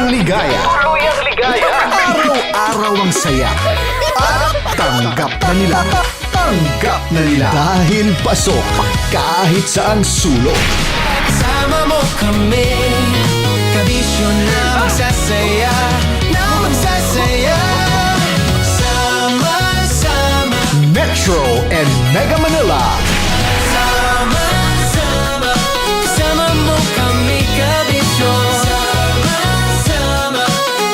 Tuluyang ligaya. Araw-araw ang saya. At tanggap na nila. Tanggap na nila. Dahil pasok kahit saang sulok. Sama mo kami, kabisyo na magsasaya, na magsasaya. Sama-sama, Metro and Mega Manila. sama-sama, kasama mo kami, kabisyo. Sama-sama,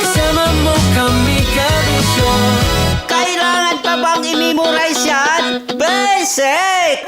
kasama mo kami, kabisyo. Kailangan pa bang i-memorize yan? Basic!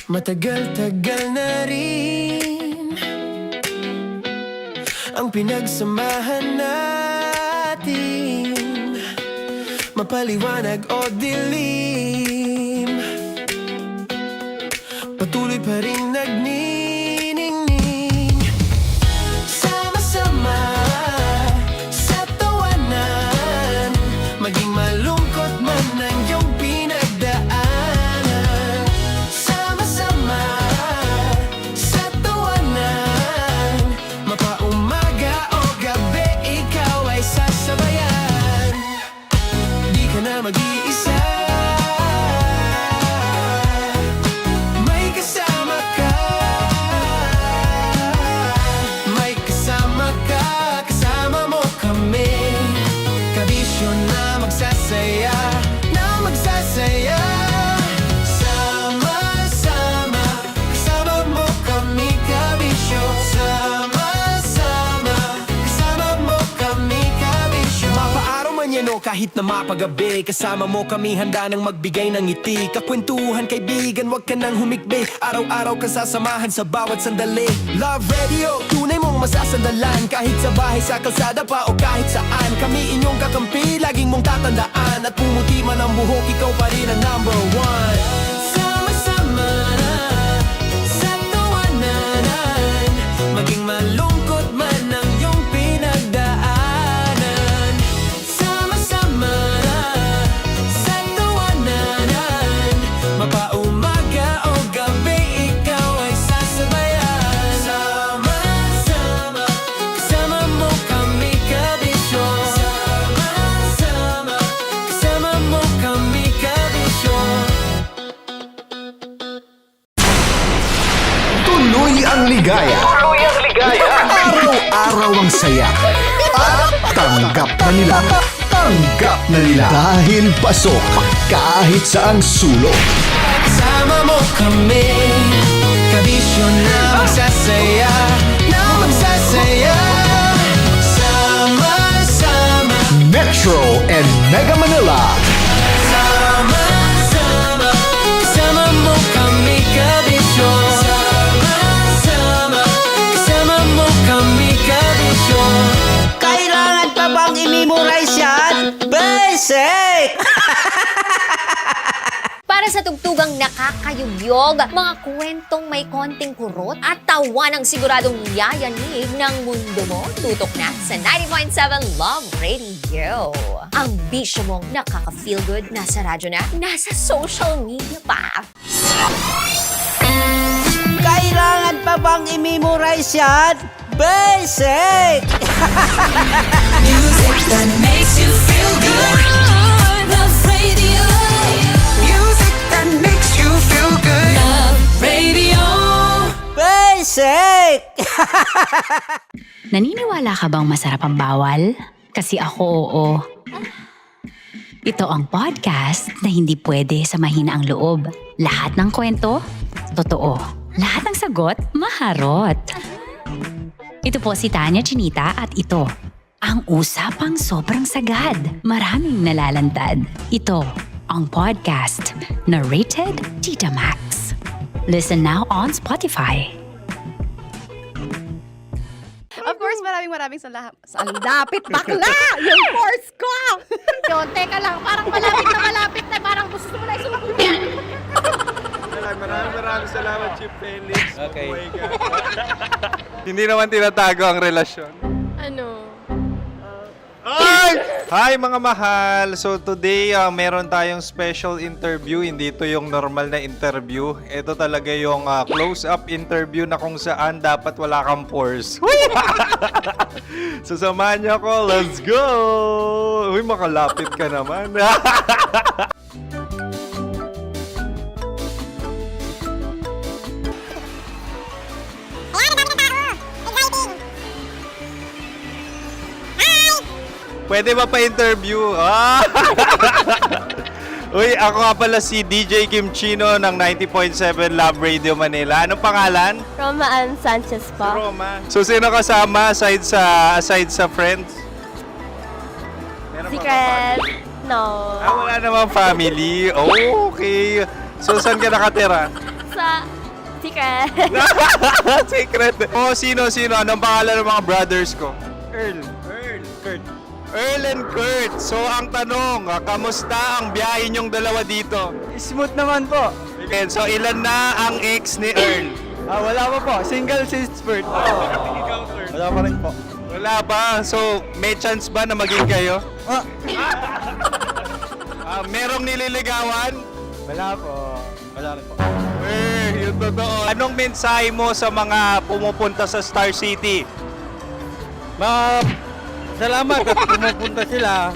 Matagal-tagal na rin ang pinagsamahan natin, mapaliwanag o dilim, patuloy pa rin nagniningning. Sama-sama sa tawanan, maging malungkot man ang iyong pinagdaanan. Sama-sama sa tawanan, mapaumaga o gabi, ikaw ay sasabayan. Di ka na mag-iisa, may kasama ka. May kasama ka, kasama mo kami. Kabisyo na magsasaya, na magsasaya. Sama-sama, kasama mo kami, kabisyo. Sama-sama, kasama mo kami, kabisyo. Mapaaraw man yan o kahit na mapagabi, kasama mo kami, handa nang magbigay ng ngiti. Kakwentuhan, kaibigan, wag ka nang humikbi. Araw-araw ka sasamahan sa bawat sandali. Love Radio, tunay mong masasandalan. Kahit sa bahay, sa kalsada pa o kahit saan, kami inyong kakampi, laging mong tatandaan. At pumuti man ang buhok, ikaw pa rin ang number one. Sama-sama na sa tawanan, maging malungkot man ang iyong pinagdaanan. Sama-sama na sa tawanan, mapaumaga o gabi, ikaw ay sasabayan. Sama-sama, kasama mo kami, kabisyo. Sama-sama, kasama mo kami, kabisyo. Tuloy ang ligaya. Araw-araw ang saya. At tanggap na nila. Tanggap na nila. Dahil pasok kahit saang sulok. Kasama mo kami, kabisyo na magsasaya, na magsasaya. Sama-sama, Metro and Mega Manila. sama-sama, kasama mo kami, kabisyo. Sama-sama, kasama mo kami, kabisyo. Kailangan pa bang i-memorize yan? Basic! Para sa tugtugang nakakayugyog, mga kwentong may konting kurot at tawa ng siguradong yayanig ng mundo mo, tutok na sa 90.7 Love Radio. Ang bisyo mong nakaka-feel good, nasa radyo na, nasa social media pa. Kailangan pa bang i-memorize yan? Basic! Music that makes you feel good. Love Radio. Music that makes you feel good. Love Radio. Basic! Naniniwala ka bang masarap ang bawal? Kasi ako oo. Ito ang podcast na hindi pwede sa mahina ang loob. Lahat ng kwento, totoo. Lahat ng sagot, maharot. Ito po si Tanya Chinita at ito, ang usapang sobrang sagad. Maraming nalalantad. Ito, ang podcast na rated Tita Max. Listen now on Spotify. Of course, maraming salamat. Ang lapit bakla! Yung force ko! Yun, teka lang. Parang malapit na. Parang gusto mo na isumakunin. Maraming salamat, Chief Felix. Okay. Hindi naman tinatago ang relasyon. Ano? Hi mga mahal! So today, meron tayong special interview. Hindi ito yung normal na interview. Ito talaga yung close-up interview na kung saan dapat wala kang pores. So samahan niyo ako. Let's go! Uy, makalapit ka naman. Pwede ba pa-interview? Uy, ako nga pala si DJ Kim Chino ng 90.7 Love Radio Manila. Anong pangalan? Roma Ann Sanchez po. Roma. So, sino kasama aside sa friends? Meron ba Secret. family? No. Wala namang family. Oh, okay. So, saan ka nakatira? Sa Secret. Secret. Oh, sino? Anong pangalan ng mga brothers ko? Earl. Kurt. Earl and Kurt. So, ang tanong, kamusta ang biyahe niyong dalawa dito? Smooth naman po. Okay, so ilan na ang ex ni Earl? Wala pa po. Single since birth. Wala pa rin po. Wala ba? So, may chance ba na maging kayo? Merong nililigawan? Wala po. Wala rin po. Yung totoo. Anong mensahe mo sa mga pumupunta sa Star City? Salamat at pumupunta sila.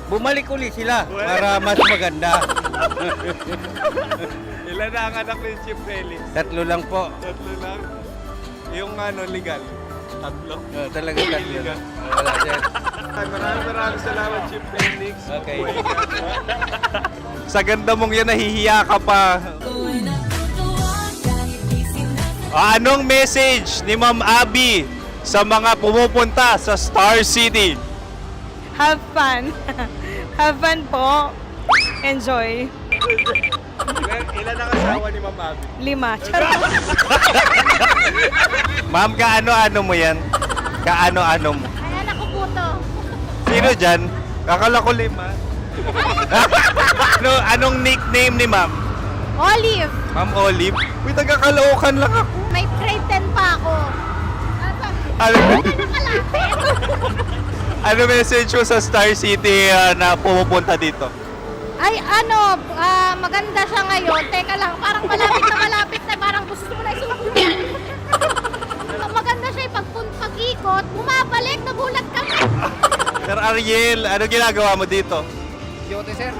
Bumalik uli sila para mas maganda. Ilan na ang anak ni Chief Felix? 3 lang po. 3 lang. Yung legal? 3. Talaga 3 lang. Wala sir. Maraming salamat, Chief Felix. Okay. Sa ganda mong yan, nahihiya ka pa. Anong message ni Ma'am Abby sa mga pumupunta sa Star City? Have fun. Have fun po. Enjoy. Ilan ang asawa ni Ma'am Abby? 5. Charot. Ma'am, kaano-ano mo yan? Kaano-ano mo? Ayan ako po to. Sino dyan? Kakala ko 5. Anong nickname ni Ma'am? Olive. Ma'am Olive? Uy, taga-Caloocan lang ako. May grade 10 pa ako. Ano message mo sa Star City na pumupunta dito? Ay, maganda siya ngayon. Teka lang, parang malapit na. Parang gusto mo na isulat. Maganda siya pag-ikot, bumabalik, nagulat ka. Sir Ariel, ano ginagawa mo dito? Yote sir.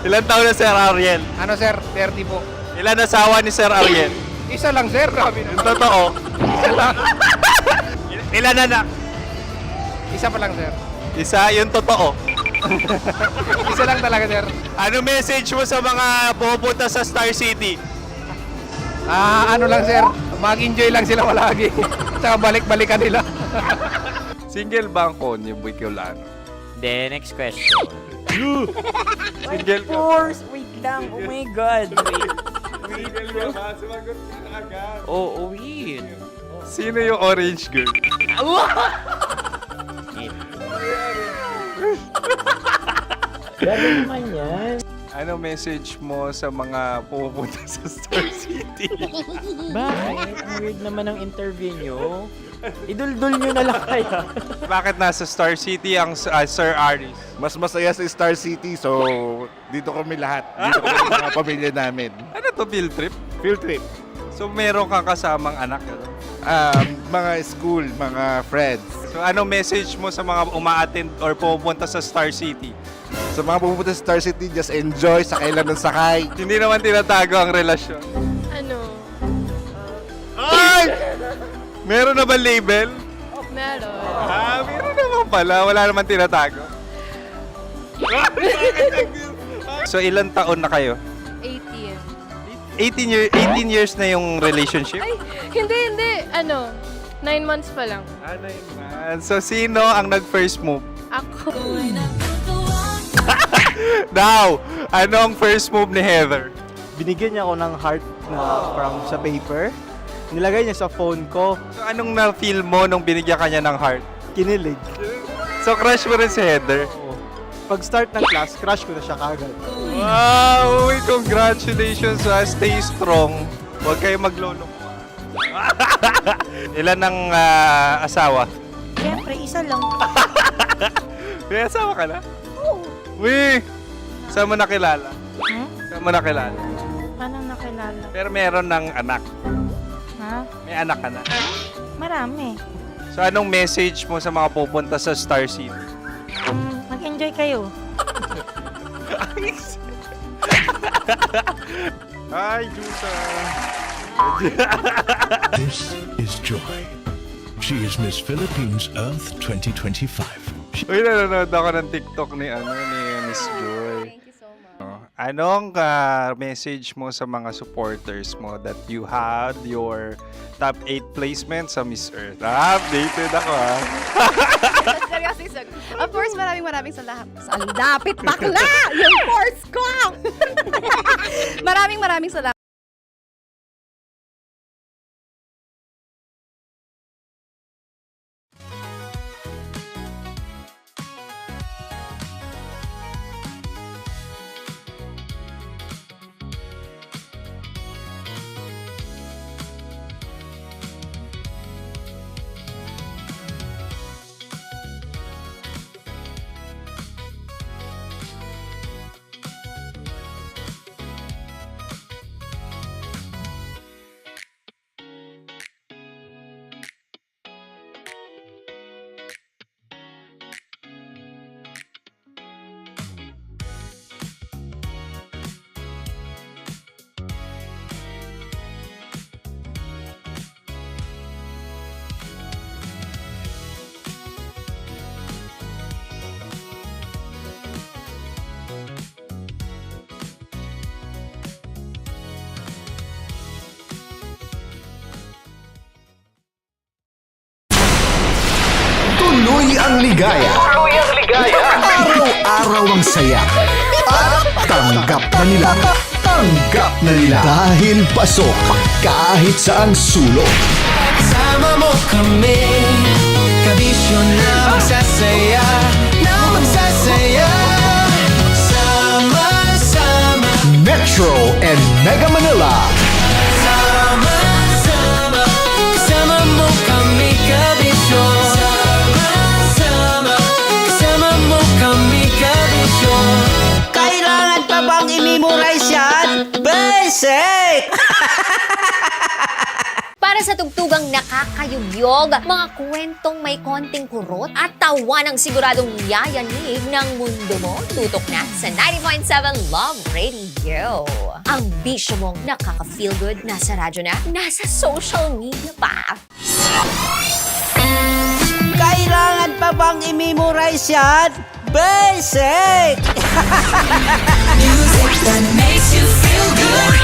Ilan taon na Sir Ariel? Ano sir? 30 po. Ilan asawa ni Sir Ariel? Isa lang sir. Yung totoo. Isa lang. Ilan anak? Isa pa lang sir. Isa, yung totoo. Isa lang talaga sir. Ano message mo sa mga pumupunta sa Star City? Ano lang sir. Mag-enjoy lang sila palagi. Tsaka balik-balikan nila. Single ba ang konyo, Boy Kiolano? Then, next question. Single ka? Wait lang. Oh my God. Single ka ba? Sumagot ka na agad. Oh, wait. Sino yung orange girl? Grabe naman yan. Ano message mo sa mga pumupunta sa Star City? Bakit? Ang weird naman ang interview nyo. Idul-dul nyo na lang kaya. Bakit nasa Star City ang Sir Aris? Mas masaya sa Star City, so dito kami lahat. Dito kami sa mga pamilya namin. Ano to, field trip? Field trip. So meron kang kasamang anak? Ano? Mga school, mga friends. So ano message mo sa mga uma-attend or pumupunta sa Star City? Sa mga pupunta sa Star City, just enjoy, sakay lang ng sakay. Hindi naman tinatago ang relasyon. Ano? Ay! Meron na ba label? Meron. Meron naman pala. Wala naman tinatago. So ilan taon na kayo? 18. 18 years na yung relationship? Ay, hindi. 9 months pa lang. 9 months. So sino ang nag-first move? Ako. Now, anong first move ni Heather? Binigyan niya ako ng heart na from sa paper. Nilagay niya sa phone ko. So anong na-feel mo nung binigyan ka niya ng heart? Kinilig. So crush mo rin si Heather? Pag-start ng class, crush ko na siya kagad. Wow! Uy, congratulations ha. Stay strong. Huwag kayo maglolo. Ilan ang asawa? Siyempre, isa lang. May asawa ka na? Oo. Uy! Saan mo nakilala? Saan mo nakilala? Paano nakilala? Pero meron ng anak. Ha? May anak ka na. Marami. So anong message mo sa mga pupunta sa Star City? Mag-enjoy kayo. Hi, Juta! This is Joy. She is Miss Philippines Earth 2025. Uy, nanonood ako ng TikTok ni Miss Joy. Thank you so much. Anong message mo sa mga supporters mo that you had your top 8 placement sa Miss Earth? Updated ako ha. Seryoso, of course, maraming salamat. Ang dapit bakla! Yung course ko! Maraming salamat. ligaya. Araw-araw ang saya. At tanggap na nila. Tanggap na nila. Dahil pasok kahit saang sulok. Sama mo kami, kabisyo na magsasaya, sama-sama. Metro and Mega Manila. Sama-sama, kasama mo kami, kabisyo. Sama-sama, kasama mo kami, kabisyo. Kailangan pa bang i-memorize yan? Basic! Para sa tugtugang nakakayugyog, mga kwentong may konting kurot at tawa ng siguradong yayanig ng mundo mo, tutok na sa 90.7 Love Radio. Ang bisyo mong nakaka-feel good, nasa radyo na, nasa social media pa. Kailangan pa bang i-memorize yan? Basic! Music that makes you feel good.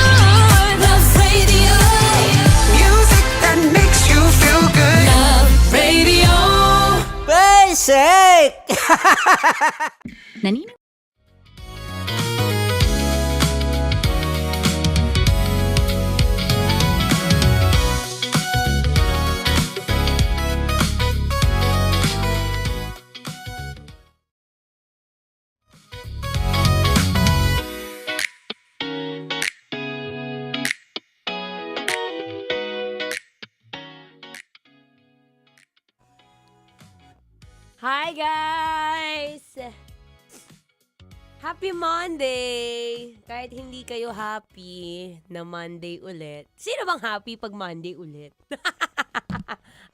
Love Radio. Music that makes you feel good. Love Radio. Basic! Nanini? Hi guys! Happy Monday! Kahit hindi kayo happy na Monday ulit. Sino bang happy pag Monday ulit?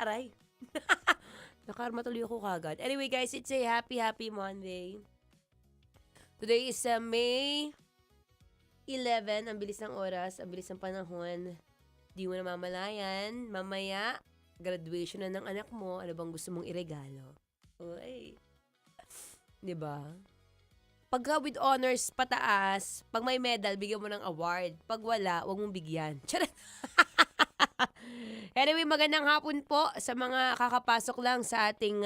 Aray! Nakarma tuloy ako kagad. Anyway guys, it's a happy Monday. Today is May 11. Ang bilis ng oras, ang bilis ng panahon. Di mo na mamalayan. Mamaya, graduation na ng anak mo. Ano bang gusto mong iregalo? Uy. Diba? Pagka with honors pataas, pag may medal, bigyan mo ng award. Pag wala, huwag mong bigyan. Charot! Anyway, magandang hapon po sa mga kakapasok lang sa ating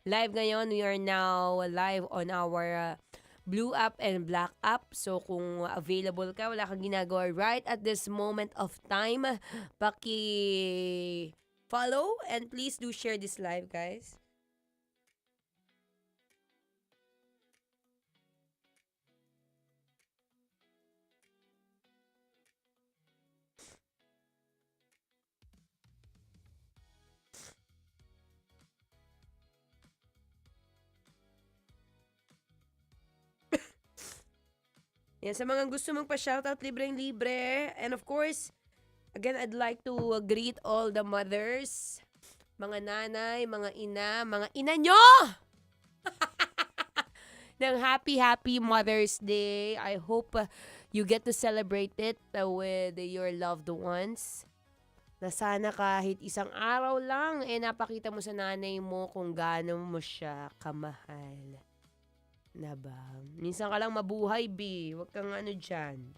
live ngayon. We are now live on our Blue app and Black app. So kung available ka, wala kang ginagawa right at this moment of time, paki-follow and please do share this live, guys. Yan, sa mga gusto mong pa-shoutout, libreng-libre. And of course, again, I'd like to greet all the mothers, mga nanay, mga ina nyo! ng happy Mother's Day. I hope you get to celebrate it with your loved ones. Na sana kahit isang araw lang, napakita mo sa nanay mo kung gaano mo siya kamahal. Na ba? Minsan ka lang mabuhay, B. Huwag kang ano dyan.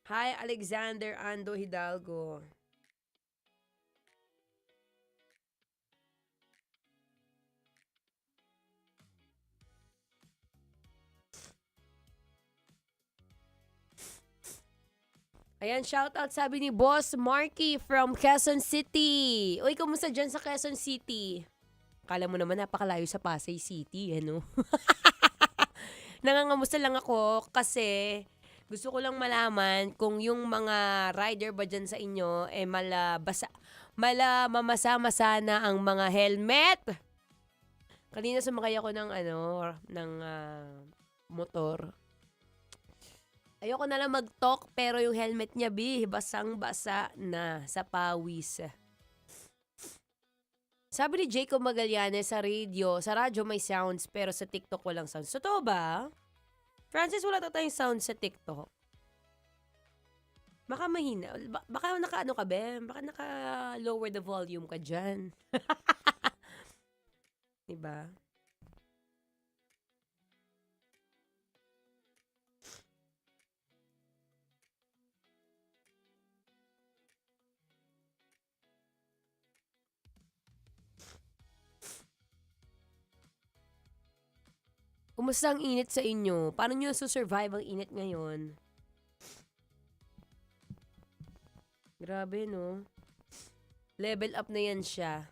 Hi, Alexander Ando Hidalgo. Ayan, shoutout sabi ni Boss Marky from Quezon City. Uy, kumusta dyan sa Quezon City? Kala mo naman napakalayo sa Pasay City, ano? Nangangamusta lang ako kasi gusto ko lang malaman kung yung mga rider ba dyan sa inyo, mamasa-masa na ang mga helmet. Kanina sumakay ako ng motor. Ayoko na lang mag-talk pero yung helmet niya, basang-basa na sa pawis. Sabi ni Jacob Magallanes sa radyo may sounds pero sa TikTok walang sounds. Totoo ba? Francis, wala tayong sounds sa TikTok. Baka mahina. Baka naka-ano ka, be? Baka naka-lower the volume ka dyan. Diba? Kumusta ang init sa inyo? Paano nyo survive ang init ngayon? Grabe, no? Level up na yan siya.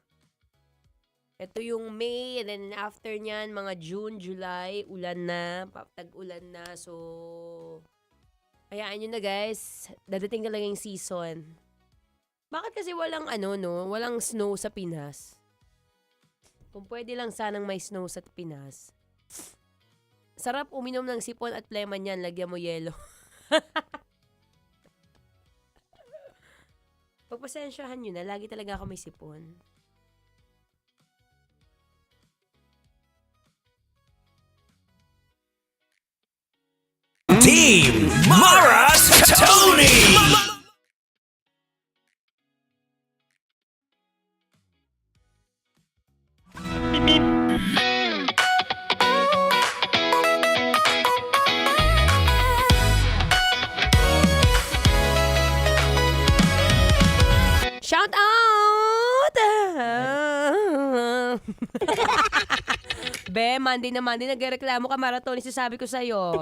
Ito yung May, and then after nyan, mga June, July, ulan na, tag-ulan na. So, hayaan nyo na guys, dadating talaga yung season. Bakit kasi walang walang snow sa Pinas? Kung pwede lang sanang may snow sa Pinas. Sarap uminom ng sipon at lemon yan, lagyan mo yelo. Pagpasensyahan nyo na, lagi talaga ako may sipon. Team Maras Tony! Shout out! Be, Monday na Monday, nagreklamo ka, Maratoni, sasabi ko sa'yo.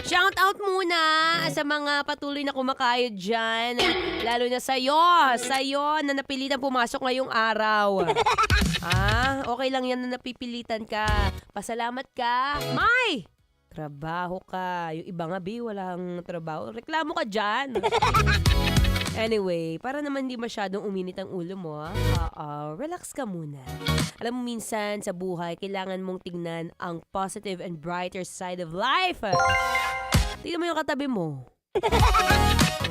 Shout out muna sa mga patuloy na kumakayod dyan. Lalo na sa'yo na napilitan pumasok ngayong araw. Okay lang yan na napipilitan ka. Pasalamat ka. May! Trabaho ka. Yung iba nga, Bi, walang trabaho. Reklamo ka dyan. Anyway, para naman di masyadong uminit ang ulo mo, relax ka muna. Alam mo, minsan sa buhay, kailangan mong tingnan ang positive and brighter side of life. Tingnan mo yung katabi mo.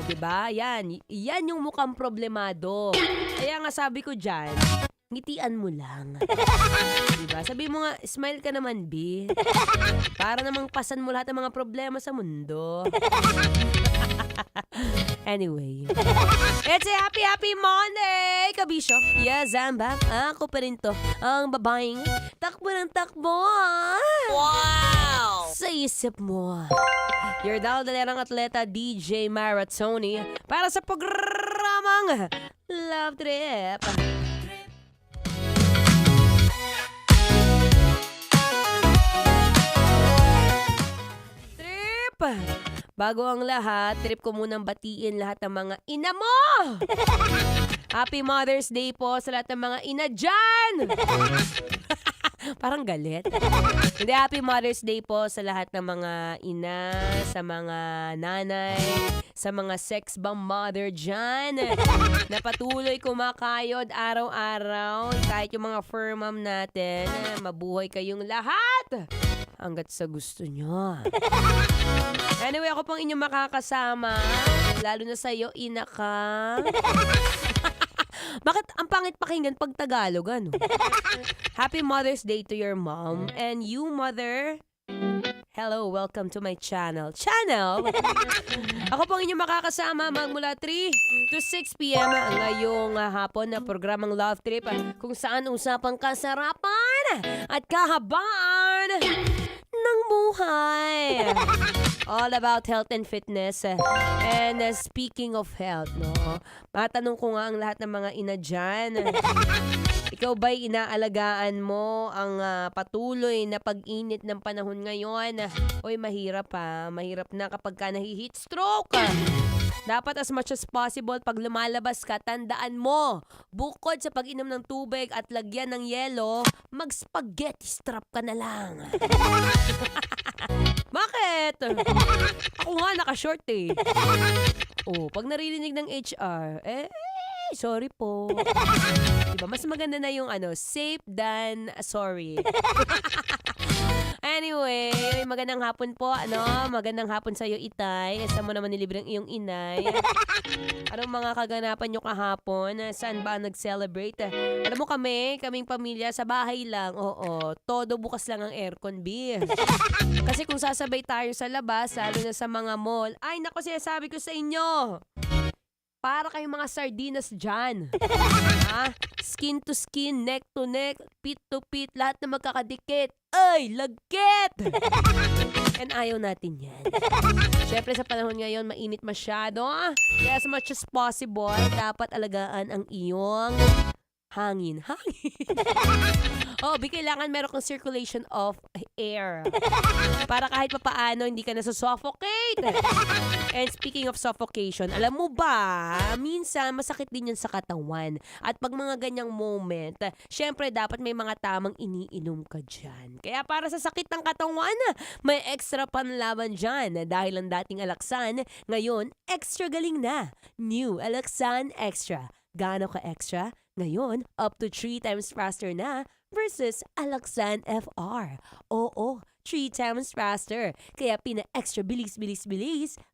Diba? Yan yung mukhang problemado. Kaya nga sabi ko dyan, ngitian mo lang. Diba? Sabi mo nga, smile ka naman, B. Para namang pasan mo lahat ng mga problema sa mundo. Anyway, it's a happy Monday, kabisyo. Yes, I'm back. Ako pa rin to, ang babaeng takbo ng takbo. Wow! Sa isip mo. Your daldalerang atleta, DJ Maratoni, para sa programang Love Trip. Bago ang lahat, trip ko munang batiin lahat ng mga ina mo! Happy Mother's Day po sa lahat ng mga ina dyan! Parang galit. Hindi, Happy Mother's Day po sa lahat ng mga ina, sa mga nanay, sa mga sex bomb mother dyan, na patuloy kumakayod araw-araw, kahit yung mga fur mom natin, mabuhay kayong lahat! Hanggat sa gusto nyo. Anyway, ako pong inyong makakasama. Lalo na sa'yo, ina ka. Bakit ang pangit pakinggan pag Tagalog, ano? Happy Mother's Day to your mom. And you, mother, hello, welcome to my channel. Ako pong inyong makakasama magmula 3 to 6 p.m. ngayong hapon na programang Love Trip, kung saan usapang kasarapan at kahabaan ng buhay. All about health and fitness. And speaking of health, no, matanong ko nga ang lahat ng mga ina dyan. Ikaw ba'y inaalagaan mo ang patuloy na pag-init ng panahon ngayon? Oy, mahirap ha. Mahirap na kapag ka nahi-heat stroke. Dapat as much as possible, pag lumalabas ka, tandaan mo, bukod sa pag-inom ng tubig at lagyan ng yelo, mag-spaghetti strap ka na lang. Bakit? Ako nga naka-short eh. Pag naririnig ng HR, sorry po. Diba? Mas maganda na yung safe than sorry. Anyway, magandang hapon po, magandang hapon sa'yo, Itay. Saan mo naman nilibre ang iyong inay? Anong mga kaganapan nyo kahapon? Saan ba nag-celebrate? Alam mo kaming pamilya, sa bahay lang. Oo, todo bukas lang ang aircon, B. Kasi kung sasabay tayo sa labas, lalo na sa mga mall, ay naku, sinasabi ko sa inyo, para kayong mga sardinas dyan. Skin to skin, neck to neck, pit to pit, lahat na magkakadikit. Ay, lagkit! And ayaw natin yan. Siyempre sa panahon ngayon, mainit masyado. Kaya as much as possible, dapat alagaan ang iyong hangin. Kailangan meron kang circulation of air. Para kahit papaano, hindi ka nasusuffocate. And speaking of suffocation, alam mo ba, minsan masakit din yun sa katawan. At pag mga ganyang moment, syempre dapat may mga tamang iniinom ka dyan. Kaya para sa sakit ng katawan, may extra panlaban dyan. Dahil ang dating Alaxan, ngayon, extra galing na. New Alaxan Extra. Gaano ka extra? Ngayon, up to 3 times faster na versus Alaxan FR. Oo, 3 times faster. Kaya pina-extra bilis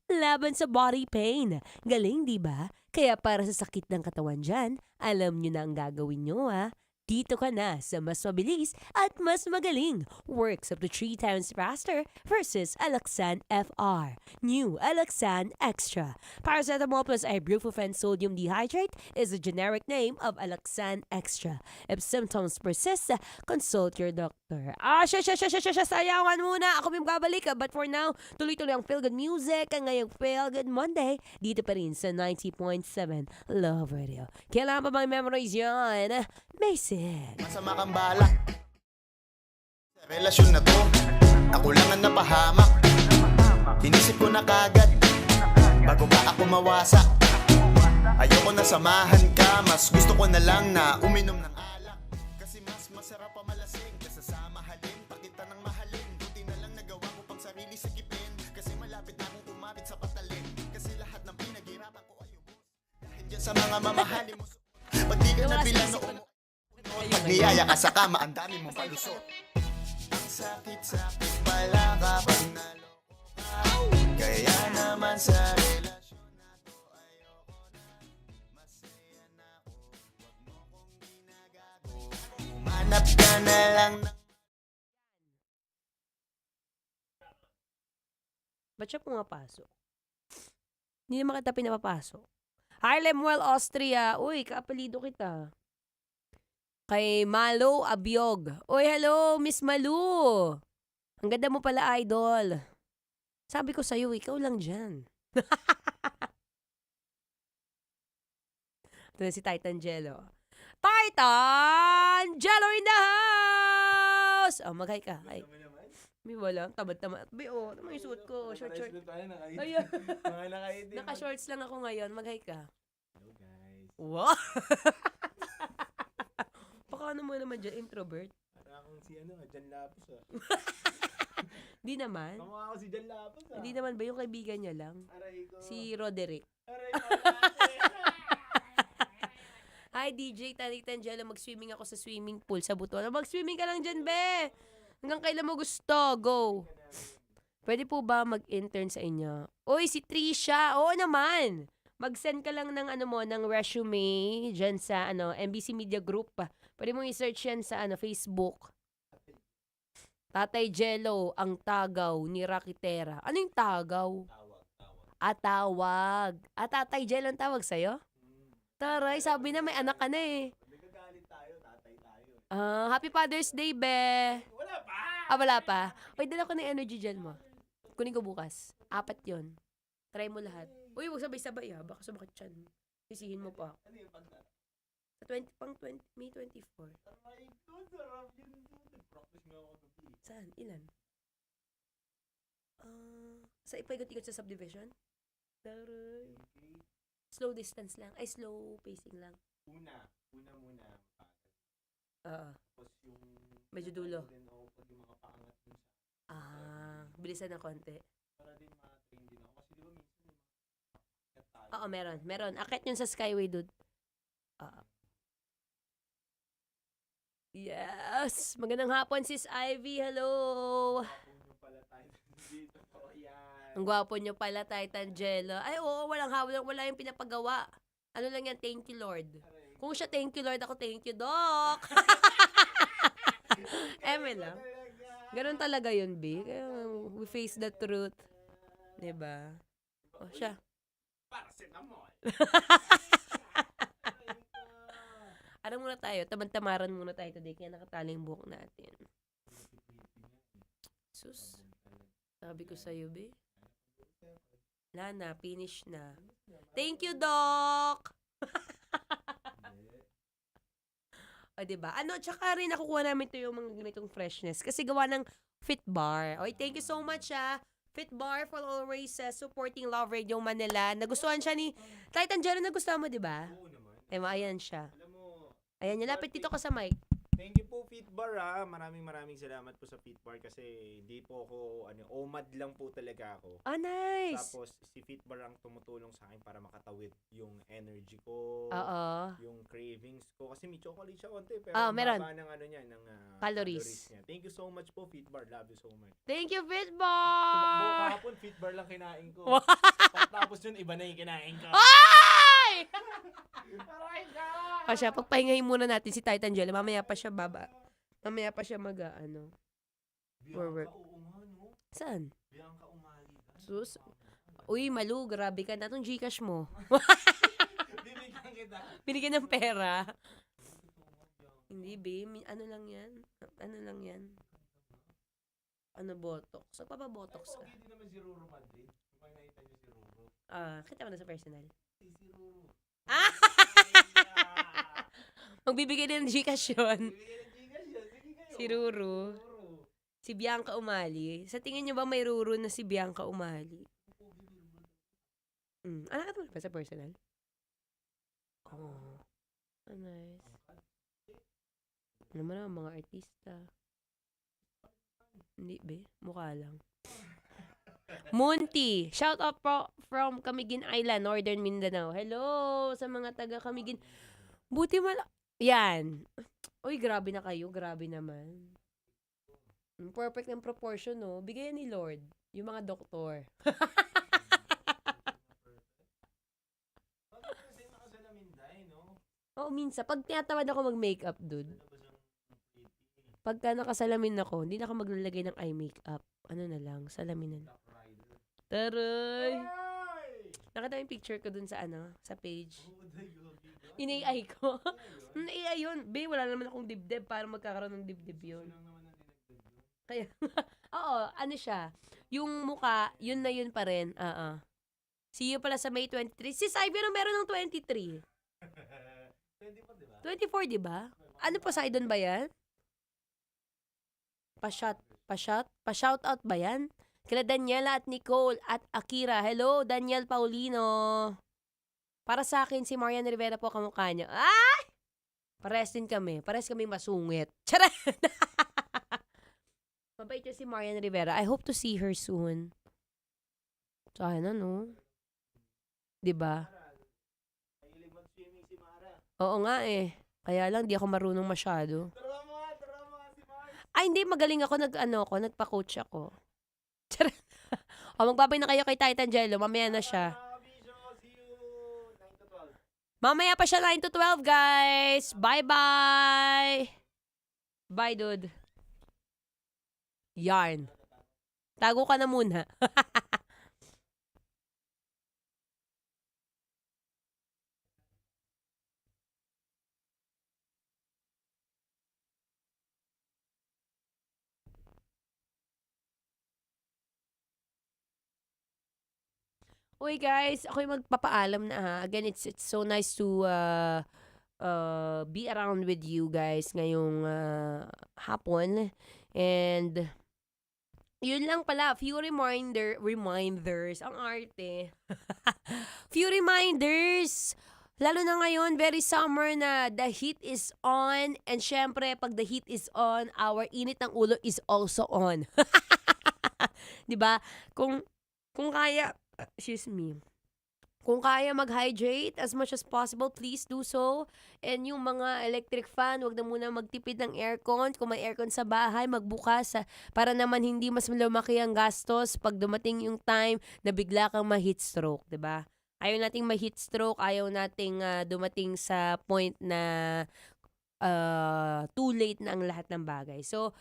laban sa body pain. Galing, di ba? Kaya para sa sakit ng katawan dyan, alam nyo na ang gagawin nyo, ha? Dito ka na sa mas mabilis at mas magaling. Works up to 3 times faster versus Alaxan FR. New Alaxan Extra. Paracetamol plus ibuprofen sodium dehydrate is the generic name of Alaxan Extra. If symptoms persist, consult your doctor. Sayangan muna. Ako may babalik. But for now, tuloy-tuloy ang Feel Good Music. Ang ngayong Feel Good Monday, dito pa rin sa 90.7 Love Radio. Kailangan pa bang memorize yan? Basic. Masama kang balak sa relasyon na to. Ako lang ang napahamak. Inisip ko na kagad bago pa ako mawasak. Ayoko na samahan ka. Mas gusto ko na lang na uminom ng alak. Kasi mas masarap pa malasing kaysa sa mahalin. Pakita ng mahalin. Buti na lang nagawa ko pang sarili sa kipin. Kasi malapit na akong kumapit sa patalin. Kasi lahat ng pinaghirapan ko ay ubos. Dahil dyan sa mga mamahalin mo. Pag di ka nabilang noong pag niyaya ka sa kama, ang dami mong palusot. Ang sakit-sakit pala kapag naloko ka. Kaya naman sa relasyon na to ayoko na. Masaya na ako, wag mo kong ginagago. Umanap ka na lang ng... Ba't siya pumapasok? Hindi naman kita pinapapasok. Hi, Lemuel, Austria. Uy, kaapelido kita. Kay Malo Abiog. Uy, hello, Miss Malu. Ang ganda mo pala, idol. Sabi ko sa'yo, ikaw lang dyan. Ito na si Titan Jello. Titan Jello in the house! Oh, mag-hi ka. Hi. May wala. Tamad-tamad. Be, naman yung suot ko. Short. Ayan. Naka-shorts lang ako ngayon. Mag-hi ka. Hello, guys. Wow! Baka ano mo naman dyan, introvert? Para akong si Jan Lapus Di naman. Kamukha ako si Jan Lapus Hindi naman ba yung kaibigan niya lang? Aray ko. Si Roderick. Aray Hi, DJ Titan Jello. Mag-swimming ako sa swimming pool sa Butuan. Mag-swimming ka lang dyan, be! Hanggang kailan mo gusto. Go! Pwede po ba mag-intern sa inyo? Uy, si Trisha! Oo naman! Mag-send ka lang ng ng resume dyan sa MBC Media Group. Pwede mo i-search yan sa Facebook. Tatay Jello, ang tagaw ni Rakitera. Ano yung tagaw? Tawag. Tatay Jello ang tawag sa'yo? Taray, sabi na may anak ka na eh. Nagagalit tayo, tatay tayo. Happy Father's Day, be. Wala pa! Wala pa? Uy, dala ko na yung energy gel mo. Kunin ko bukas. 4 yun. Try mo lahat. Uy, huwag sabay-sabay ha. Baka sumakit yan. Sisihin mo pa. Ano yung pagdala? Sa May 24. Aray ko, sarap yun. Nag-practice nga ako gabi. Saan? Ilan? Sa ipaigot-igot sa subdivision? Taray. Slow distance lang. Ay, slow pacing lang. Una muna. Oo. Tapos yung... Medyo dulo. Then ako pag yung mga paangat dun sa... Bilisan ng konti. Para din ma-train din ako. Kasi di ba minsan yung mga tayo. Oo, meron. Akit yun sa Skyway, dude. Yes! Magandang hapon, Sis Ivy. Hello! Puno pala tayo dito po. Yan. Ang gwapo nyo pala, Titan Jello. Ay, oo, walang hawak. Wala yung pinapagawa. Ano lang yan, thank you, Lord. Kung siya, thank you, Lord. Ako, thank you, Doc. Eme lang. Ganun talaga yun, B. Kaya we face the truth. Diba? O, siya. Paracetamol. Ano muna tayo? Tamad-tamaran muna tayo today. Kaya nakatali yung buhok natin. Sus. Sabi ko sa'yo, be. Wala na. Finish na. Thank you, Doc! O, diba? Tsaka rin nakukuha namin ito yung mga ganitong freshness. Kasi gawa ng Fitbar. Okay, thank you so much, Fitbar, for always supporting Love Radio Manila. Nagustuhan siya ni Titan Jello, nagustuhan mo, di ba? Oo naman. Ayan siya. Alam mo, Ayan, lapit dito ka sa mic. thank you po Fitbar Maraming salamat po sa Fitbar kasi hindi po ako OMAD lang po talaga ako. Oh, nice. Tapos si Fitbar ang tumutulong sa akin para makatawid yung energy ko, Oo. yung cravings ko kasi may chocolate siya konti pero Meron. baba ng niya ng Calories. niya. Thank you so much po Fitbar. Love you so much. Thank you, Tumakbo Fitbar! kahapon Fitbar lang kinain ko. Tapos yun iba na yung kinain ko. Ay! O siya, pagpahingahin muna natin si Titan Jello. Mamaya pa siya Mamaya pa siya work. Oo nga no. Saan? Bianca umali. Sus. Uy, Malu, grabe ka na itong Gcash mo. Bibigyan kita. Binigyan ng pera. Hindi, be. Ano lang yan? Ano, botox? So, papabotox ka. Hindi naman si Ruro Madrid. Kung nakita niyo si Ruro. Kita mo na sa personal. Si Ruro. Magbibigay din ng Gcash yun. Si Ruru. Si Bianca Umali. Sa tingin niyo ba may Ruru na si Bianca Umali? Anak ka ba sa personal? Oh. Nice. Alam mo naman, mga artista. Hindi, be. Mukha lang. Munti. Shout out from Camiguin Island, Northern Mindanao. Hello sa mga taga Camiguin. Buti yan. Uy, grabe na kayo. Grabe naman. Perfect ng proportion, no? Bigayan ni Lord. Yung mga doktor. Oo, minsan. Pag tinatamad ako mag-makeup, dude. Pagka nakasalamin ako, hindi na ako maglalagay ng eye makeup. Ano na lang, salamin na. Taray! Nakita mo yung picture ko dun sa sa page. In-AI ko. AI yun. Be, wala naman akong dibdib para magkakaroon ng dibdib yun. Kaya, oo, ano siya. Yung mukha, yun na yun pa rin. See you pala sa May 23. Si Sybia na meron ng 23. 24, di ba? Ano Poseidon ba yan? Pa-shoutout ba yan? Kila Daniela at Nicole at Akira. Hello, Daniel Paulino. Para sa akin, si Marian Rivera po kamukha niya. Ay! Pares din kami. Pares kami masungit. Charan! Mabait niya si Marian Rivera. I hope to see her soon. Sana, no? Diba? Oo nga eh. Kaya lang, di ako marunong masyado. Ay, hindi. Magaling ako. Nagpa-coach ako. Magbabay na kayo kay Titan Jello. Mamaya na siya. Mamaya pa siya 9 to 12, guys. Bye-bye. Bye, dude. Yarn. Tago ka na muna. Uy guys, ako yung magpapaalam na ha. Again, it's so nice to be around with you guys ngayong hapon. And yun lang pala, few reminders. Ang arte. Few reminders. Lalo na ngayon, very summer na, the heat is on. And syempre, pag the heat is on, our init ng ulo is also on. 'Di ba? Kung kaya, excuse me. Kung kaya mag-hydrate as much as possible, please do so. And yung mga electric fan, wag na muna magtipid ng aircon. Kung may aircon sa bahay, magbukas para naman hindi mas lumaki ang gastos pag dumating yung time na bigla kang ma-heat stroke, 'di ba? Ayaw nating ma-heat stroke, ayaw nating dumating sa point na too late na ang lahat ng bagay. So,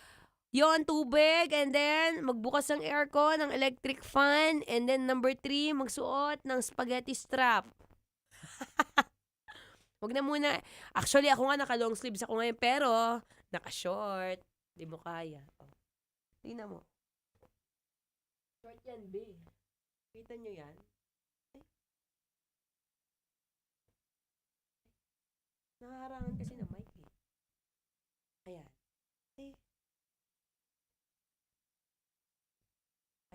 yon, tubig, and then magbukas ng aircon, ng electric fan, and then number 3, magsuot ng spaghetti strap. Wag na muna. Actually, ako nga naka-long sleeves ako ngayon, pero naka-short. Di mo kaya. Oh. Tingnan mo. Short yan, be. Kita nyo yan? Nakaharangan kasi ng mic eh. Ayan.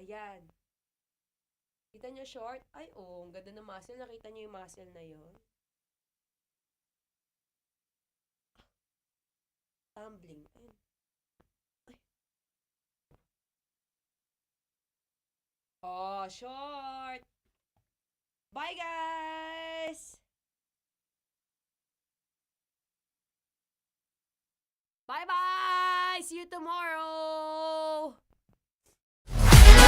Ayan. Kita nyo short? Ay, ang ganda ng muscle. Nakita nyo yung muscle na yon. Tumbling. Ayun. Ay. Oh, short! Bye, guys! Bye-bye! See you tomorrow!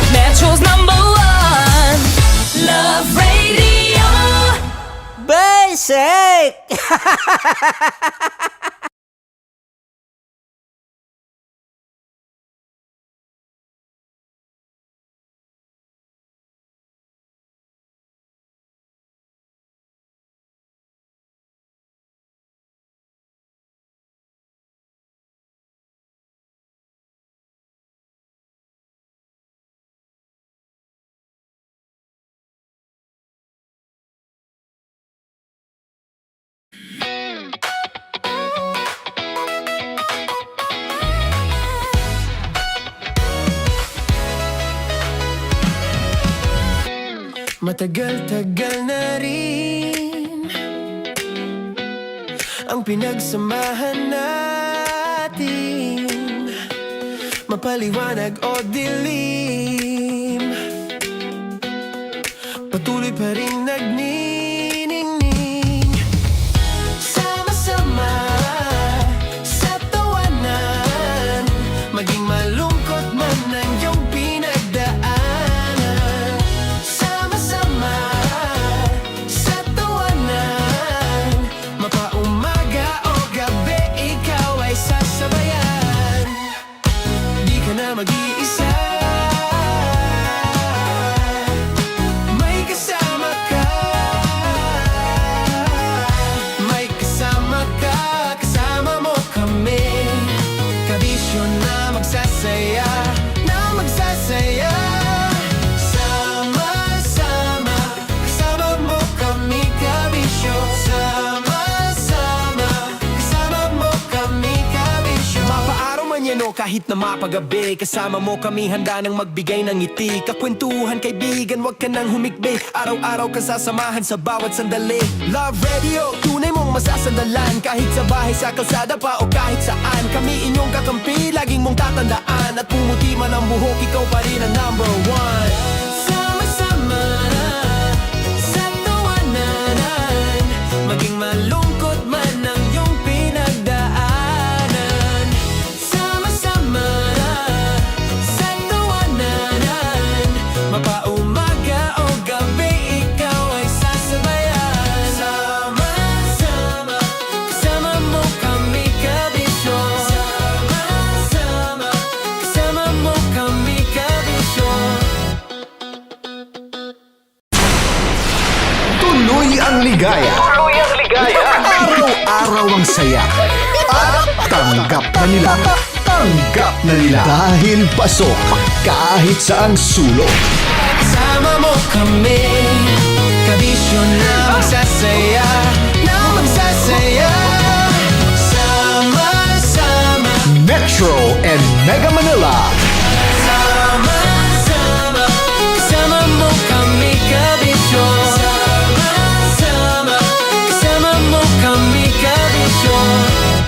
Metro's #1 Love Radio. Basic! Matagal-tagal na rin ang pinagsamahan natin, mapaliwanag o dilim, patuloy pa rin nagniningning. Sama-sama sa tawanan, maging malungkot man ang iyong pinagdaanan. Sama-sama sa tawanan, mapaumaga o gabi, ikaw ay sasabayan. Di ka na mag-iisa, may kasama ka. May kasama ka, kasama mo kami. Kabisyo na magsasaya, na magsasaya. Sama-sama, kasama mo kami, kabisyo. Sama-sama, kasama mo kami, kabisyo. Mapaaraw man yan o kahit na mapagabi, kasama mo kami, handa nang magbigay ng ngiti. Kakwentuhan, kaibigan, wag ka nang humikbi. Araw-araw ka sasamahan sa bawat sandali. Love Radio, tunay mong masasandalan. Kahit sa bahay, sa kalsada pa o kahit saan, kami inyong kakampi, laging mong tatandaan. At pumuti man ang buhok, ikaw pa rin ang #1. Sama-sama sa tawanan, maging malungkot man ang iyong pinagdaanan. Sama-sama sa tawanan, mapaumaga o gabi, ikaw ay sasabayan. Sama-sama, kasama mo kami, kabisyo. Sama-sama, kasama mo kami, kabisyo. Tuloy ang ligaya. Araw-araw ang saya. At tanggap na nila. Tanggap na nila. Dahil pasok kahit saang sulok. Kasama mo kami, kabisyo na magsasaya, na magsasaya. Sama-sama, Metro and Mega Manila. sama-sama, kasama mo kami, kabisyo. Sama-sama, kasama mo kami, kabisyo.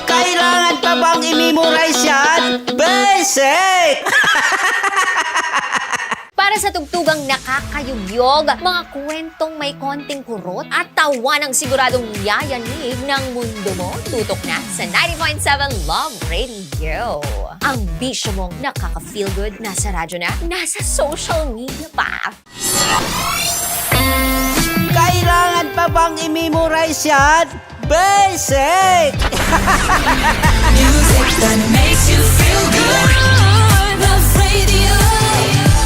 Kailangan pa bang i-memorize yan? Basic! Para sa tugtugang nakakayugyog, mga kwentong may konting kurot at tawa ng siguradong yayanig ng mundo mo, tutok na sa 90.7 Love Radio. Ang bisyo mong nakaka-feel good, nasa radyo na, nasa social media pa. Kailangan pa bang i-memorize yan? Basic! Music that makes you feel good. Love Radio.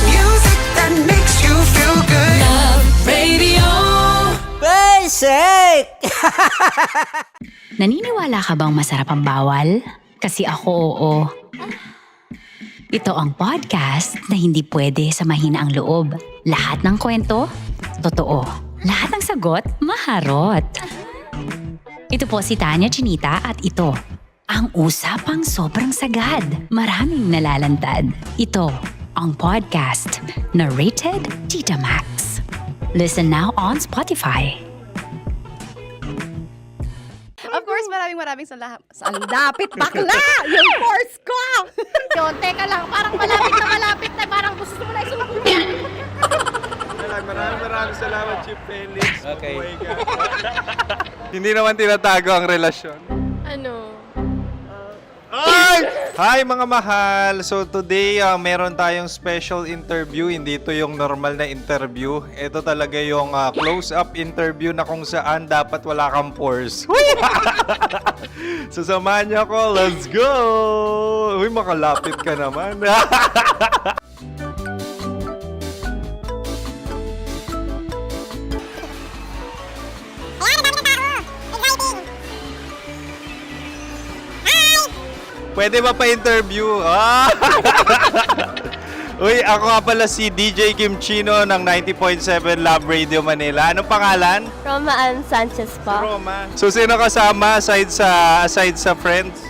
Music that makes you feel good. Love Radio. Basic! Naniniwala ka bang masarap ang bawal? Kasi ako oo. Ito ang podcast na hindi pwede sa mahina ang loob. Lahat ng kwento, totoo. Lahat ng sagot, maharot. Ito po si Tanya Chinita at ito, ang usapang sobrang sagad. Maraming nalalantad. Ito, ang podcast na rated Tita Max. Listen now on Spotify. Of course, maraming salamat. Ang lapit bakla! Yung force ko! Yun, teka lang, parang malapit na, parang gusto mo na isulat. Maraming salamat, Chief Felix. Okay. Mabuhay ka. Hindi naman tinatago ang relasyon. Ano? Hi mga mahal! So today, meron tayong special interview. Hindi ito yung normal na interview. Ito talaga yung close-up interview na kung saan dapat wala kang pores. So samahan niyo ako. Let's go! Uy, makalapit ka naman. Pwede ba pa-interview? Uy, ako nga pala si DJ Kim Chino ng 90.7 Love Radio Manila. Anong pangalan? Roma Ann Sanchez po. Roma. So, sino kasama aside sa friends?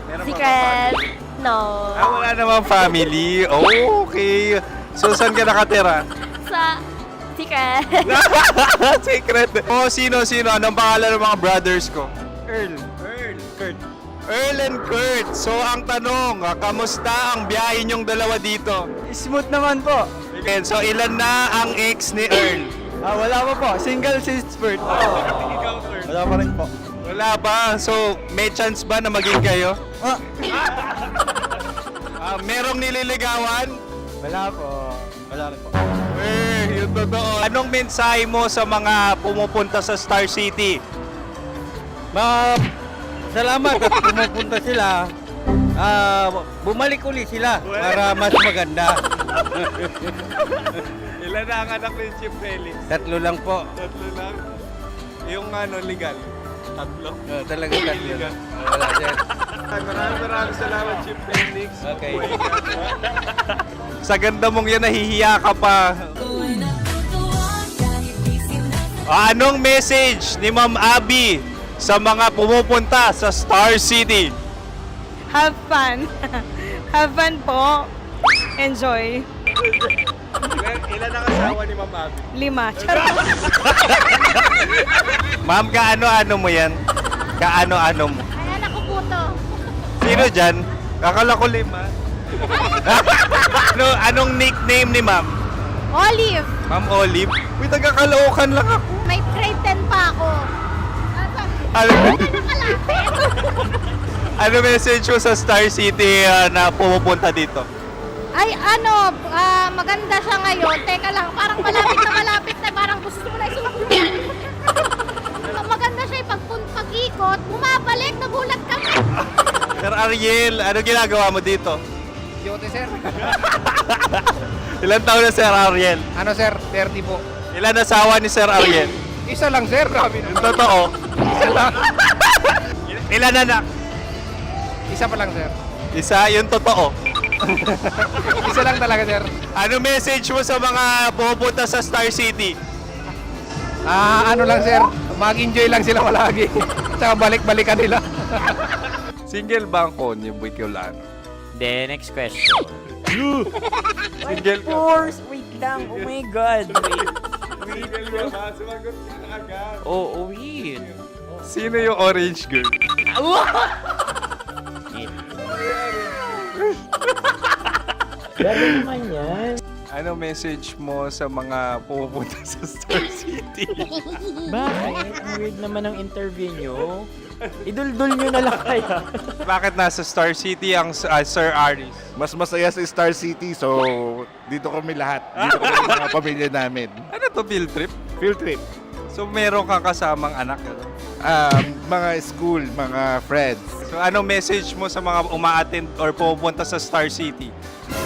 Meron pa ba family? No. Wala namang family. Oh, okay. So, saan ka nakatira? Sa secret. Secret. Oh, sino? Anong pangalan ng mga brothers ko? Earl, Kurt. Earl and Kurt. So, ang tanong, kamusta ang biyahe niyong dalawa dito? Smooth naman po. Okay, so ilan na ang ex ni Earl? Wala pa po. Single since birth. Wala pa rin po. Wala ba? So, may chance ba na maging kayo? Merong nililigawan? Wala po. Wala rin po. Yung totoo. Anong mensahe mo sa mga pumupunta sa Star City? Salamat at pumupunta sila. Bumalik uli sila para mas maganda. Ilan na ang anak ni Chief Felix? 3 lang po. 3 lang. Yung legal? 3? Talaga 3 lang. Wala sir. Maraming salamat, Chief Felix. Okay. Mabuhay ka. Sa ganda mong yan, nahihiya ka pa. Anong message ni Ma'am Abby sa mga pumupunta sa Star City? Have fun. Have fun po. Enjoy. Ilan ang asawa ni Ma'am Abby? 5. Ma'am, kaano-ano mo yan? Kaano-ano mo? Ayan ako po to. Sino dyan? Akala ko 5. Anong nickname ni Ma'am? Olive. Ma'am Olive? Uy, taga-Caloocan lang ako. May grade 10 pa ako. Ano message mo sa Star City na pumupunta dito? Ay, maganda siya ngayon. Teka lang, parang malapit na, parang gusto mo na isulat. Maganda siya pag-ikot, bumabalik, nagulat ka. Sir Ariel, ano ginagawa mo dito? Yote sir. Ilan taon na Sir Ariel? Ano sir? 30 po. Ilan asawa ni Sir Ariel? Isa lang sir. Grabe na. Yung totoo? Ilan anak? Isa pa lang sir. Isa, yung totoo. Isa lang talaga sir. Ano message mo sa mga pumupunta sa Star City? Ano lang sir. Mag-enjoy lang sila palagi. Tsaka balik-balikan nila. Single ba ang konyo, Boy Kiolano? Then, next question. Single ka? Wait lang. Oh my God. Single ka ba? Sumagot ka agad. Oh, wait. Sino yung orange girl? Grabe naman yan. Ano message mo sa mga pumupunta sa Star City? Bakit? Ang weird naman ang interview nyo. Idul-dul nyo na lang kaya. Bakit nasa Star City ang Sir Aris? Mas masaya sa Star City, so dito kami lahat. Dito kami mga pamilya namin. Ano to, field trip? Field trip. So meron kang kasamang anak? Ano? Mga school, mga friends. So anong message mo sa mga uma-attend or pumupunta sa Star City?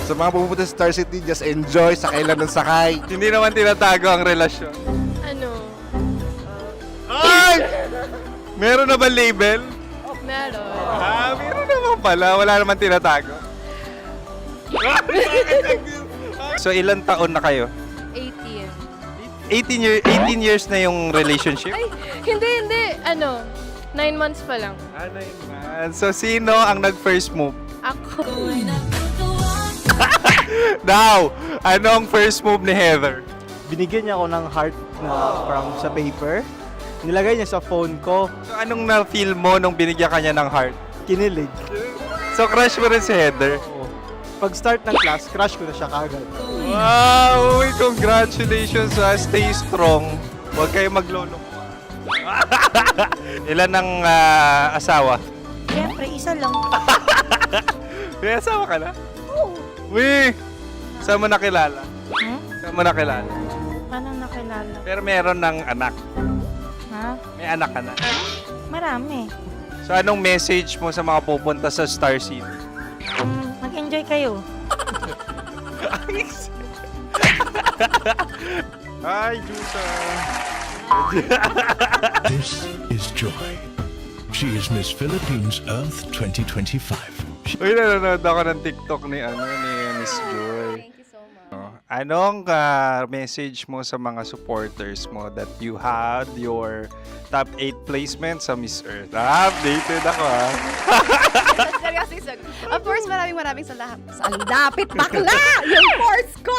Sa mga pupunta sa Star City, just enjoy, sakay lang ng sakay. Hindi naman tinatago ang relasyon. Ano? Ay! Meron na ba label? Meron. Meron naman pala. Wala naman tinatago. So ilan taon na kayo? 18. 18 years na yung relationship? Ay, hindi. 9 months pa lang. 9 months. So sino ang nag-first move? Ako. Now, anong first move ni Heather? Binigyan niya ako ng heart na from sa paper. Nilagay niya sa phone ko. So, anong na-feel mo nung binigyan ka niya ng heart? Kinilig. So, crush mo rin si Heather? Oo. Pag start ng class, crush ko na siya kagad. Wow! Uy, congratulations ha. Stay strong. Huwag kayo maglolo. Ilan ang asawa? Siyempre, isa lang. May asawa ka na? Oo. Uy! Saan mo nakilala? Saan mo nakilala? Paano nakilala? Pero meron ng anak. Ha? May anak ka na. Marami. So, anong message mo sa mga pupunta sa Star City? Mag-enjoy kayo. Hi, Jusa! This is Joy. She is Miss Philippines Earth 2025. Uy, nanonood ako ng TikTok ni Miss Joy. Thank you so much. Anong message mo sa mga supporters mo that you had your top 8 placement sa Miss Earth? Updated ako ha. Of course, maraming salamat. Ang dapit bakla! Yung course ko!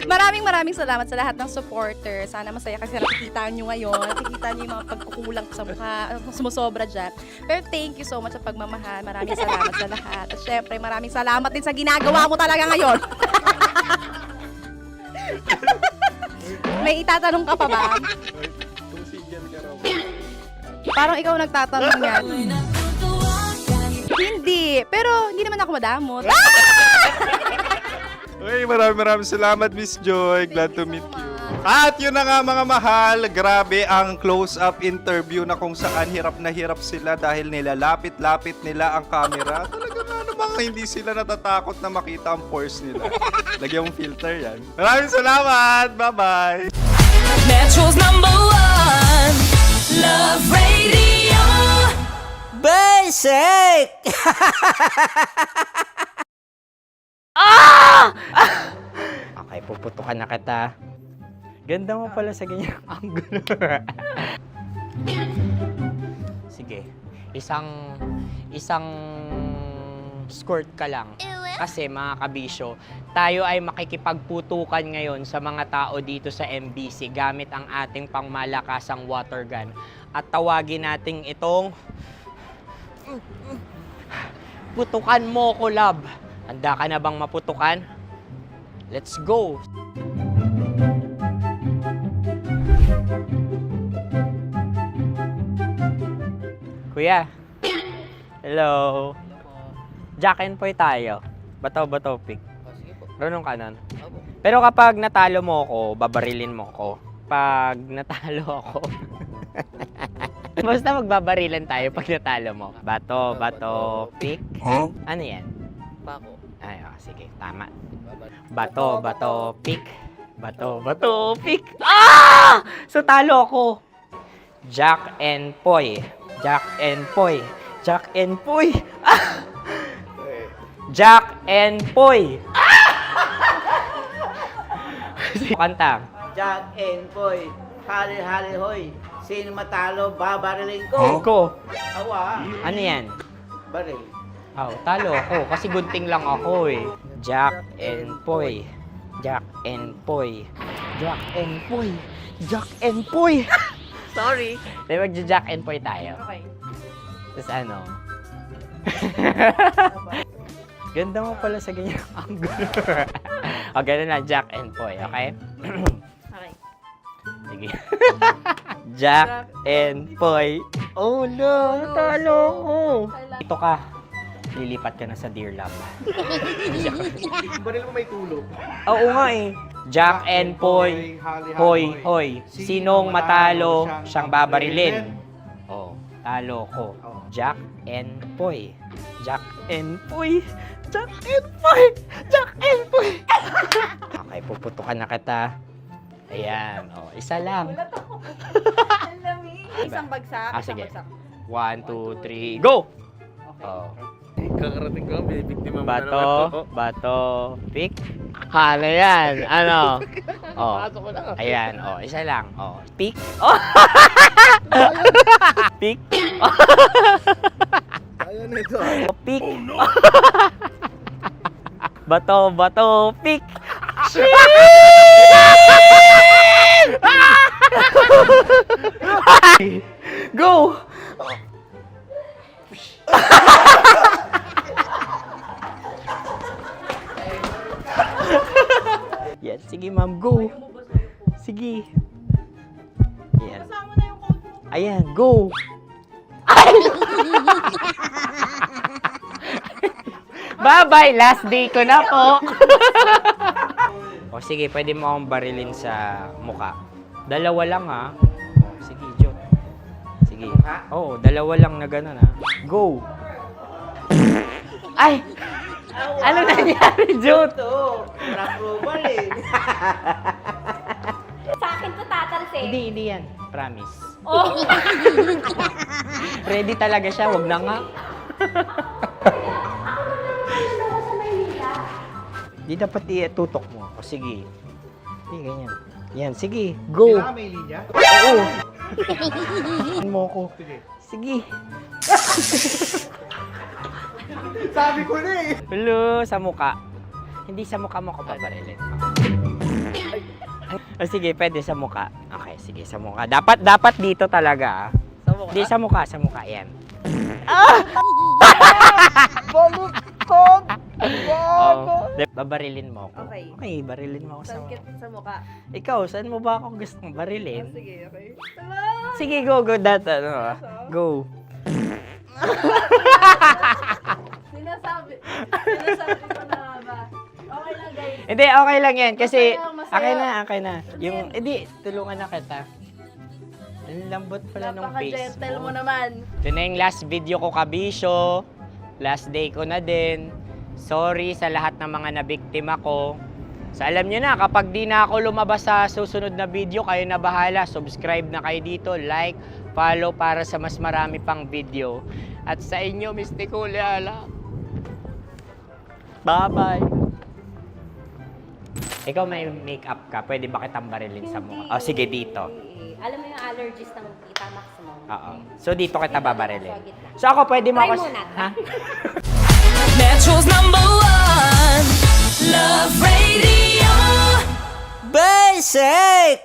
maraming salamat sa lahat ng supporters. Sana masaya kasi nakikita nyo ngayon. Nakikita nyo yung mga pagkukulang ko sa mukha. Sumusobra dyan. Pero thank you so much sa pagmamahal. Maraming salamat sa lahat. At syempre, maraming salamat din sa ginagawa mo talaga ngayon. May itatanong ka pa ba? Parang ikaw nagtatanong yan. Hindi. Pero hindi naman ako madamot. Uy, maraming salamat, Miss Joy. Glad to meet you. At yun na nga mga mahal, grabe ang close-up interview na kung saan hirap na hirap sila dahil nilalapit-lapit nila ang camera. Talaga nga namang hindi sila natatakot na makita ang pores nila. Lagyan mong filter yan. Maraming salamat! Bye-bye! Metro's #1 Love Radio. Basic! Okay, puputukan na kita. Ganda mo pala sa ganyang angulo. Sige, isang skirt ka lang. Kasi mga kabisyo, tayo ay makikipagputukan ngayon sa mga tao dito sa MBC gamit ang ating pangmalakasang water gun. At tawagin natin itong putukan mo ko, love. Handa ka na bang maputukan? Let's go! Kuya. Hello. Jack and Poy tayo. Bato-bato pick. Runong kanan. Pero kapag natalo mo ako, babarilin mo ako. Pag natalo ako, basta magbabarilan tayo pag natalo mo. Bato, pick. Huh? Ano yan? Bako. Ay, sige, tama. Bato, pick. Bato, pick. Ah! So, talo ako. Jack and Poy. Jack and Poy. Jack and Poy. Ah! Jack and Poy. Kanta. Jack and Poy, hali hoy. Sino matalo, babariling ko. Ko. Awa, Ano yan? baril. Oh, talo ako kasi gunting lang ako eh. Jack and Poy. Jack and Poy. Jack and Poy. Jack and Poy. Sorry. Di magja-Jack and Poy tayo. Okay. Tapos ano? Ganda mo pala sa ganyang angulo. O, ganun lang, Jack and Poy, okay? Okay. Sige. Jack and Poy. Oh no, natalo ko. Ito ka. Lilipat ka na sa Dear Love. Baril mo may tulog. Oo nga eh. Jack and Poy. Hoy. Sinong matalo, siyang babarilin. Oh, talo ko. Jack and Poy. Jack and Poy. Jack and Poy. Jack and Poy. Okay, puputukan na kita. Ayan. Oh, isa lang. Isang bagsak. Ah, sige. 1, 2, 3, go! Oh. Kakarating ko, binibiktima mo na naman to. Bato, pick. Ano yan? Ano? Oh. Ayan, oh, isa lang. Oh, pick. Oh. Pick. Ayan ito. Pick. Bato, bato, pick! Go! Yan, sige ma'am, go. Sige. Yan. Ayan, go. Bye-bye, last day ko na po. O sige, pwede mo akong barilin sa muka. Dalawa lang ha. O, sige, Jot. Sige. Oo, dalawa lang na gano'n ha. Go. Ay! Ano nangyari, Jot? Approval eh. Sa akin to tatalse. Hindi yan. Promise. Oh. Ready talaga siya, wag na nga. Di dapat itutok mo. O sige. Hindi, ganyan. Yan, sige. Go. Kailangan may linya? Oo. Mo ko. Sige. Sabi ko na eh. Hello, sa muka. Hindi sa muka mo ko babarilin. O sige, pwede sa muka. Okay, sige, sa muka. Dapat dito talaga. Sa muka? Hindi, sa muka. Yan. Ah! Baluktot! Oh, babarilin mo ako. Okay. Okay, barilin mo ako sa muka. Sa mukha. Ikaw, saan mo ba ako gustong barilin? Sige, okay. Sige, go. Go. Sinasabi ko na ba? Okay lang, guys. Hindi, okay lang yan. Kasi, Masaya. okay na. Yung, hindi, tulungan na kita. Ang lambot pala ng face Napaka-gentle mo mo. naman. Ito na yung last video ko, kabisyo. Last day ko na din. Sorry sa lahat ng mga nabiktima ko. So alam nyo na, kapag di na ako lumabas sa susunod na video, kayo na bahala. Subscribe na kayo dito, like, follow para sa mas marami pang video. At sa inyo, Mistiko Leala. Bye-bye. Ikaw may makeup ka, pwede ba kitang barilin sa mukha? O sige, dito. Alam mo yung allergies ng Tita Maximo? Oo. So dito kita babarilin. So ako, pwede mo Try ako... muna. Ha? Metro's #1 Love Radio. Basic!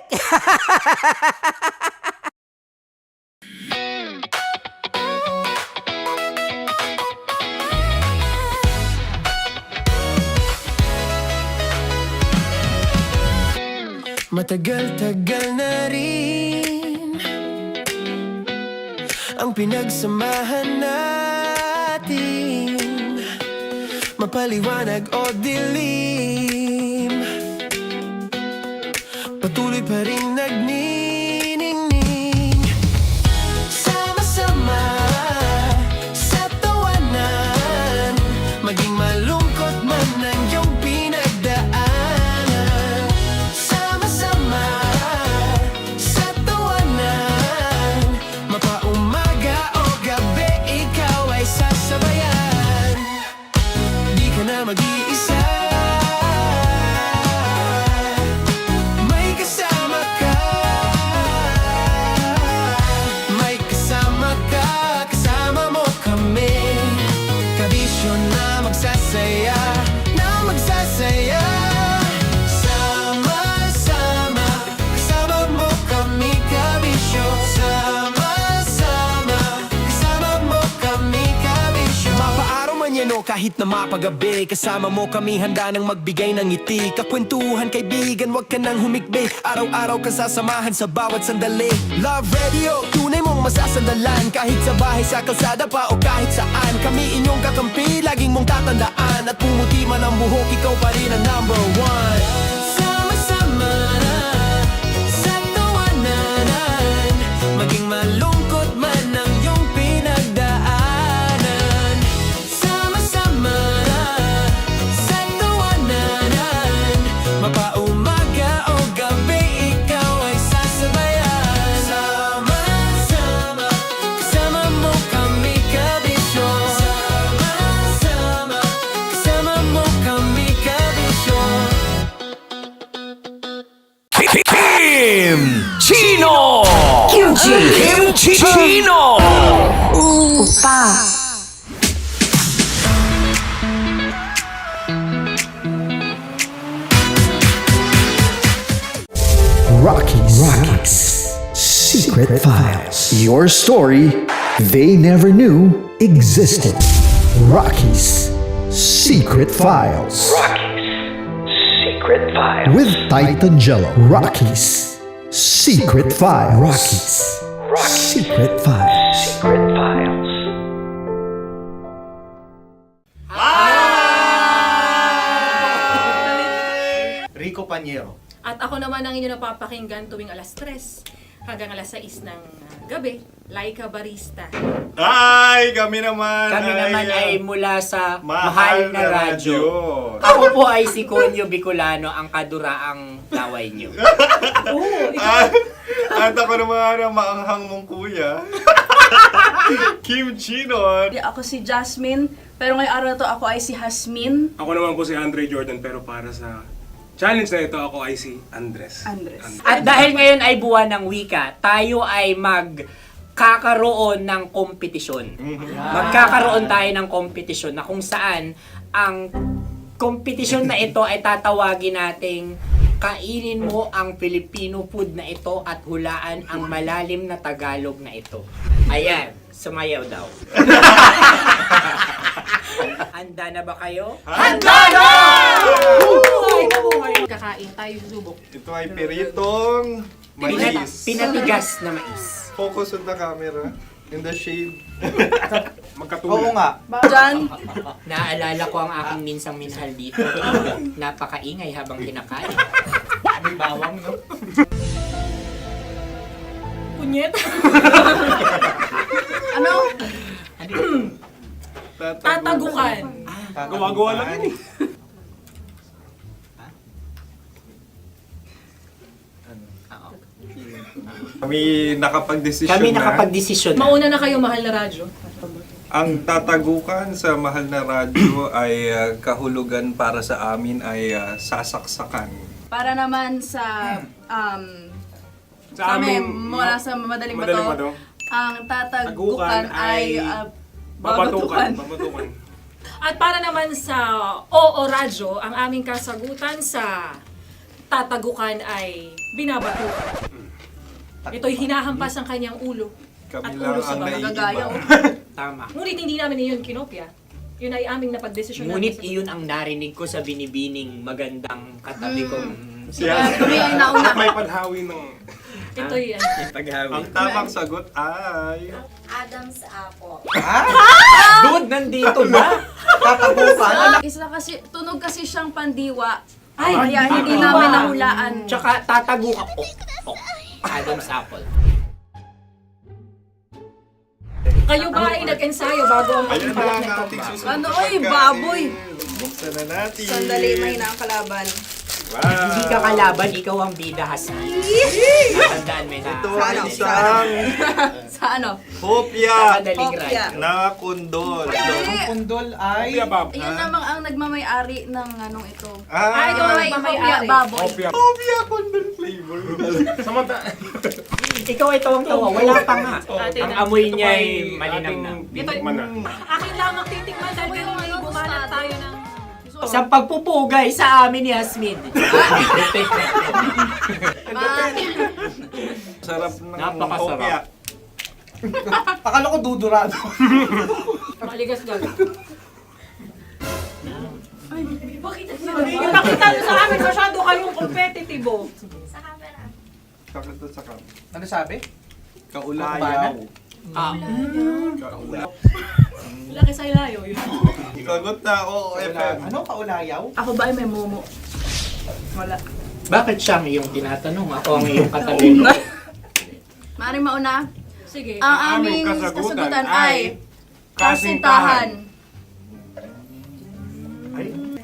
Matagal-tagal na rin ang pinagsamahan natin, mapaliwanag o dilim, patuloy pa rin nagniningning. Sama-sama sa tawanan, maging malungkot man ang iyong pinagdaanan. Sama-sama sa tawanan, mapaumaga o gabi, ikaw ay sasabayan. Di ka na mag-iisa, may kasama ka. May kasama ka, kasama mo kami. Kabisyo na magsasaya, na magsasaya. Sama-sama, kasama mo kami, kabisyo. Sama-sama, kasama mo kami, kabisyo. Mapaaraw man yan o kahit na mapagabi, kasama mo kami, handa nang magbigay ng ngiti. Kakwentuhan, kaibigan, wag ka nang humikbi. Araw-araw ka sasamahan sa bawat sandali. Love Radio, tunay mong masasandalan. Kahit sa bahay, sa kalsada pa o kahit saan, kami inyong kakampi, laging mong tatandaan. At pumuti man ang buhok, ikaw pa rin ang #1. Sama-sama sa tawanan, maging malungkot man ang iyong pinagdaanan. Sama-sama sa tawanan, mapaumaga o gabi, ikaw ay sasabayan. Sama-sama, kasama mo kami, kabisyo. Sama-sama, kasama mo kami, kabisyo. Kim Chino. Kim Chino. Rocky's Secret Files. Your story they never knew existed. Rocky's Secret Files. Secret Files. With Titan Jello. Rocky's Secret Files. Rocky's Secret Files. Secret Files. Rico Panyero. At ako naman ang inyo napapakinggan tuwing alas 3 hanggang alas 6 ng gabi, Laika Barista. Ay, kami naman. Kami naman ay mula sa Mahal Mahal na na Radyo. Radyo. Ako po ay si Conyo Bicolano, ang kaduraang laway niyo. At ako naman ang maanghang mong kuya. Kim Chinon. Ako si Jasmine, pero ngayong araw na to ako ay si Hasmin. Ako naman po si Andre Jordan, pero para sa challenge na ito, ako ay si Andres. At dahil ngayon ay buwan ng wika, tayo ay magkakaroon ng kompetisyon. Magkakaroon tayo ng kompetisyon na kung saan ang kompetisyon na ito ay tatawagin nating kainin mo ang Filipino food na ito at hulaan ang malalim na Tagalog na ito. Ayan, sumayaw daw. Handa na ba kayo? Handa na! Kakain tayo subok. Ito ay piritong mais. Pinatigas na mais. Focus on the camera. In the shade. Magkatulad. Oo nga. Diyan. Naalala ko ang aking minsang minahal dito. Napakaingay habang kinakain. May bawang, no? Punyet. Ano? Tatagukan. Gawa-gawa lang yun eh. Kami nakapag-desisyon Kami na. nakapag-desisyon na. Mauna na kayo, Mahal na Radyo. Ang tatagukan sa Mahal na Radyo ay kahulugan para sa amin ay sasaksakan. Para naman sa Sa kami, amin, mula sa Madaling Madaling Bato, Bato, ang tatagukan tagukan ay babatukan. babatukan. At para naman sa Oo Radyo, ang aming kasagutan sa tatagukan ay binabatukan. Ito'y hinahampas ang kanyang ulo. Kami At lang ulo sa ang baba. naiiba. Tama. Ngunit hindi namin iyon kinopya. Yun ay aming napagdesisyon Ngunit namin. iyon ang narinig ko sa binibining magandang katabi kong Kami ay nauna. May padhawi ng... Ito'y Ang tamang sagot ay... Adam's apple. Dude, nandito ba? Tatagukan? Isa kasi, tunog kasi siyang pandiwa. Ay, Kaya hindi pandiwa. namin nahulaan. Tsaka tatagukan. Adam's apple. Kayo ba ay nag-ensayo bago ang Ayan na pagpalat ang nito? ating susunod Ano, na oy, pagkain. baboy. Buksan na natin. Sandali, may na ang kalaban. Wow. Hindi ka kalaban, ikaw ang bida, Hasmi. Natandaan mo na. Ito ang isang Sa ano? hopya Madaling Hopya. right. na kundol. Pundol ay... Yun namang ang nagmamayari ng anong ito. Ay, ito Ah, ang Hopya, mamayari. baboy. hopya kundol flavor. Ikaw ay tawang-tawa, wala pa nga. Atin Ang ang- amoy niya ay malinang na. Bitikman na. Akin lamang titikman dahil ganun ay bumalat tayo ng... Sa pagpupugay sa amin ni Hasmin. Sarap ng Napakasarap. hopya. Akala ko dudurado. Maligas gag. Bakit? Yung nakita nyo sa amin, masyado kayong competitive. Sa camera. Sakit to sa kam. Ano sabi? Kaulayaw. Laki sa ilayo yun. Sagot na, oo, FM. Ano? Kaulayaw? Ako ba ay may momo? Wala. Bakit siyang iyong tinatanong? Ako ang iyong katabi. Maaaring mauna. Sige. Ang aming kasagutan ay kasintahan.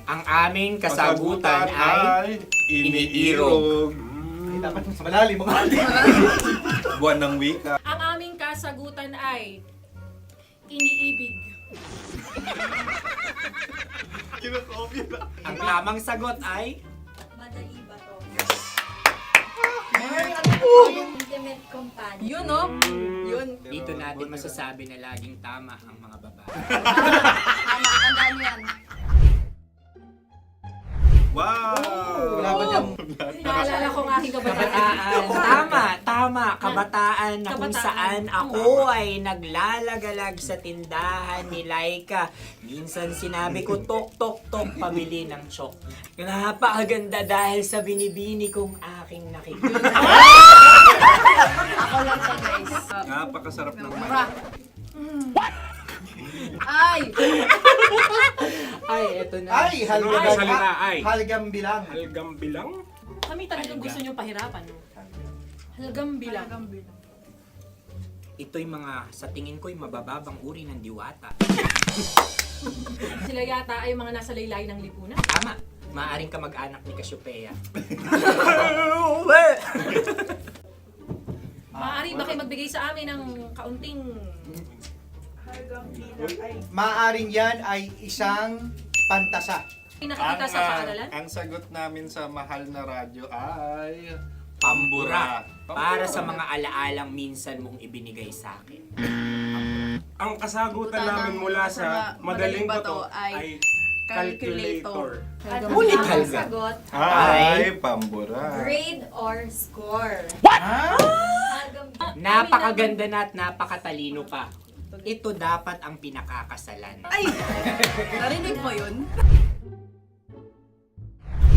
Ang aming kasagutan ay iniirog. Dapat mas malalim mo. Buwan ng wika. Ang aming kasagutan ay iniibig. Kinakopya na. Ang tamang sagot ay Madali ba to? Intimate companion. Yun, no? Yun. dito natin masasabi na laging tama ang mga babae. Tama, tandaan mo yan. Wow! Naalala ko ang aking kabataan. Tama. Kabataan na kung Kabataan. saan ako ay naglalagalag sa tindahan ni Laika. Minsan sinabi ko, tok, pabili ng chok. Napakaganda dahil sa binibini kong aking nakikita. Ako lang siya, guys. Napakasarap ng Ay! Ay, eto na. Ay, salita, ay. Halgam bilang. Halgam bilang? Kami talagang gusto niyong pahirapan. No? Halagang bilang. Ito'y mga, sa tingin ko'y mabababang uri ng diwata. Sila yata ay mga nasa laylay ng lipunan. Tama. Maaring ka mag-anak ni Cassiopeia. Maaari ba kayo magbigay sa amin ng kaunting... Maaring yan ay isang pantasa. Nakikita sa paaralan? Ang sagot namin sa mahal na radyo ay... Pambura. Para sa mga alaalang minsan mong ibinigay sa akin. Ang kasagutan namin mula sa madaling bato ay calculator. Ulit halga. Sagot, Ay, pambura. grade or score. Napakaganda na at napakatalino pa. Ito dapat ang pinakakasalan. Ay! Narinig mo yun?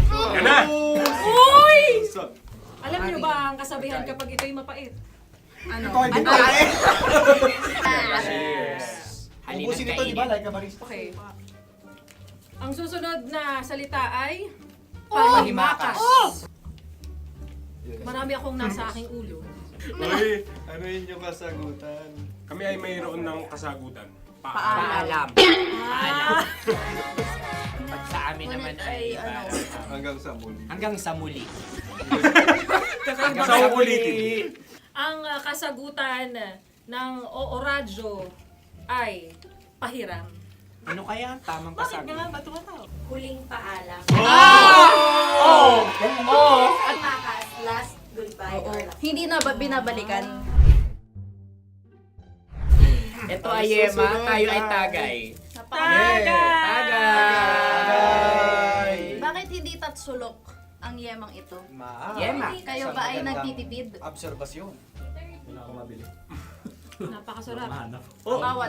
Yan na! Uy! Alam niyo ba ang kasabihan kapag ito'y mapait? Ano? Ubusin ito, di ba? Like a barista. Okay. Ang susunod na salita ay panghimakas. Marami akong nasa aking ulo. Uy, ano yun yung kasagutan? Kami ay mayroon ng kasagutan. Paalam. Pag sa amin naman ay Hanggang sa muli. hanggang sa muli. Sa ulitin. Ang kasagutan ng Oo Radyo ay pahiram. Ano kaya ang tamang kasagutan? ba tumataw? Huling paalam. At Makas, last goodbye or last. hindi na ba binabalikan? Ito ay Yema, tayo ay Tagay. Tagay! Bakit hindi tatsulok ang yemang ito? Yema. Kayo ba ay nagtitipid? Obserbasyon. Napakasarap.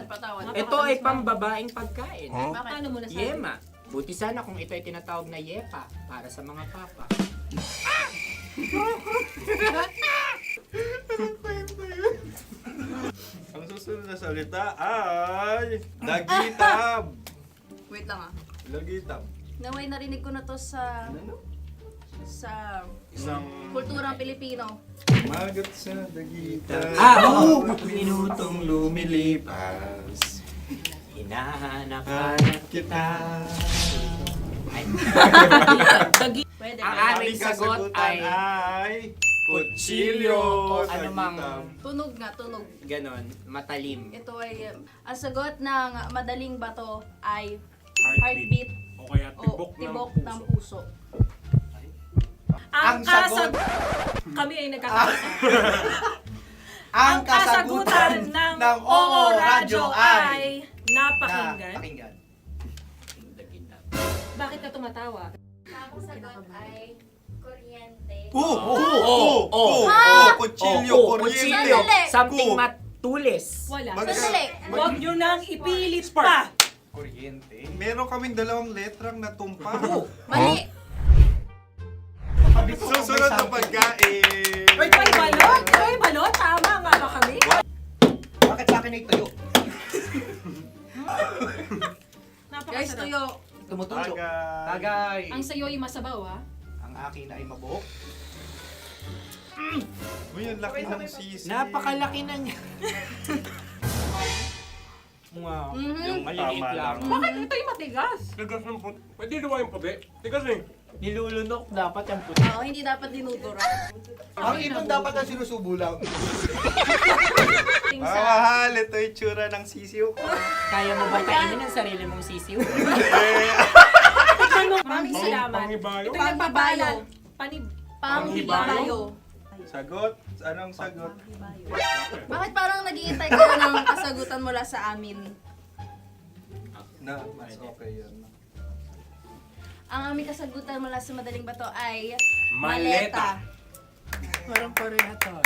Patawad. Ito ay pambabaeng pagkain. Bakit? Paano mo nasabi? Yema. Buti sana kung ito ay tinatawag na Yepa para sa mga papa. Ang susunod na salita ay... Dagitab! Wait lang ah. Dagitab. Naway narinig ko na to sa Isang... kulturang Pilipino. Magat sa dagitab. Minutong lumilipas. Hinahanap-hanap kita. Pwede. Ang ba? aming sagot ay kutsilyo o anumang Tunog nga, tunog. ganon, matalim. Ito ay, ang sagot ng madaling bato ay Heartbeat. heartbeat O kaya o tibok tibok ng ng puso. puso. Ang sagot. Kami ay nagkakasa. Ang kasagutan ng Oo Radyo ay... napakinggan. Pakinggan. Bakit ka tumatawa? Ang sagot ay kuryente. Kutsilyo, kuryente. Sandali. Something matulis. Wala. Sandali. Huwag nyo nang ipilit pa. Kuryente. Meron kaming dalawang letrang natumpa. Mali. Susunod na pagkain. May balot? May balot? Tama nga ba kami? Bakit sa akin ay tuyo? Guys, Napakasarap. tuyo. Tumutulo. Tagay. Ang sayo ay masabaw, ha? Ang akin ay mabuhok. Uy, ang laki ng sisi. Napakalaki na niya. Wow. Yung maliliit Tama lang. lang. Bakit ito'y matigas? Tigas ng puti. Pwede naman yung puti. Tigas eh. Nilulunok dapat yung puti. Oo, hindi dapat dinudura. Ang ibon dapat ang sinusubo lang. Mahal, ito yung tsura ng sisiw ko. Kaya mo ba kainin ang sarili mong sisiw? Maraming salamat. Panghibayo. Ito yung nagpapalan. Panghibayo. Sagot? Anong sagot? Bakit parang naghihintay ka ng kasagutan mula sa amin? Na, mas okay yun. Ang aming kasagutan mula sa Madaling Bato ay Maleta. Parang pareha to.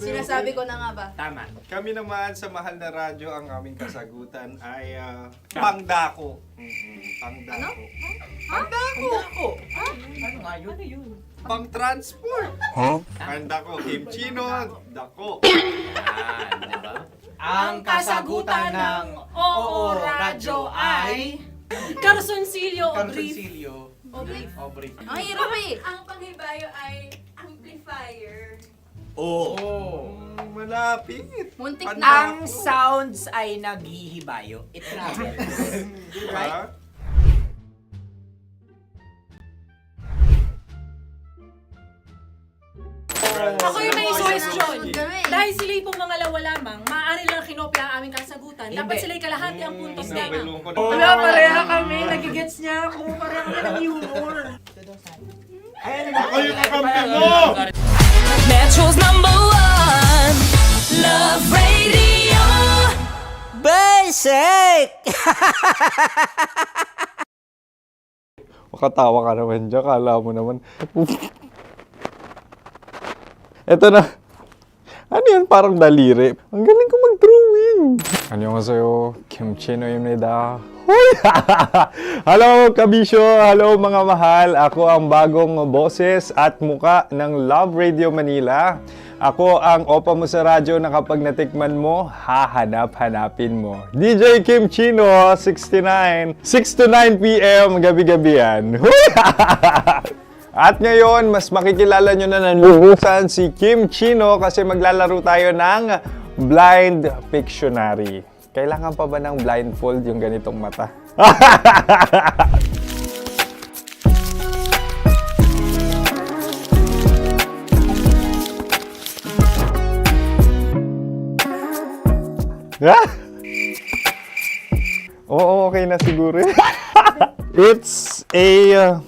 Sinasabi ko na nga ba? Tama. Kami naman sa Mahal na Radyo, ang aming kasagutan ay pangdako. Pangdako. Pangdako! Ano nga yun? Ano yun? Pang-transport. Pangdako, kimchino, dako. Diba? Ang kasagutan ng Oo Radyo ay Carsoncillo o Brief. Brief. Ang hirap eh. Ang panghibayo ay amplifier. Malapit. Muntik Pangdako. na. Ang sounds ay naghihibayo. It travels. Diba? Ako yung may suggestion. Kami. Dahil sila pong mga lawa lamang, maaari lang kinopya ang aming kasagutan. Dapat sila'y kalahati ang puntos lamang. Wala, pareha kami. Nagigets niya ako. Pareha kami ng humor. Ako yung kakampi mo! Metro's #1 Love Radio. Basic! Makatawa ka naman dyan. Kala mo naman. Eto na. Ano yan? Parang daliri. Ang galing ko mag-drawing. Annyeonghaseyo. Kimchinoimnida. Hoy! Hello, kabisyo! Hello, mga mahal! Ako ang bagong boses at muka ng Love Radio Manila. Ako ang opa mo sa radyo na kapag natikman mo, hahanap-hanapin mo. DJ Kim Chino, 69. 6 to 9 p.m. gabi-gabi yan. At ngayon, mas makikilala nyo na ng lubusan si Kim Chino kasi maglalaro tayo ng Blind Pictionary. Kailangan pa ba ng blindfold yung ganitong mata? Oo, okay na siguro. It's a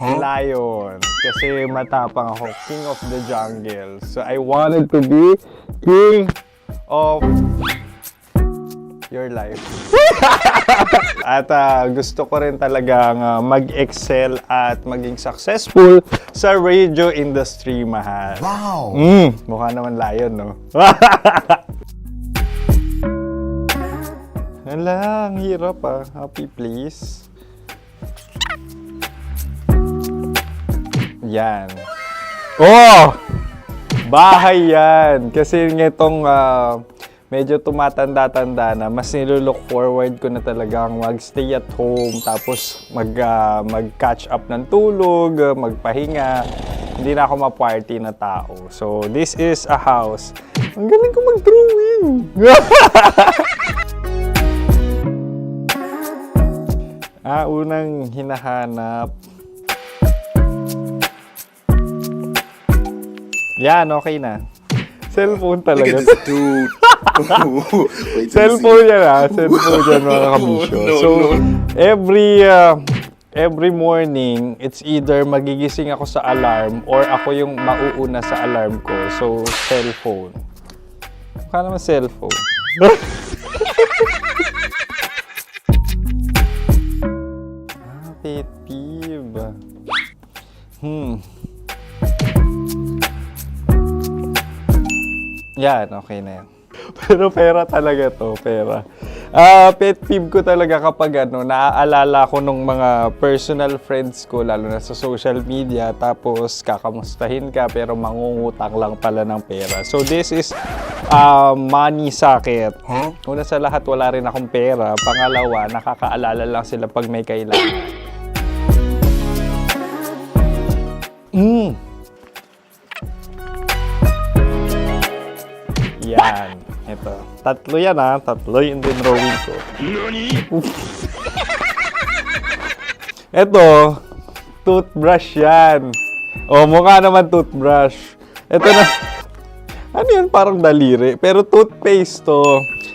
lion. Kasi matapang ako. King of the jungle. So I wanted to be king of your life. At gusto ko rin talagang mag-excel at maging successful sa radio industry, mahal. Wow! Mukha naman lion, no? Hala, ang hirap Happy, please. Yan. Oh! Bahay yan. Kasi nitong medyo tumatanda-tanda na, mas nilulook forward ko na talagang mag-stay at home, tapos mag-catch up ng tulog, magpahinga. Hindi na ako ma-party na tao. So, this is a house. Ang galing ko mag-drawing! Unang hinahanap. Yan, okay na. Cellphone talaga. Cellphone yan Cellphone yan, mga kabisyo. So, every morning, it's either magigising ako sa alarm or ako yung mauuna sa alarm ko. So, cellphone. Mukha naman cellphone. Pet peeve. Yan, okay na yan. Pero pera talaga to, pera. Pet peeve ko talaga kapag naaalala ko nung mga personal friends ko, lalo na sa social media, tapos kakamustahin ka pero mangungutang lang pala ng pera. So this is money sakit. Una sa lahat, wala rin akong pera. Pangalawa, nakakaalala lang sila pag may kailangan. Yan. Ito. Tatlo yan Tatlo yung dinrawing ko. Ito. Toothbrush yan. Mukha naman toothbrush. Ito na. Ano yan? Parang daliri. Pero toothpaste to.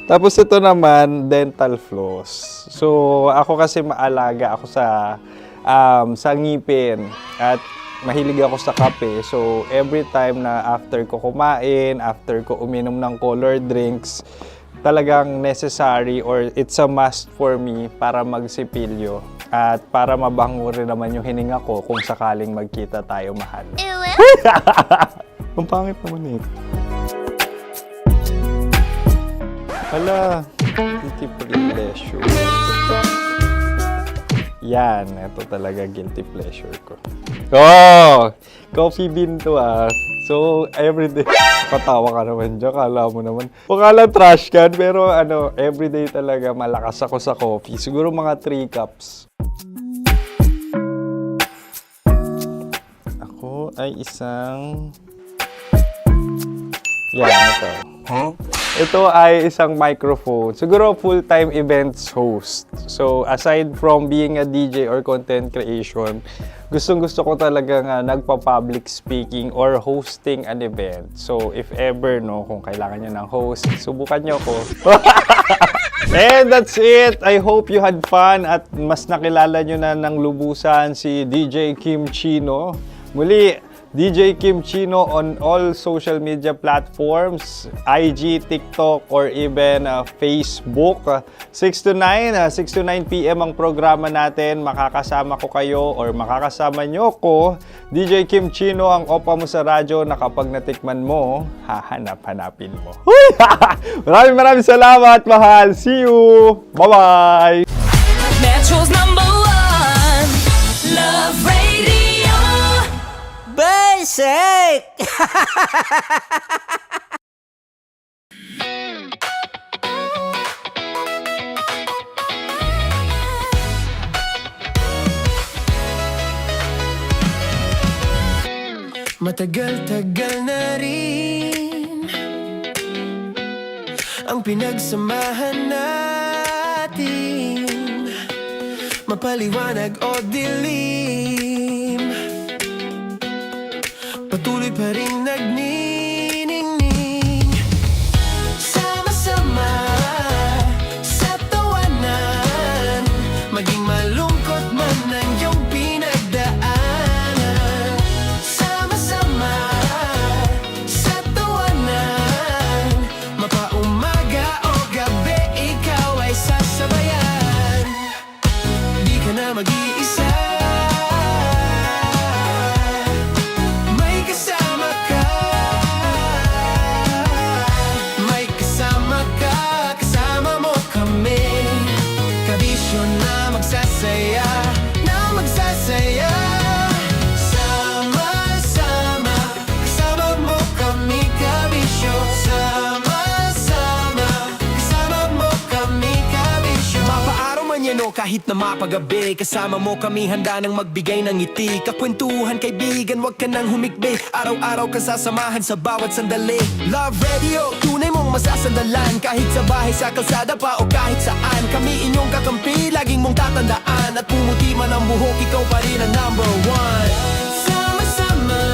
Tapos ito naman, dental floss. So, ako kasi maalaga ako sa ngipin. At mahilig ako sa kape. So, every time na after ko kumain, after ko uminom ng colored drinks, talagang necessary or it's a must for me para magsipilyo. At para mabango rin naman yung hininga ko kung sakaling magkita tayo, mahal. Ang pangit naman eh. Hala, guilty pleasure. Yan, ito talaga guilty pleasure ko. Oh! Coffee bean to ah. So, everyday. Patawa ka naman dyan, kala mo naman. Pakala trash can, pero ano, everyday talaga malakas ako sa coffee. Siguro mga 3 cups. Ako ay isang... Yan, ito. Huh? Ito ay isang microphone. Siguro full-time events host. So, aside from being a DJ or content creation, gustong-gusto ko talaga nga nagpa-public speaking or hosting an event. So, if ever, no, kung kailangan nyo ng host, subukan nyo ko. And that's it. I hope you had fun at mas nakilala nyo na ng lubusan si DJ Kim Chino. Muli, DJ Kim Chino on all social media platforms, IG, TikTok, or even Facebook. 6 to 9 p.m. ang programa natin. Makakasama ko kayo or makakasama nyo ko. DJ Kim Chino, ang opa mo sa radyo na kapag natikman mo, hahanap-hanapin mo. Maraming salamat, mahal. See you! Bye-bye! Metro's #1 Love Radio. Basic! Matagal-tagal na rin ang pinagsamahan natin, mapaliwanag o dilim, patuloy pa rin nagniningning. Sama-sama sa tawanan, maging malungkot man ang iyong pinagdaanan. Sama-sama sa tawanan, mapaumaga o gabi, ikaw ay sasabayan. Di ka na mag-iisa, may kasama ka. May kasama ka, kasama mo kami. Kabisyo na magsasaya, na magsasaya. Sama-sama, kasama mo kami, kabisyo. Sama-sama, kasama mo kami, kabisyo. Mapaaraw man yan o kahit na mapagabi, kasama mo kami, handa nang magbigay ng ngiti. Kakwentuhan, kaibigan, wag ka nang humikbi. Araw-araw ka sasamahan sa bawat sandali. Love Radio, tunay mong masasandalan. Kahit sa bahay, sa kalsada pa o kahit saan, kami inyong kakampi, laging mong tatandaan. At pumuti man ang buhok, ikaw pa rin ang #1. Sama-sama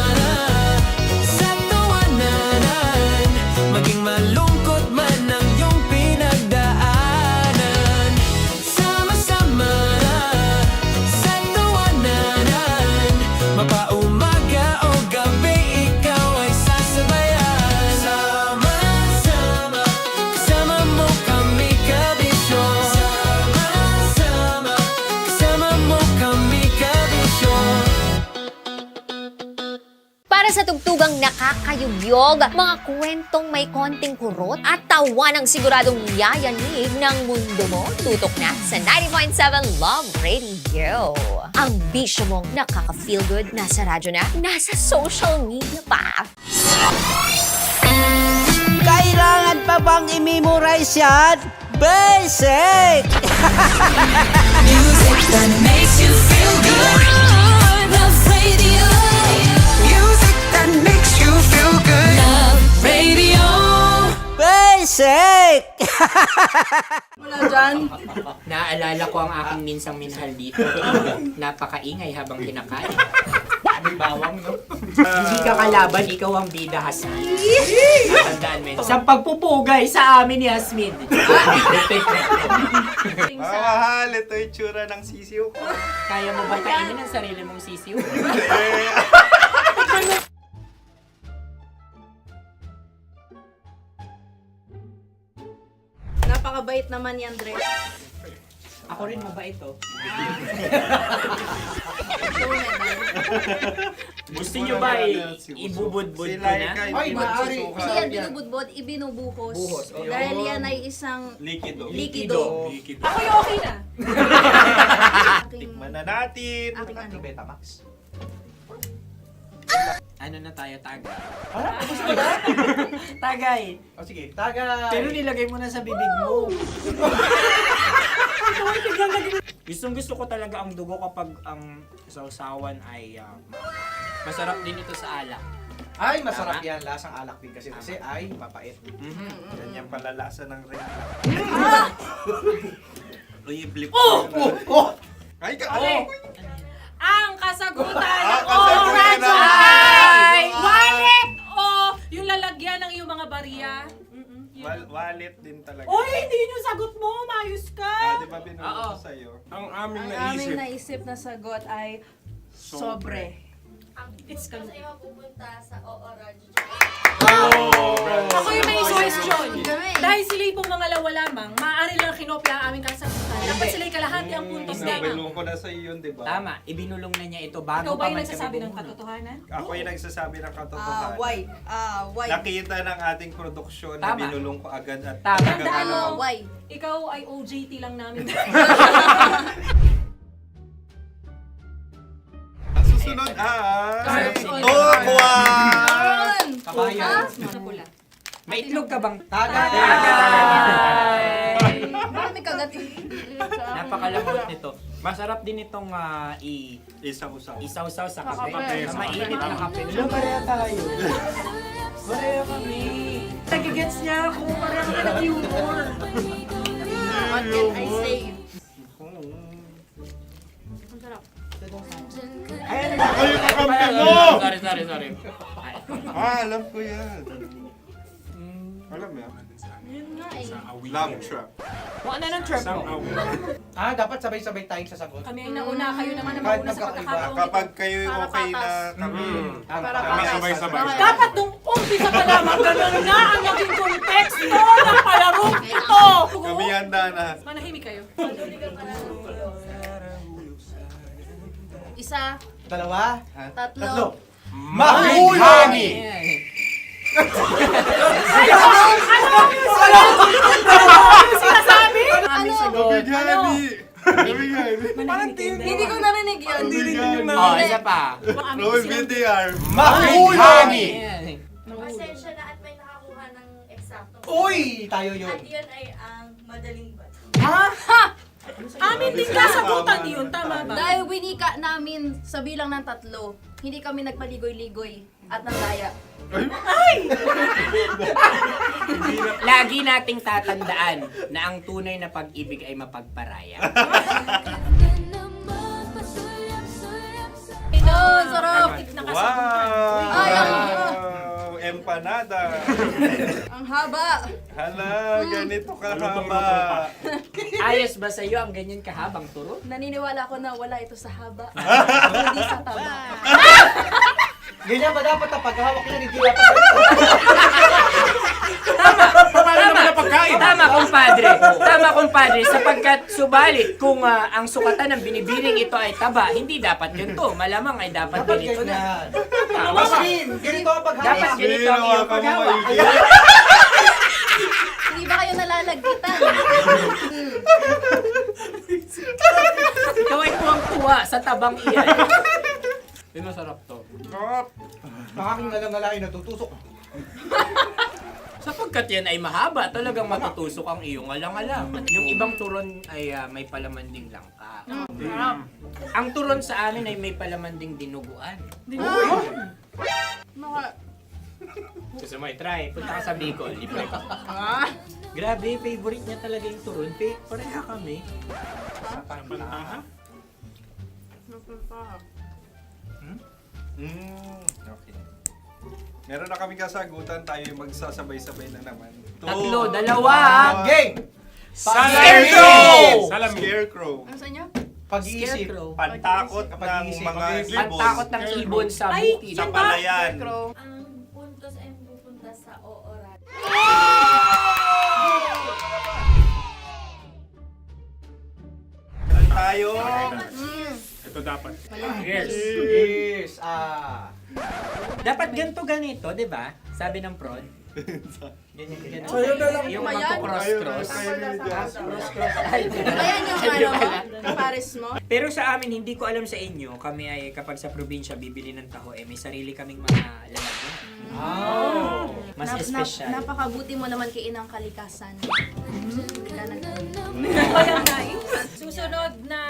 sa tawanan, maging malungkot man ang iyong pinagdaanan. Sama-sama sa tawanan, mapaumaga o gabi, ikaw ay sasabayan. Sama-sama, kasama mo kami, kabisyo. Sama-sama, kasama mo kami, kabisyo. Para sa tugtugang nakakayugyog, mga kwentong may konting kurot at tawa ng siguradong yayanig ng mundo mo, tutok na sa 90.7 Love Radio. Ang bisyo mong nakaka-feel good, nasa radyo na, nasa social media pa. Kailangan pa bang i-memorize yan? Basic! Music that makes you feel good. Love Radio. Music that makes you feel good. Love Radio. Basic! Wala dyan. Naalala ko ang aking minsang minahal dito. Napakaingay habang kinakain. May bawang, no? Hindi ka kalaban, ikaw ang bida, Hasmin. Tandaan mo yun. Sa pagpupugay sa amin ni Hasmin. Mahal, ito yung tsura ng sisiw ko. Kaya mo ba kainin ang sarili mong sisiw? Napakabait naman yan, Dre. Ako rin mabait oh. Gusto nyo ba ibubudbud ko na? Ay, maaari. Hindi yan binubudbod, ibinubuhos. Buhos, oh. Dahil yan ay isang Likido. likido. Ako yung okay na. Tikman na natin. Aking ano. Betamax. Ano na tayo, tagay? Gusto mo na? Tagay! O sige, tagay. Pero nilagay mo na sa bibig mo. Gustong gusto ko talaga ang dugo kapag ang sausawan ay masarap din ito sa alak. Ay, masarap yan. Lasang alak din kasi ay mapait. Ganyan pala lasa ng ring. Uy, blip. Oh! Ay, Ang kasagutan Ang o kasagutan radyo ay wallet o yung lalagyan ng iyong mga barya. Wallet din talaga. Oy, hindi yun yung sagot mo. Mayos ka. Di ba binulong ko sa'yo? Ang aming Ang aming naisip na sagot ay sobre. It's ka. mapupunta sa OORADIO. Ako yung may suggestion. Dahil sila yung mangalawa lamang, maaari lang kinopya ang aming kasagutan. Dapat sila yung kalahati ang puntos lamang. Binulong ko na sa'yo yun, di ba? Tama, ibinulong na niya ito bago Ikaw ba pa yung man nagsasabi kami ng bumulong. katotohanan? Ako yung nagsasabi ng katotohanan. Why? Nakita ng ating produksyon na Tama. binulong ko agad at Tama. Tandaan mo, Why? ikaw ay OJT lang namin. Ang susunod ay... Susunod. Oh, kuwan! Kabayan. Pula. May itlog ka bang? Tagay! Marami kagat. Napakalambot nito. Masarap din itong Isaw-saw. isaw-saw sa kape. Kape. Sa mainit na kape. Alam, pareha tayo. Pareha kami. Nagigets niya ako. Pareha ka ng humor. What can I say? Ang sarap. Ay, kakampi mo! Sorry. Alam ko yan. Alam mo yan? Yun nga eh. Love trap. Kung ano ng trap mo? Dapat sabay-sabay tayong sasagot. Kami ay nauna, kayo naman ang Kahit mauna sa magkakaiba. pagkakaulit. Kapag kayo okay na kami, Para kami patas. sabay-sabay. Dapat nung umpisa pa lamang, ganun na ang naging konteksto ng palarong ito. Kami handa na. Manahimik kayo. Isa, Dalawa. tatlo. Mahulani! Sinasabi? Ano? Hindi ko narinig yun. Oh, isa pa. Roll VTR. Mahulani! Pasensya na at may nakakuha ng eksakto. Uy! Tayo yun. At yun ay ang madaling bato. Amin din kasagutan yun, tama ba? Dahil winika namin sa bilang ng 3, hindi kami nagpaligoy-ligoy at nandaya. Lagi nating tatandaan na ang tunay na pag-ibig ay mapagparaya. Ito, sarap! Nakasagutan. Ay, Wow! Empanada. ang haba! Hala, ganito kahaba. Ayos ba sa iyo ang ganyan kahabang turo? Naniniwala ko na wala ito sa haba. Hindi sa taba. Ganyan ba dapat ang paghawak yan? Hindi dapat ganito. Tama, kumpadre. Sapagkat subalit kung ang sukatan ng binibining ito ay taba, hindi dapat ganito. Malamang ay dapat Dapat ganito na. ganyan. Maskin! Ganito ang paghawak. Dapat ganito ang iyong paghawak. Hindi ba kayo nalalagkitan? Ikaw ay tuwang-tuwa sa tabang iyan. May masarap to. Nakaking nalang-ngalain natutusok. Sapagkat yan ay mahaba, talagang matutusok ang iyong alang-alang. Yung ibang turon ay may palaman ding langka. Ang turon sa amin ay may palaman ding dinuguan. Gusto mo i-try? Punta ka sa Bicol, libre ka. Grabe, favorite niya talaga yung turon. Pareha kami. Okay. Meron na kaming kasagutan, tayo yung magsasabay-sabay na naman. Tatlo, dalawa. Game! Scarecrow! Scarecrow. Ano sa inyo? Pag-iisip. Pantakot ng Pag-iisip. mga ibon. Pantakot ng ibon sa Ay, bukid. Sa palayan. Ang puntos ay pupunta sa OORADIO. Dapat ganito, di ba? Sabi ng prod. Ganyan. Ayun na lang. Yung Ayan. magpo-cross-cross. Cross-cross. Ayan yung pares mo. Pero sa amin, hindi ko alam sa inyo, kami ay kapag sa probinsya bibili ng taho, may sarili kaming mga lalagyan. Mas espesyal. Napakabuti mo naman kay Inang Kalikasan. Ayan, nice. Susunod na.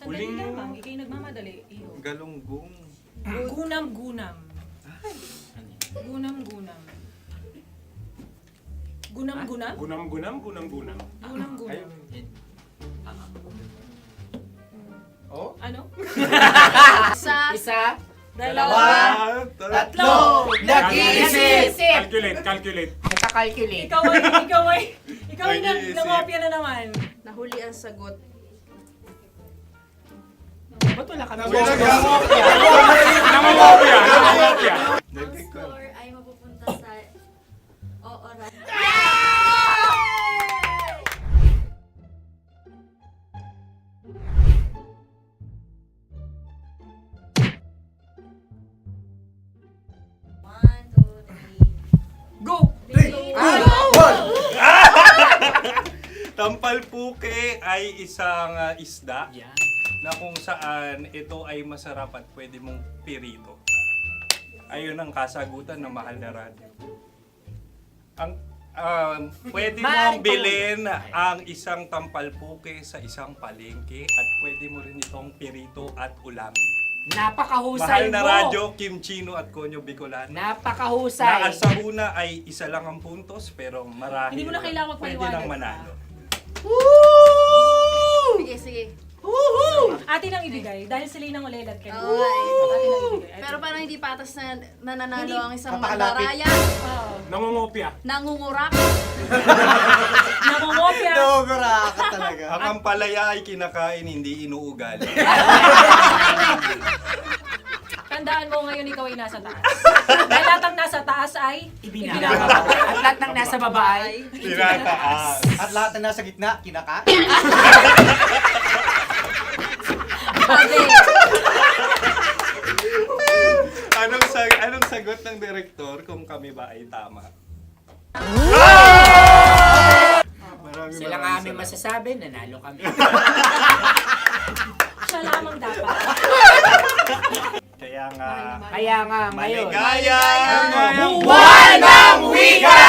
Sandali lamang, ikay nagmamadali. Iyo. Galunggong. Gunam-gunam. Gunam-gunam. Gunam-gunam? Gunam-gunam, gunam-gunam. Gunam-gunam. Oh? Ano? Isa. Dalawa. Tatlo. Nag-iisip. Calculate. Nagka-calculate. Ikaw ay nangopya na naman. Nahuli ang sagot. Ba't wala kami? Nangungopia. Ang score ay mapupunta sa Oras. Go! Tampalpuke ay isang isda na kung saan ito ay masarap at pwede mong pirito. Ayun ang kasagutan ng Mahal na Radyo. Ang pwede mong bilhin ang isang tampalpuke sa isang palengke at pwede mo rin itong pirito at ulamin. Napakahusay Mahal na mo! Radyo, Kim Chino at Konyo Bicolano. Napakahusay! Na sa una ay isa lang ang puntos pero marahil Hindi mo na kailangan pwede magpaliwanag nang manalo. Sige. Atin ang ibigay dahil sila yung ulelat kayo. Oo. Atin ang ibigay. Pero parang hindi patas na nananalo Hindi. ang isang Papakalapit. mandaraya. Nangungopia. Nangungurak. Nangungopia. Ang ampalaya ay kinakain, hindi inuugali. Tandaan mo ngayon ikaw ay nasa taas. Dahil lahat ng nasa taas ay Ibinababa. At lahat ng nasa baba ay Tinataas. At lahat na nasa gitna, kinaka. Anong sagot ng direktor kung kami ba ay tama? Sila nga aming masasabi, nanalo kami. siya lamang dapat. Kaya nga, ngayon. maligaya! Buwan ng Wika!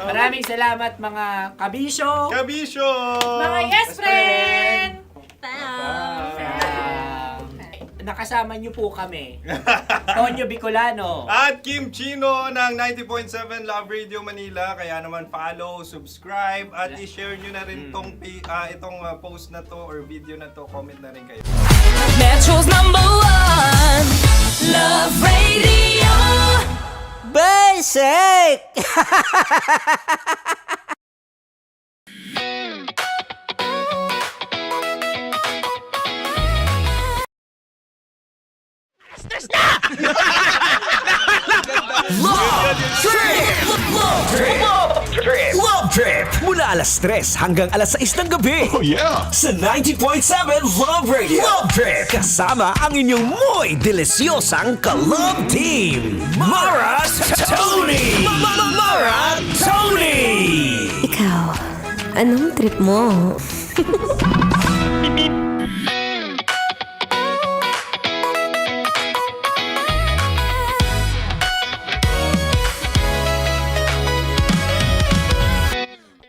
Maraming salamat mga kabisyo. Kabisyo! Mga yes friend! Nakasama niyo po kami. Konyo Bicolano. At Kim Chino ng 90.7 Love Radio Manila. Kaya naman follow, subscribe, at i-share nyo na rin itong post na to or video na to. Comment na rin kayo. Metro's #1 Love Radio. Basic! Love Trip! Mula alas 3 hanggang alas 6 ng gabi. Oh yeah! Sa 90.7 Love Radio. Love Trip! Kasama ang inyong muy delisyosang ka-love team. Mara Tony! Mara Tony! Ikaw, anong trip mo?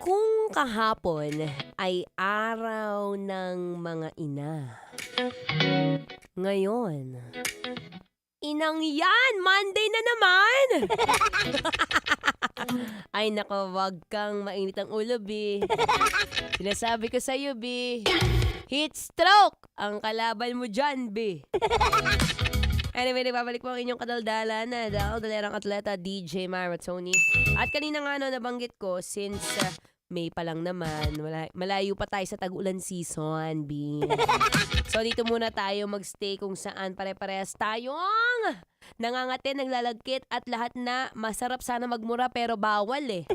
Kung kahapon ay araw ng mga ina, ngayon, inang yan! Monday na naman! Ay nako, wag kang mainit ang ulo, Bi. Sinasabi ko sa'yo, Bi. Heat stroke ang kalaban mo dyan, Bi. Anyway, babalik po ang inyong kadaldalan na dalerang atleta DJ Mara Tony. At kanina nga nabanggit ko, since May pa lang naman. Malayo pa tayo sa tag-ulan season, B. So, dito muna tayo magstay kung saan pare-parehas tayong nangangati, naglalagkit at lahat na masarap sana magmura pero bawal eh.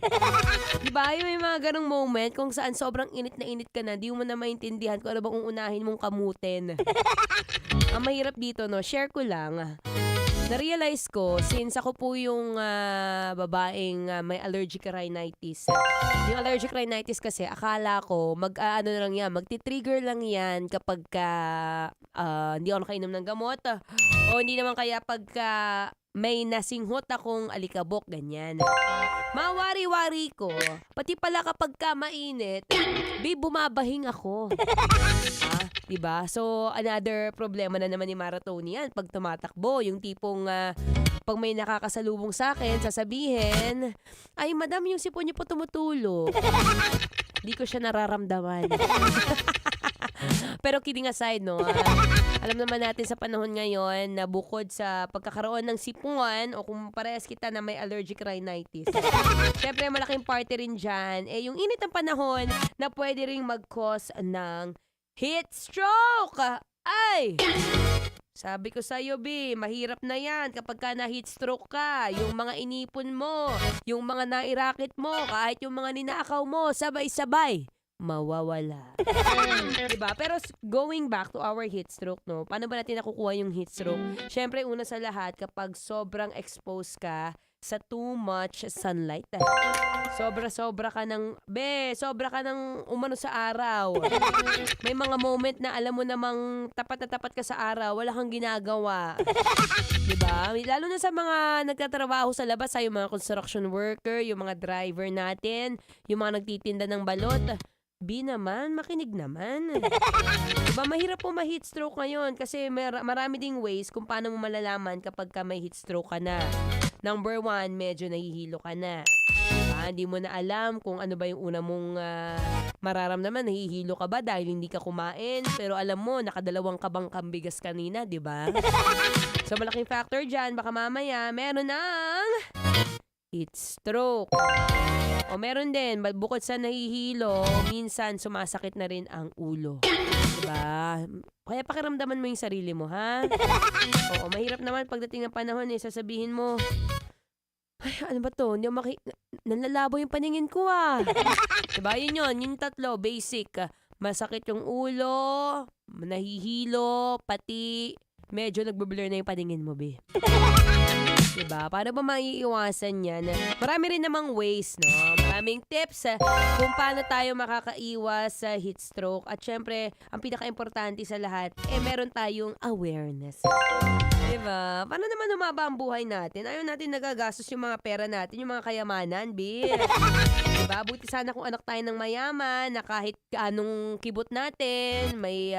Diba? May mga ganong moment kung saan sobrang init na init ka na, di mo na maintindihan kung ano bang uunahin mong kamutin. Ang mahirap dito, no, share ko lang. Na-realize ko, since ako po yung babaeng may allergic rhinitis. Yung allergic rhinitis kasi, akala ko, ano na lang yan, magti-trigger lang yan kapag hindi ako nakainom ng gamot. O hindi naman kaya pagka may nasinghot akong alikabok, ganyan. Mawari-wari ko, pati pala kapag mainit, bumabahing ako. Diba? So, another problema na naman ni Maratoni yan. Pag tumatakbo, yung tipong pag may nakakasalubong sa akin, sasabihin, ay, madam, yung sipon niyo po tumutulo. Di ko siya nararamdaman. Pero kidding aside, no, alam naman natin sa panahon ngayon na bukod sa pagkakaroon ng sipon o kung parehas kita na may allergic rhinitis, syempre malaking party rin dyan, yung init ng panahon na pwede rin mag-cause ng heat stroke! Ay! Sabi ko sa'yo, B, mahirap na yan kapag ka na-heat stroke ka. Yung mga inipon mo, yung mga nairakit mo, kahit yung mga ninakaw mo, sabay-sabay mawawala. Diba? Pero going back to our heat stroke, no? Paano ba natin nakukuha yung heat stroke? Syempre, una sa lahat, kapag sobrang exposed ka sa too much sunlight. Sobra ka ng umano sa araw. May mga moment na alam mo namang tapat na tapat ka sa araw, wala kang ginagawa. Diba? Lalo na sa mga nagtatrabaho sa labas, yung mga construction worker, yung mga driver natin, yung mga nagtitinda ng balot. B naman, makinig naman. Diba, mahirap po ma-heat stroke ngayon kasi marami ding ways kung paano mo malalaman kapag ka may heat stroke ka na. Number 1, medyo nahihilo ka na. Hindi mo na alam kung ano ba yung una mong mararamdaman. Nahihilo ka ba dahil hindi ka kumain? Pero alam mo, nakadalawang kabangkang bigas kanina, di ba? So, malaking factor dyan. Baka mamaya, meron ng heat stroke. O meron din, bukod sa nahihilo, minsan sumasakit na rin ang ulo. Diba? Kaya pakiramdaman mo yung sarili mo, ha? Oo, mahirap naman pagdating ng panahon, sasabihin mo, ay, ano ba to? Hindi nanlalabo yung paningin ko, Diba? Yun, yung tatlo, basic. Masakit yung ulo, nahihilo, pati medyo nagbe-blur na yung paningin mo, be. Diba? Paano ba maiiwasan yan? Marami rin namang ways, no? Maraming tips kung paano tayo makakaiwas sa heat stroke. At syempre, ang pinaka-importante sa lahat, meron tayong awareness. Diba? Paano naman humaba ang buhay natin? Ayaw natin nagagastos yung mga pera natin, yung mga kayamanan, be. Diba? Buti sana kung anak tayo ng mayaman, na kahit anong kibot natin, may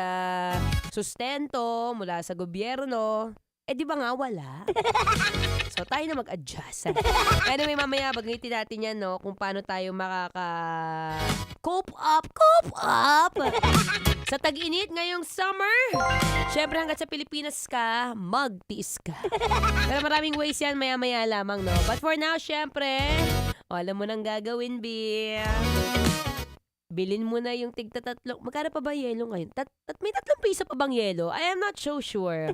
sustento mula sa gobyerno. Di ba nga wala? So, tayo na mag-adjust. Anyway, mamaya, bagnitin natin yan, no? Kung paano tayo cope up! Sa tag-init ngayong summer, syempre hanggat sa Pilipinas ka, magtiis ka. Pero maraming ways yan, maya-maya lamang, no? But for now, syempre, alam mo nang gagawin, B. Bilin mo na yung tig-3. Magkano pa ba yelo ngayon? May 3 piso pa bang yelo? I am not so sure.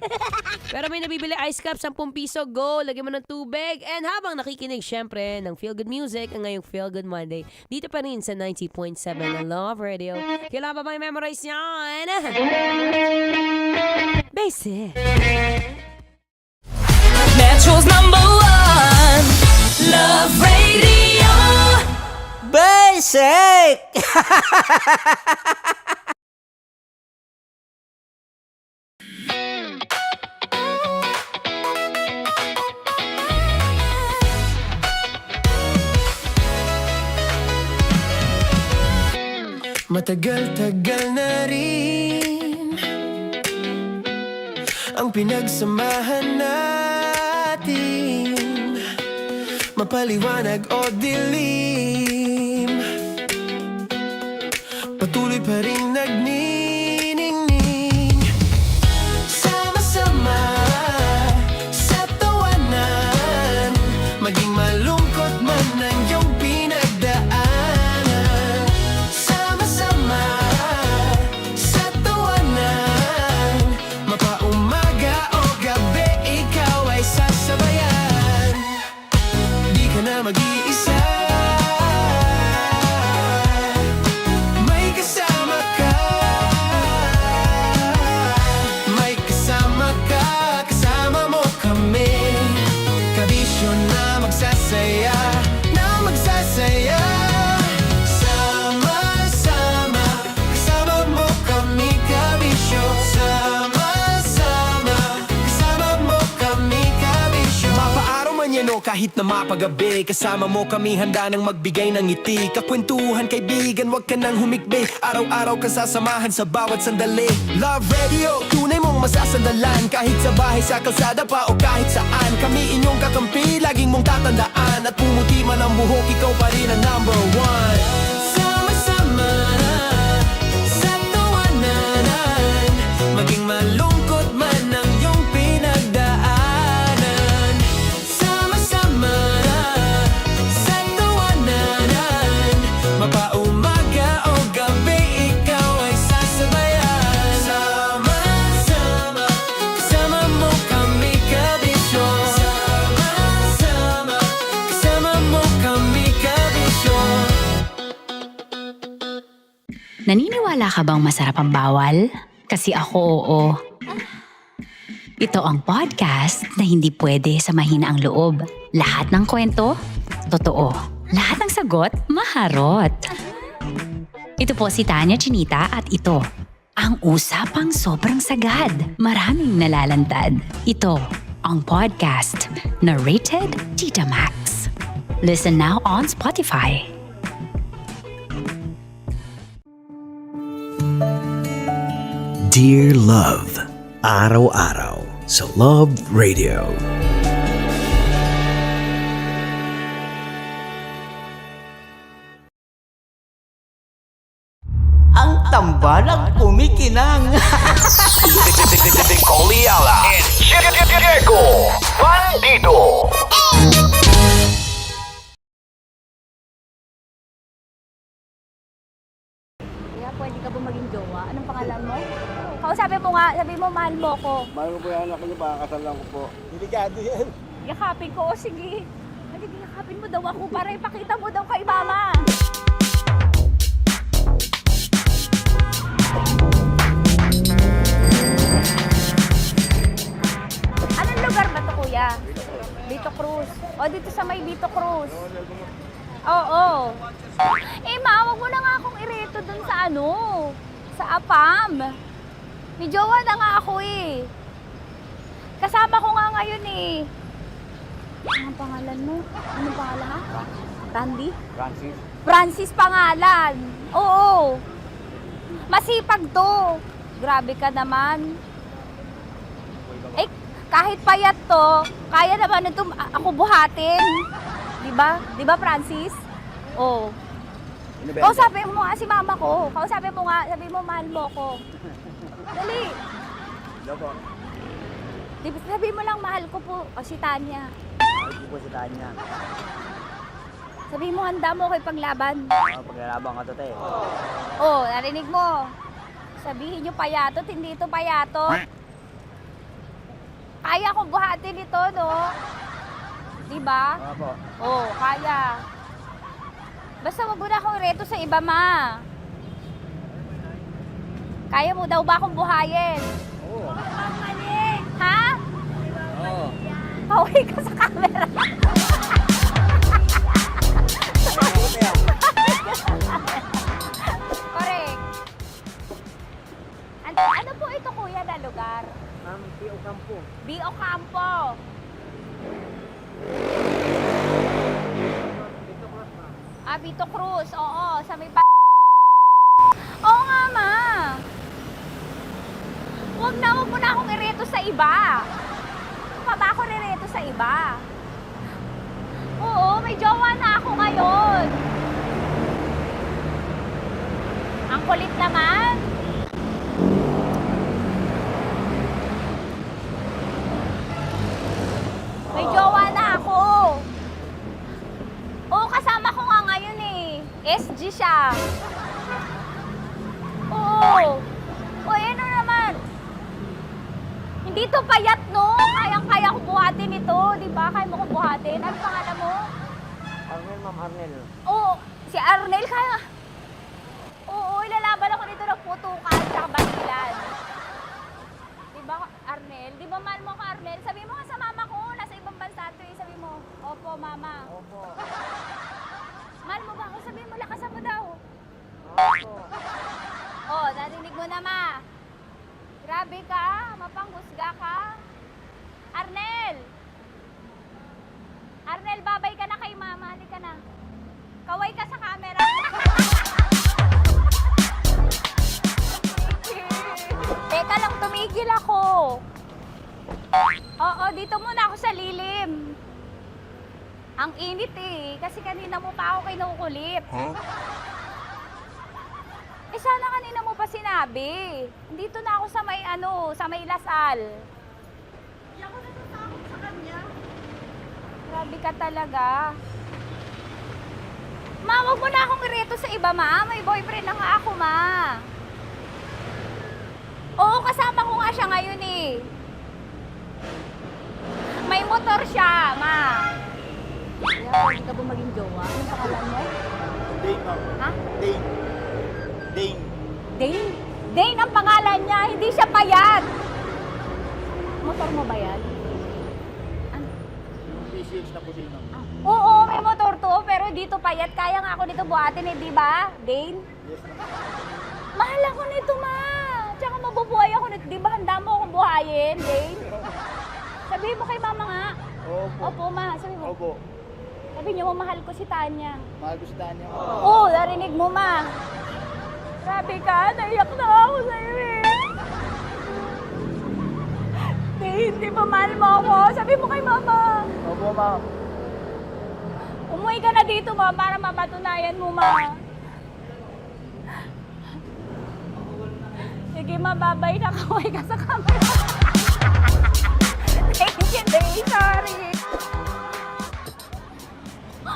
Pero may nabibili ice cup, 10 piso. Go! Lagyan mo ng tubig. And habang nakikinig, syempre, ng Feel Good Music, ang ngayong Feel Good Monday, dito pa rin sa 90.7 ng Love Radio. Kailangan pa ba i-memorize yan? Basic. Metro's #1 Love Radio. Basic! Matagal-tagal na rin ang pinagsamahan natin, mapaliwanag o dilim, patuloy pa rin nagniningning. Sama-sama sa tawanan, maging malungkot man ang iyong pinagdaanan. no kahit na mapagabi. Kasama mo kami handa nang magbigay ng ngiti. Kakwentuhan kaibigan, wag ka nang humikbi. Araw-araw ka sasamahan sa bawat sandali. Love Radio, tunay mong masasandalan. Kahit sa bahay, sa kalsada pa o kahit saan. Kami inyong kakampi, laging mong tatandaan. At pumuti man ang buhok, ikaw pa rin ang number one. Sama-sama na sa tawanan, maging malungkot man ang iyong pinagdaanan. Sama-sama na sa tawanan, mapaumaga o gabi, ikaw ay sasabayan. Sama-sama, kasama mo kami kabisyon. Sama-sama, kasama mo kami kabisyon. Naniniwala ka bang masarap ang bawal? Kasi ako oo. Ito ang podcast na hindi pwede samahin ang loob. Lahat ng kwento, totoo. Lahat ng sagot, maharot. Ito po si Tanya Chinita at ito, ang usapang sobrang sagad. Maraming nalalantad. Ito, ang podcast na rated Tita Max. Listen now on Spotify. Dear Love, araw-araw sa Love Radio. Ang tambalang kumikinang. Coliala and Diego Bandido. Kaya pwede ka ba maging jowa? Anong pangalan mo? Kausapin mo nga, sabi mo mahal mo ko. Mahal ko po yung anak niyo, baka kasalan ko po. Delikado yan. Yakapin ko, o sige. Halika, yakapin mo daw ako para ipakita mo daw kay mama. Anong lugar ba to, kuya? Vito Cruz. O, dito sa may Vito Cruz. Oo. Eh, ma, wag mo na nga akong ireto dun sa ano, sa APAM. May jowa na nga ako eh. Kasama ko nga ngayon eh. Anong pangalan mo? Anong pangalan ha? Randy? Francis. Francis pangalan. Oo. Masipag to. Grabe ka naman. Eh, kahit payat to, kaya naman ito ako buhatin. Diba? Diba, Francis? Oo. Kausapin mo nga si mama ko. Kausapin mo nga, sabi mo mahal mo ko. Dali. Sabi mo lang mahal ko po. O si Tanya. Mahal ko po si Tanya. Sabi mo handa mo ko ipaglaban. Paglalaban ka to, te. Oh, narinig mo. Sabihin nyo payatot, hindi ito payatot. Kaya kong buhatin ito, no? Diba? Opo. Oh, kaya. Basta wag mo na akong reto sa iba, ma. Kaya mo daw ba akong buhayin? Oo. Ha? Oo. Pauwi ka sa camera. Correct. Ano po ito, kuya, na lugar? P.O. Campo. B.O. Campo. Vito Cruz. Oo, sa may Oo nga, ma. Wag mo na akong ireto sa iba. Pa ba ako rireto sa iba? Oo, may jowa na ako ngayon. Ang kulit naman. May jowa na ako. Oo, kasama ko nga ngayon eh. SG siya. Oo. O, ano naman? Hindi to payat, no? Kayang-kaya ko buhatin ito. Di ba? Kaya mo ko buhatin. Ano pangalan mo? Arnel, ma'am, Arnel. Oo. Si Arnel, kaya... Oo, ilalaban ako nito ng putukan sa basilan. Di ba, Arnel? Di ba mahal mo ka, Arnel? Sabi mo nga sa mama ko, nasa ibang bansa ito eh. Sabi mo, opo, mama. Opo. Mahal mo ba ako? Sabi mo, lakasan mo daw. Opo. Oh, narinig mo na, ma. Grabe ka, mapanghusga ka. Arnel! Mama, halika na. Kaway ka sa camera. Teka lang, tumigil ako. Oo, dito muna ako sa lilim. Ang init eh, kasi kanina mo pa ako kinukulit. Eh sana kanina mo pa sinabi. Dito na ako sa may sa may Lasal. Hindi ako natatakot sa kanya. Grabe ka talaga. Ma, wag mo na akong ireto sa iba, ma. May boyfriend na nga ako, ma. Oo, kasama ko nga siya ngayon eh. May motor siya, ma. Hindi ka ba maging jowa? Anong pangalan mo? Dane, ma'am. Ha? Dane. Dane. Dane? Dane ang pangalan niya, hindi siya payat. Motor mo ba yan? PCH na po din, ma'am. Oo, may motor to, pero dito payat. Kaya nga ako dito buhatin eh, di ba? Dane? Yes, ma'am. Mahal ako nito, ma. Tsaka mabubuhay ako nito. Di ba handa mo akong buhayin, Dane? Sabihin mo kay mama nga. Opo. Opo, ma. Sabihin mo. Opo. Sabi niyo mo, mahal ko si Tanya. Mahal ko si Tanya. Oo, narinig mo, ma. Grabe ka, naiyak na ako sa'yo eh. Hindi ba mahal mo ako? Sabi mo kay mama. Opo, ma'am. Umuwi ka na dito, ma, para mapatunayan mo, ma. Sige, ma, babay na. Kaway ka sa camera. Thank you, Day. Sorry.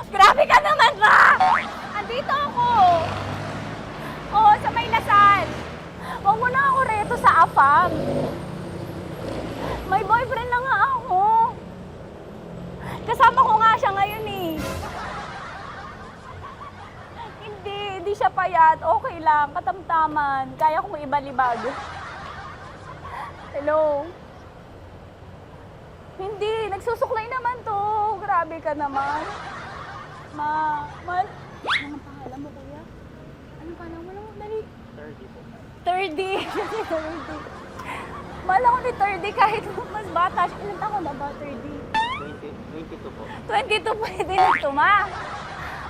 Grabe ka naman, ma! Andito ako. Oo, sa may Lasal. Huwag mo na ako reto sa afam. May boyfriend na nga ako. Kasama ko nga siya ngayon eh. Hindi siya payat. Okay lang, katamtaman. Kaya kong ibalibag. Hello? Hindi, nagsusuklay naman to. Grabe ka naman. Ma, anong pangalan mo, kuya? Anong pangalan mo? Dali. 30 po. 30. 30. Mahal ako ni 30 kahit mas bata siya. Ilan taon na ba, 30? 22 po. 22 pwede na ito, ma.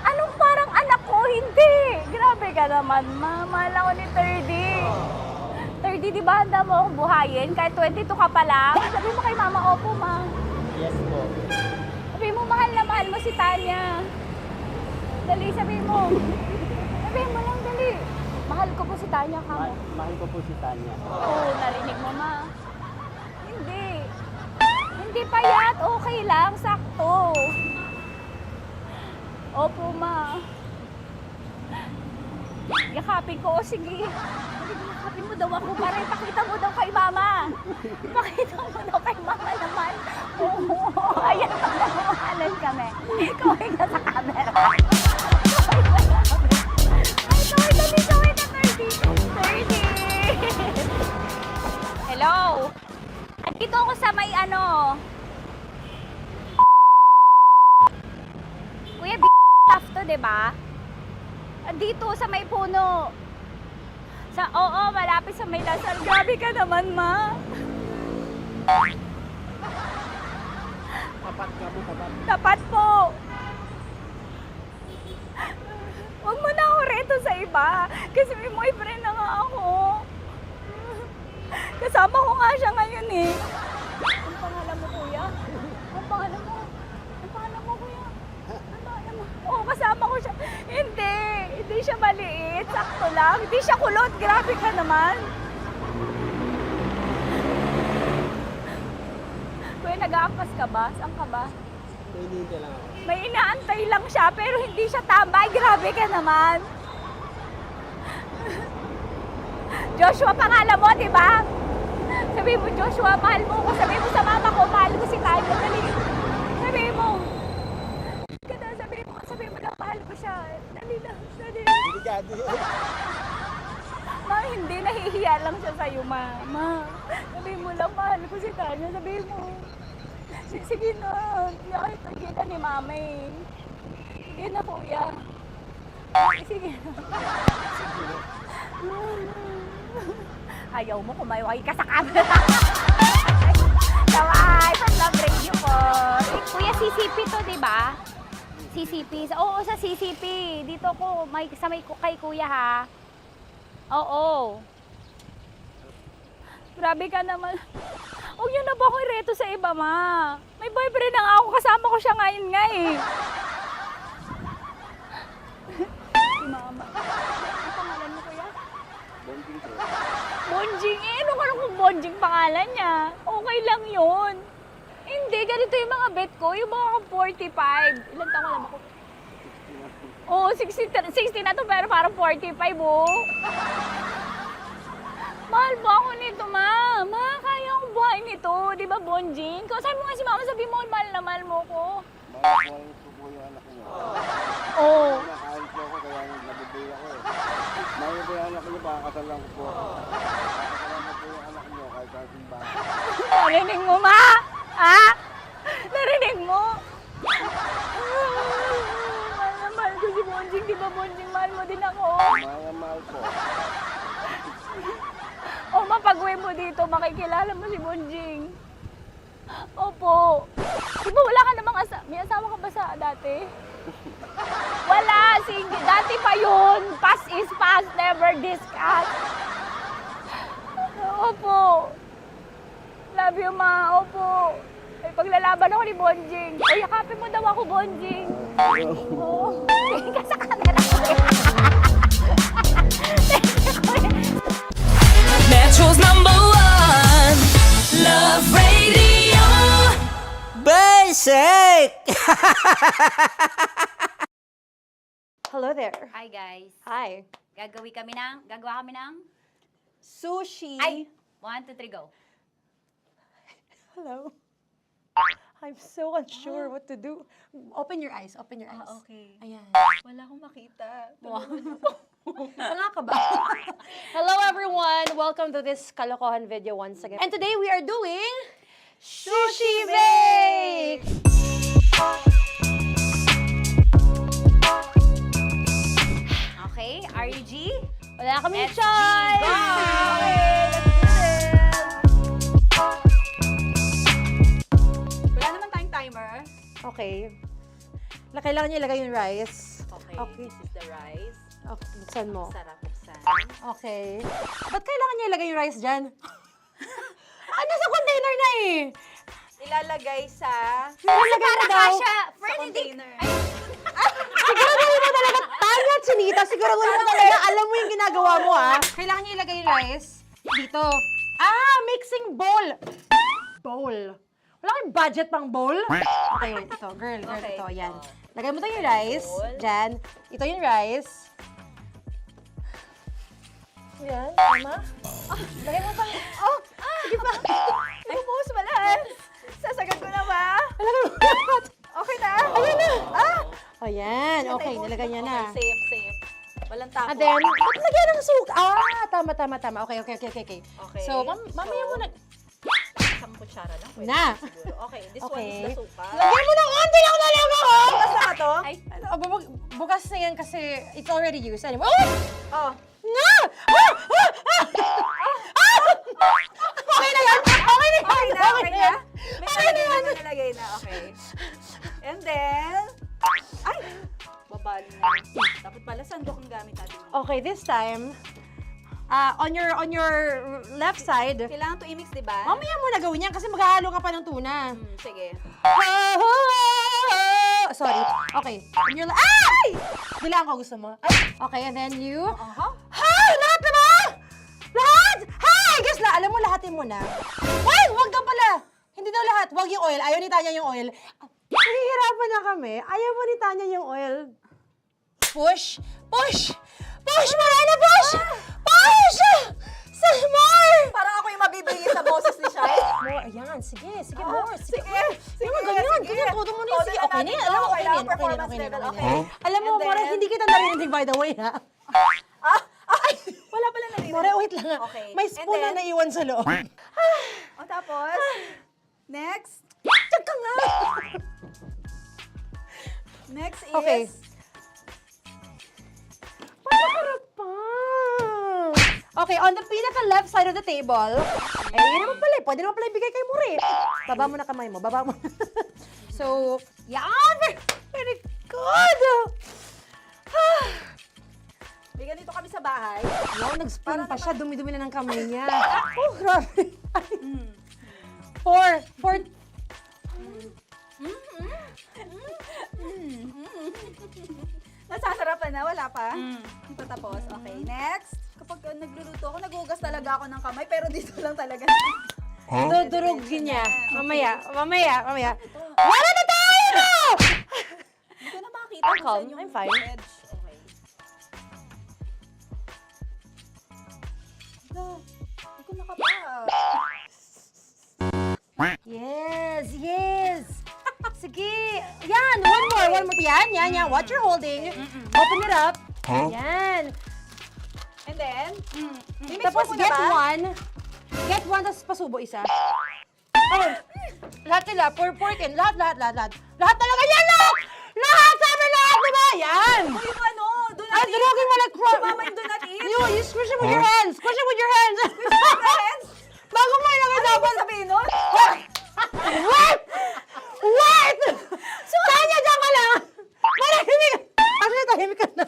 Anong parang anak ko? Hindi. Grabe ka naman, ma. Mahal ako ni 30. 30, di ba handa mo akong buhayin? Kahit 22 ka pa lang. Sabi mo kay mama, opo, ma. Yes po. Sabi mo, mahal na mahal mo si Tanya. Dali, sabi mo. Sabi mo lang, dali. Mahal ko po si Tanya ka mo. Mahal ko po si Tanya. Oo, narinig mo, ma. Hindi. Hindi payat. Okay lang. Sakto. Opo, ma. Yakapin ko. O, sige. Yakapin mo daw ako para ipakita mo daw kay mama. Ipakita mo daw kay mama naman. Oo. Ayan pa na mahalan kami. Kaway ka sa camera. Kaway ka, 30. Hello? Andito ako sa may Kuya, tough to, diba? Andito sa may puno. Oo, malapit sa may Lasal. Grabe ka naman, ma. Tapat ka po, tapat. Tapat po. Huwag mo na ako reto sa iba. Kasi may boyfriend na nga ako. Kasama ko nga siya ngayon eh. Ang pangalan mo, kuya? Ang pangalan mo? Ang pangalan mo, kuya? Ang pangalan mo? Oo, kasama ko siya. Hindi. Hindi siya maliit. Sakto lang. Hindi siya kulot. Grabe ka naman. Kuya, nag-aangkas ka ba? Saan ka ba? Hindi lang ako. May inaantay lang siya, pero hindi siya tambay. Grabe ka naman. Joshua, pangalan mo, di ba? Sabi mo, Joshua, mahal mo ko. Sabi mo sa mama ko, mahal ko si Tanya. Sabi mo. Sabi mo lang, mahal ko siya. Dali lang. Delikado yun. Ma, hindi. Nahihiya lang siya sa'yo, ma. Sabi mo lang, mahal ko si Tanya. Sabi mo. Sige na. Nakita ni mama eh. Sige na, kuya. Sige na. Ayaw mo, kumayaway ka sa camera. Kawai, from Love Radio po. Kuya, CCP to, di ba? CCP. Oo, sa CCP. Dito ko, kay kuya ha. Oo. Grabe ka naman. Huwag niyo na ba ako ireto sa iba, ma? May boyfriend na nga ako. Kasama ko siya ngayon nga eh. Si mama. Ano pangalan mo, kuya? Bonjing eh. Ano kung Bonjing pangalan niya? Okay lang yun. Hindi, ganito yung mga bet ko. Yung mga 45. Ilan taon alam ako? Oo, 60 na to pero parang 45 oh. Mahal ba ako nito, ma? Ma, kaya akong buhay nito. Di ba, Bonjing? Sabi mo nga si mama, sabi mo, mahal na mahal mo ko. Mahal ko po yung anak niyo. Oo. Nakahal po ako kaya nabibigay ako eh. Mahal ko yung anak niyo, pakakasalan ko po. Pakakasalan ko po yung anak niyo kahit sa simbahan. Narinig mo, ma? Ha? Narinig mo? Mahal na mahal ko si Bonjing. Di ba, Bonjing, mahal mo din ako? Mahal na mahal po. O, mapag-uwi mo dito, makikilala mo si Bonjing. Opo. Di ba wala ka namang may asawa ka ba sa dati? Wala, single. Dati pa yun. Past is past, never discuss. Opo. Love you, ma. Opo. Ay, paglalaban ako ni Bonjing. O, yakapin mo daw ako, Bonjing. Oo. Tingin ka sa camera. Metro's #1 Love Radio. Basic! Hello there. Hi guys. Hi. Gagawa kami ng Sushi. Ay! 1, 2, 3, go. Hello. I'm so unsure what to do. Open your eyes. Open your eyes. Okay. Ayan. Wala akong makita. Tanga ka ba? Hello everyone! Welcome to this kalokohan video once again. And today we are doing Sushi Bake! Okay, RG? Wala kaming Let's choice! Go! Okay, let's do this! Wala naman tayong timer. Okay. Kailangan niya ilagay yung rice. Okay, this is the rice. Okay, buksan mo. Sarap buksan. Okay. Ba't kailangan niya ilagay yung rice dyan? Nasa container na eh! Ilalagay sa... Ilalagay mo daw. container. Siguraduhin mo talaga, Tanya at Chinita, siguraduhin mo talaga, alam mo yung ginagawa mo ah. Kailangan niya ilagay yung rice dito. Mixing bowl. Bowl. Wala kayong budget pang bowl? Okay, wait, ito. Girl, Okay, ito, yan. ito. Lagay mo tayo yung rice. Dyan. Ito yung rice. Yan, tama. Lagay mo pang... Sige pa. Ibubuhos mo lahat. Sasagad ko na ba? Lagay mo lahat. Okay na. Ayun na. Ayan, okay, nilagay niya na. Okay, safe. Walang tapon. And then, ba't lagyan ng suka? Tama. Okay. Okay. So, mamaya mo na... Isang kutsara lang. Pwede Na. siguro. Okay, this one Okay. is the suka. Lagyan mo ng onti lang talaga ko! Bukas na ka to? Ay, bukas na yan kasi it's already used. Anyway, Oh. Nga! Okay na yan! Okay na yan! Okay na? Okay na yan! May nalagay na, okay. And then... Ay! Babali na. Dapat pala sandok ang gamit natin. Okay, this time, on your left side, Kailangan to i-mix, di ba? mamaya mo na gawin yan kasi maghahalo ka pa ng tuna. Sige. Sorry. Okay. On your ay! Bilang ko gusto mo. Ay! Okay, and then you... Lahat na ba? Lahat? Guess na. Alam mo, lahatin mo na. Wag ka pala. Hindi daw lahat. Wag yung oil. Ayaw ni Tanya yung oil. Nahihirapan na kami. Ayaw mo ni Tanya yung oil. Push! Marana, push! Push! Some more! Parang ako yung mabibigay sa boses ni Shai. More, ayan. Sige, more. Sige. Ganyan. Todo mo na yun. Sige, okay na yan. Alam mo, okay na yan. Okay. Alam mo, More, hindi kita narinig, by the way, ha? Wala pala narinig. More, wait lang, ha? Okay. May spoon na naiwan sa loob. O tapos, next. Tsaka nga! Next is... Okay. Harap pa. Okay, on the pinaka-left side of the table, yun naman pala, pwede naman pala ibigay kay More. Baba mo na kamay mo, baba mo. So, yan! Very good! God! May ganito kami sa bahay. Wow, nag-spoon pa siya. Dumi-dumi na ng kamay niya. Oh, grabe. Four. Nasasarapan na, wala pa? Patapos. Okay, next. Kapag nagluluto ako, nagugas talaga ako ng kamay, pero dito lang talaga. Dudurugin niya. Mamaya. Wala na tayo! Hindi ko na makita I'm kung calm. saan yung I'm fine. edge. Okay. Hindi ko nakapa. Yes. Sige. Yan, one more. Yan. What you're holding. Open it up. Yan. And then, Tapos get one. Get one, tapos pasubo isa. Oh, lahat nila. Pour it in. Lahat. Lahat talaga yan, lahat! Lahat! Sabi lahat, diba? Yan! o yung ano, do not Ay, eat. durugin mo like crap. Mama yung do not eat. You squish it with your hands. Squish it with your hands. Bago mo ilagay Ano dapat. ba sabihin nun? Wait! Tanya, dyan ka lang! Marahimik! Actually, tahimik ka na.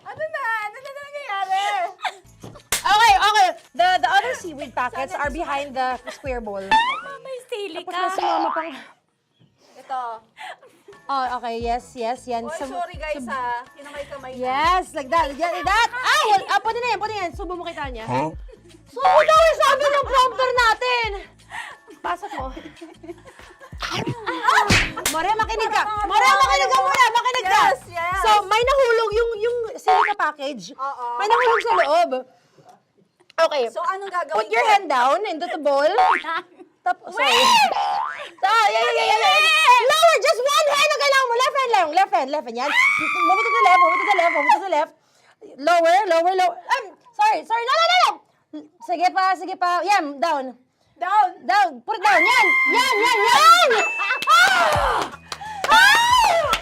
Ano na nangyayari? Okay. The other seaweed packets are behind the square bowl. May sili Tapos na si mama pang... Ito. Oh, okay. Yes. Yan. Oy, sorry guys ha. Kinamay-kamay na. Yes, like that. Ay, pwede na yan. Subo mo kita niya. Subo daw yung sabi ng prompter natin. Pasok mo. Maria, makinig ka. Makinig ka. Yes. So, may nahulog yung silica package. Oo. May nahulog sa loob. Okay. So, anong gagawin Put your hand down into the bowl. Tapos, sorry. Yeah. Lower, just one hand ang kailangan mo. Left hand. Yan. Move it to the left. Lower. Sorry. No. Sige pa. Yan, down. Put it down. Yan.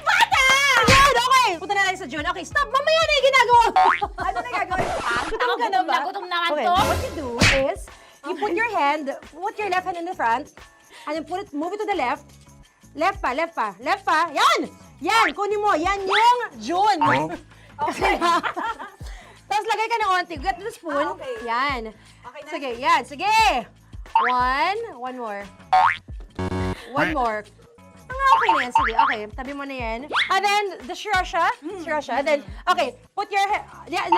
Bata! Yan, okay. Punta na lang sa June. Okay, stop. Mamaya na yung ginagawa. Ano na gagawin? Gutom na nga Okay, to. what you do is, you put your left hand in the front, and then move it to the left. Left pa. Yan, kunin mo. Yan yung June. Okay. Tapos lagay ka ng onti. Get the spoon. Okay. Yan. Okay na. Sige. One more. Okay na yan. Sige, okay. Tabi mo na yan. And then, the sriracha. And then, okay. Put your head. Yan.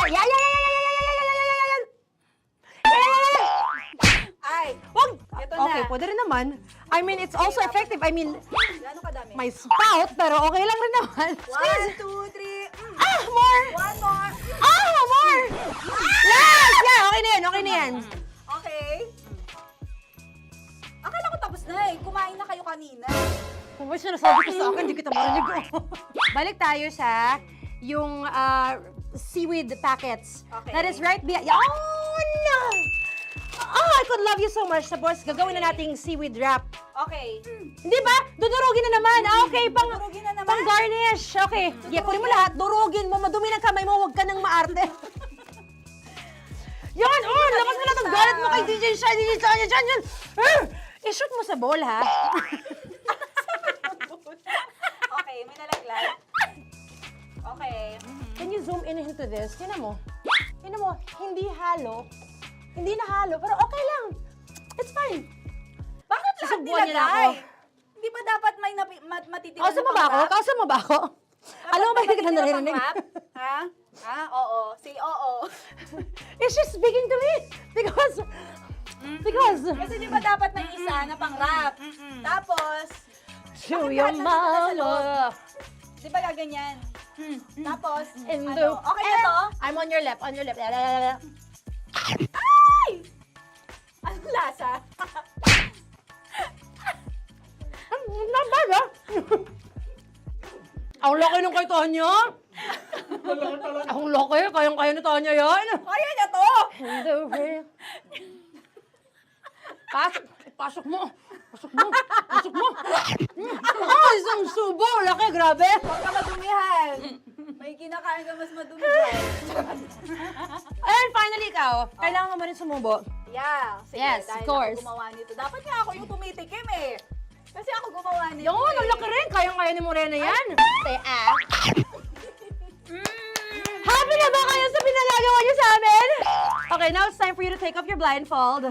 Ay, Wag! Ito na. Okay, pwede rin naman. I mean, it's also effective. I mean, gano'ng kadami? my spout, pero okay lang rin naman. 1, 2, 3. More! One more. More! Yes! Yeah, okay na yan. Okay. Akala ko tapos na eh. Kumain na kayo kanina. Kung may sinasabi ko sa akin, hindi kita marinig ko. Balik tayo sa yung seaweed packets. Okay. That is right behind. Oh, no! Oh, I could love you so much. Tapos, gagawin na nating seaweed wrap. Okay. Hindi ba? Dudurugin na naman. Okay, Dudurugin na naman? pang garnish. Okay. Yeah, kunin mo lahat. Durugin mo. Madumi ng kamay mo. Huwag ka nang maarte. Yan! Oh, lakas mo na itong galit mo kay DJ Shiny. Yan. I-shoot mo sa bowl, ha? Okay, may nalaglag. Okay. Can you zoom in into this? Tingnan mo. Hindi halo. Hindi na halo, pero okay lang. It's fine. Bakit lahat Susubuan niya na ako. nilagay? Hindi ba dapat may matitira Kausa mo ba ako? Alam mo ba hindi kita naririnig? Ha? Oo. Say oo. Is she speaking to me? Because... Kasi di ba dapat may isa na pang-rap? Tapos, To your mama. di ba gaganyan? Tapos, In ano? the... Okay na to? I'm on your left. Ay! Anong lasa? Not bad, ha? Ang laki nung kay Tonya. Ang laki. Kayang-kaya ni Tonya yan. Kaya niya to! Pasok mo. Isang subo. Laki, grabe. Huwag ka madumihan. May kinakain ka mas madumi dyan. And finally, ikaw. Kailangan mo rin sumubo. Yeah. Sige, Yes, dahil of course. ako gumawa nito. Dapat nga ako yung tumitikim eh. Kasi ako gumawa nito. Yung, ang laki rin. Kayang-kaya ni Morena yan. Happy na ba kayo sa pinagagawa niyo sa amin? Okay, now it's time for you to take off your blindfold.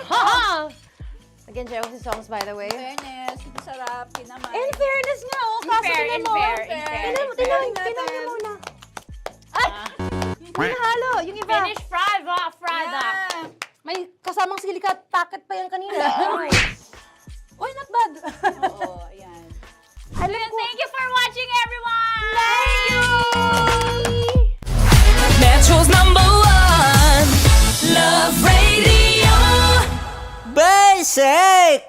Ha! Again, Jaya si songs, by the way. Fairness, sarap, naman. In fairness nga, oh. Kaso tingnan mo. Tingnan niyo muna. Ay! May nahalo. Yung iba. Finish fried up. May kasamang silika at packet pa yan kanina. Uy, not bad. Oo, ayan. Thank you for watching, everyone! Thank you! Metro's #1 Love Radio. Basic!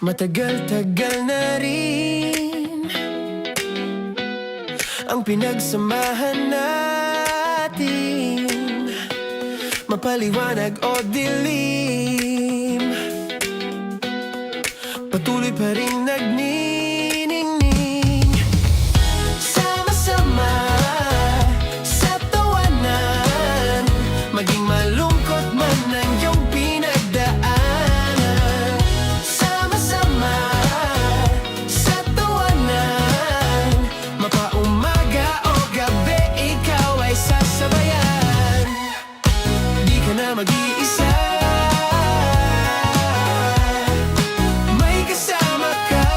Matagal-tagal na rin ang pinagsamahan natin, mapaliwanag o dilim, patuloy pa rin nagniningning. Sama-sama sa tawanan, maging malungkot man ang iyong pinagdaanan. Sama-sama sa tawanan, mapaumaga o gabi, ikaw ay sasabayan. Di ka na mag-iisa, may kasama ka.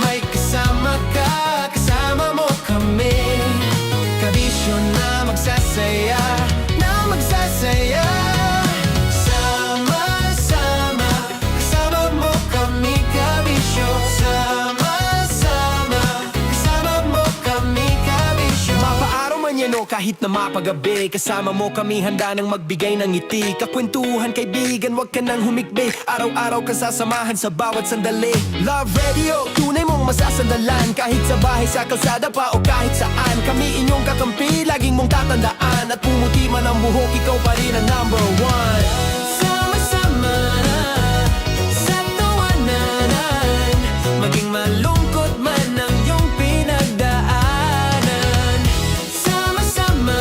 May kasama ka, kasama mo kami. Kabisyo na magsasaya, na magsasaya. Sama-sama, kasama mo kami, kabisyo. Sama-sama, kasama mo kami, kabisyo. Mapaaraw man yan o kahit na mapagabi, kasama mo kami, handa nang magbigay ng ngiti. Kakwentuhan, kaibigan, wag ka nang humikbi. Araw-araw ka sasamahan sa bawat sandali. Love Radio, tunay mong masasandalan. Kahit sa bahay, sa kalsada pa o kahit saan, kami inyong kakampi, laging mong tatandaan. At pumuti man ang buhok, ikaw pa rin ang #1. Sama-sama sa tawanan, maging malungkot man ang iyong pinagdaanan. Sama-sama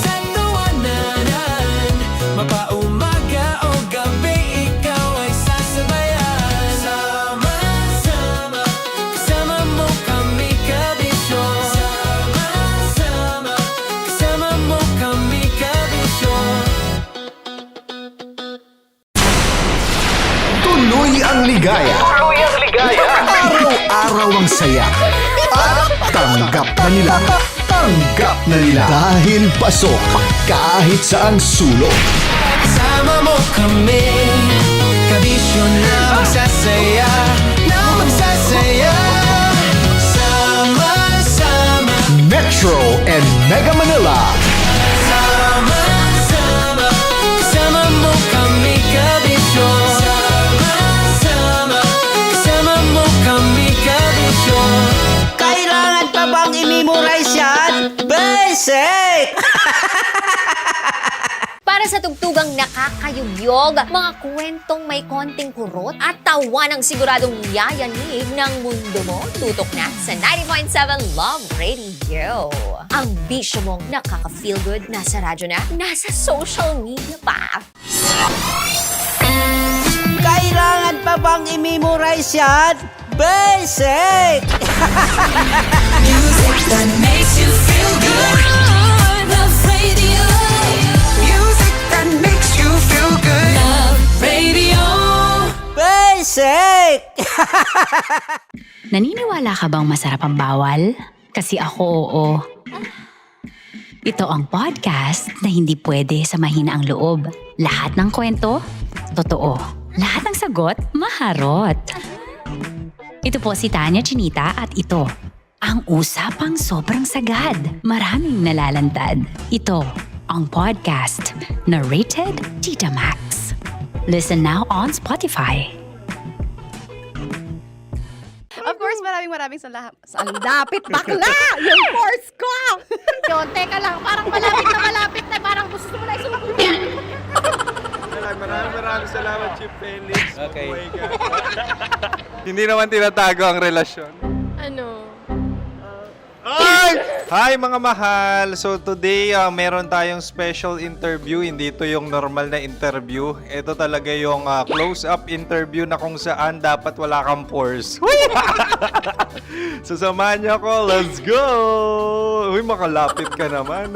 sa tawanan, mapaumaga o gabi, ikaw ay sasabayan. Sama-sama, kasama mo kami, kabisyo. Sama-sama, kasama mo kami, kabisyo. Tuloy ang ligaya. Araw-araw ang saya. At tanggap na nila. Tanggap na nila. Dahil pasok kahit saan sulok. Kasama mo kami, kabisyo na magsasaya, na magsasaya. Sama-sama, Metro and Mega Manila. sama-sama, kasama mo kami, kabisyo. Sama-sama, kasama mo kami, kabisyo. Kailangan pa bang i-memorize yan? Basic! Para sa tugtugang nakakayugyog, mga kwentong may konting kurot at tawa ng siguradong yayanig ng mundo mo, tutok na sa 90.7 Love Radio. Ang bisyo mong nakaka-feel good, nasa radyo na, nasa social media pa. Kailangan pa bang i-memorize yan? Basic! Music that makes you feel good. Love Radio. Music that makes you feel good. Love Radio. Basic! Naniniwala ka bang masarap ang bawal? Kasi ako oo. Ito ang podcast na hindi pwede sa mahina ang loob. Lahat ng kwento, totoo. Lahat ng sagot, maharot. Ito po si Tanya Chinita at ito, ang usapang sobrang sagad. Maraming nalalantad. Ito, ang podcast na rated Tita Max. Listen now on Spotify. Of course, maraming salamat. Ang lapit bakla! Yung force ko! Yun, teka lang, parang malapit na, parang gusto mo na isulat. Maraming salamat, Chief Felix. Okay. Mabuhay ka. Hindi naman tinatago ang relasyon. Ano? Ay! Hi mga mahal! So today, meron tayong special interview. Hindi ito yung normal na interview. Ito talaga yung close-up interview na kung saan dapat wala kang pores. So samahan niyo ako. Let's go! Uy, makalapit ka naman.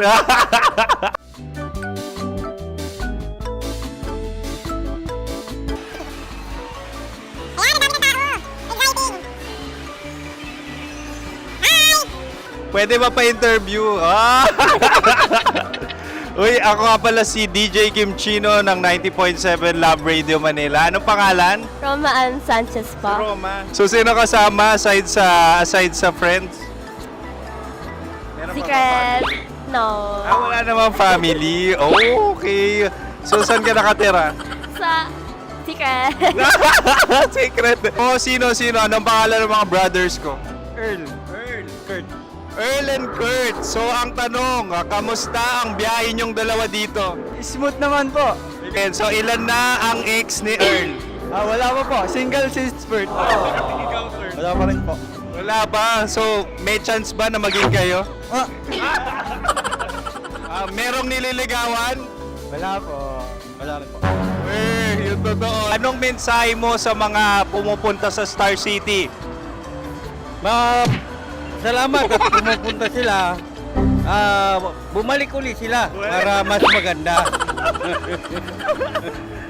Pwede ba pa-interview? Ah! Uy, ako nga pala si DJ Kim Chino ng 90.7 Love Radio Manila. Anong pangalan? Roma Ann Sanchez po. Roma. So, sino kasama aside sa friends? Meron ba Secret. No. wala namang family. Oh, okay. So, saan ka nakatira? Sa Secret. Secret. Oh, sino? Anong pangalan ng mga brothers ko? Earl, Kurt. Earl and Kurt. So, ang tanong, kamusta ang biyahe niyong dalawa dito? Smooth naman po. Okay, so, ilan na ang ex ni Earl? Wala pa po. Single since birth. Wala pa rin po. Wala pa. So, may chance ba na maging kayo? Merong nililigawan? Wala po. Wala rin po. Yung totoo. Anong mensahe mo sa mga pumupunta sa Star City? Salamat at pumupunta sila. Bumalik uli sila para mas maganda.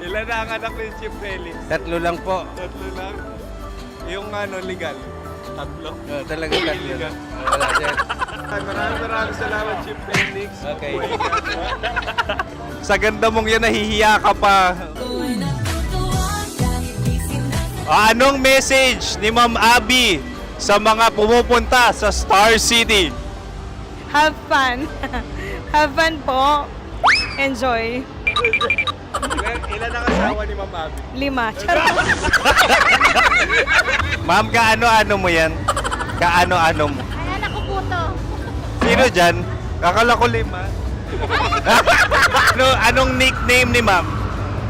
Ilan na ang anak ni Chief Felix? 3 lang po. 3 lang? Yung legal? 3? Talaga 3. Legal. Wala sir. Maraming salamat, Chief Felix. Okay. Mabuhay ka. Sa ganda mong yan, nahihiya ka pa. Anong message ni Ma'am Abby sa mga pumupunta sa Star City? Have fun. Have fun po. Enjoy. Ilan ang asawa ni Ma'am Abby? 5. Charot. Ma'am, kaano-ano mo yan? Kaano-ano mo? Ay, anak ko po to. Sino dyan? Akala ko 5. Anong nickname ni Ma'am?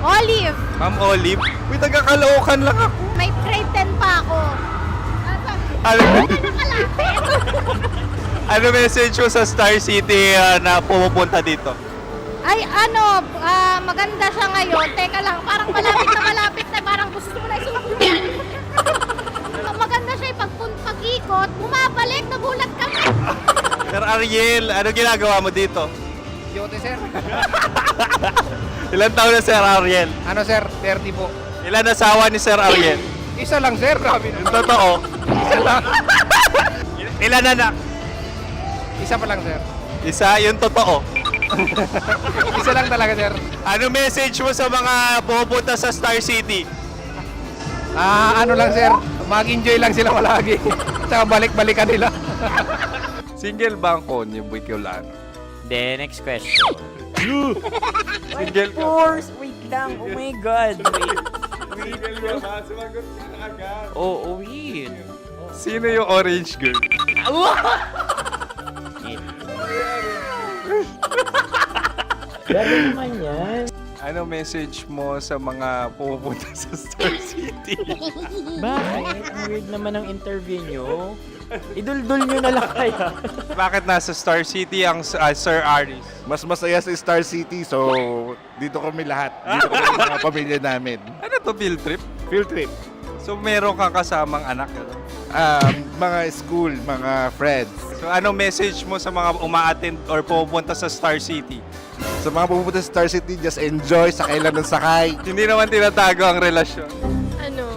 Olive. Ma'am Olive? Uy, taga-Caloocan lang ako. May grade 10 pa ako. Ano message mo sa Star City na pumupunta dito? Ay, maganda siya ngayon. Teka lang, parang malapit na, parang gusto mo na isuot. Maganda siya, pag-ikot, bumabalik, nagulat ka. Sir Ariel, ano ginagawa mo dito? Yote sir. Ilan taon na Sir Ariel? Ano sir? 30 po. Ilan asawa ni Sir Ariel? Isa lang sir. Grabe na. Yung totoo? Isa lang. Ilan anak? Isa pa lang sir. Isa, yung totoo. Isa lang talaga sir. Ano message mo sa mga pumupunta sa Star City? Ano lang sir. Mag-enjoy lang sila palagi. Tsaka balik-balikan nila. Single ba ang konyo, Boy Kiolano? Then, next question. Single ka? course! Wait lang. Oh my God. Single ka ba? Sumagot ka na agad. Oo, wait. Sino yung orange girl? Grabe naman yan. Ano message mo sa mga pumupunta sa Star City? Bakit? Ang weird naman ang interview nyo. Idul-dul nyo na lang kaya. Bakit nasa Star City ang Sir Aris? Mas masaya sa Star City, so dito kami lahat. Dito kami sa mga pamilya namin. Ano to, field trip? Field trip. So meron kang kasamang anak? Ano? Mga school, mga friends. So ano message mo sa mga uma-attend or pumupunta sa Star City? Sa mga pupunta sa Star City, just enjoy, sakay lang ng sakay. Hindi naman tinatago ang relasyon. Ano?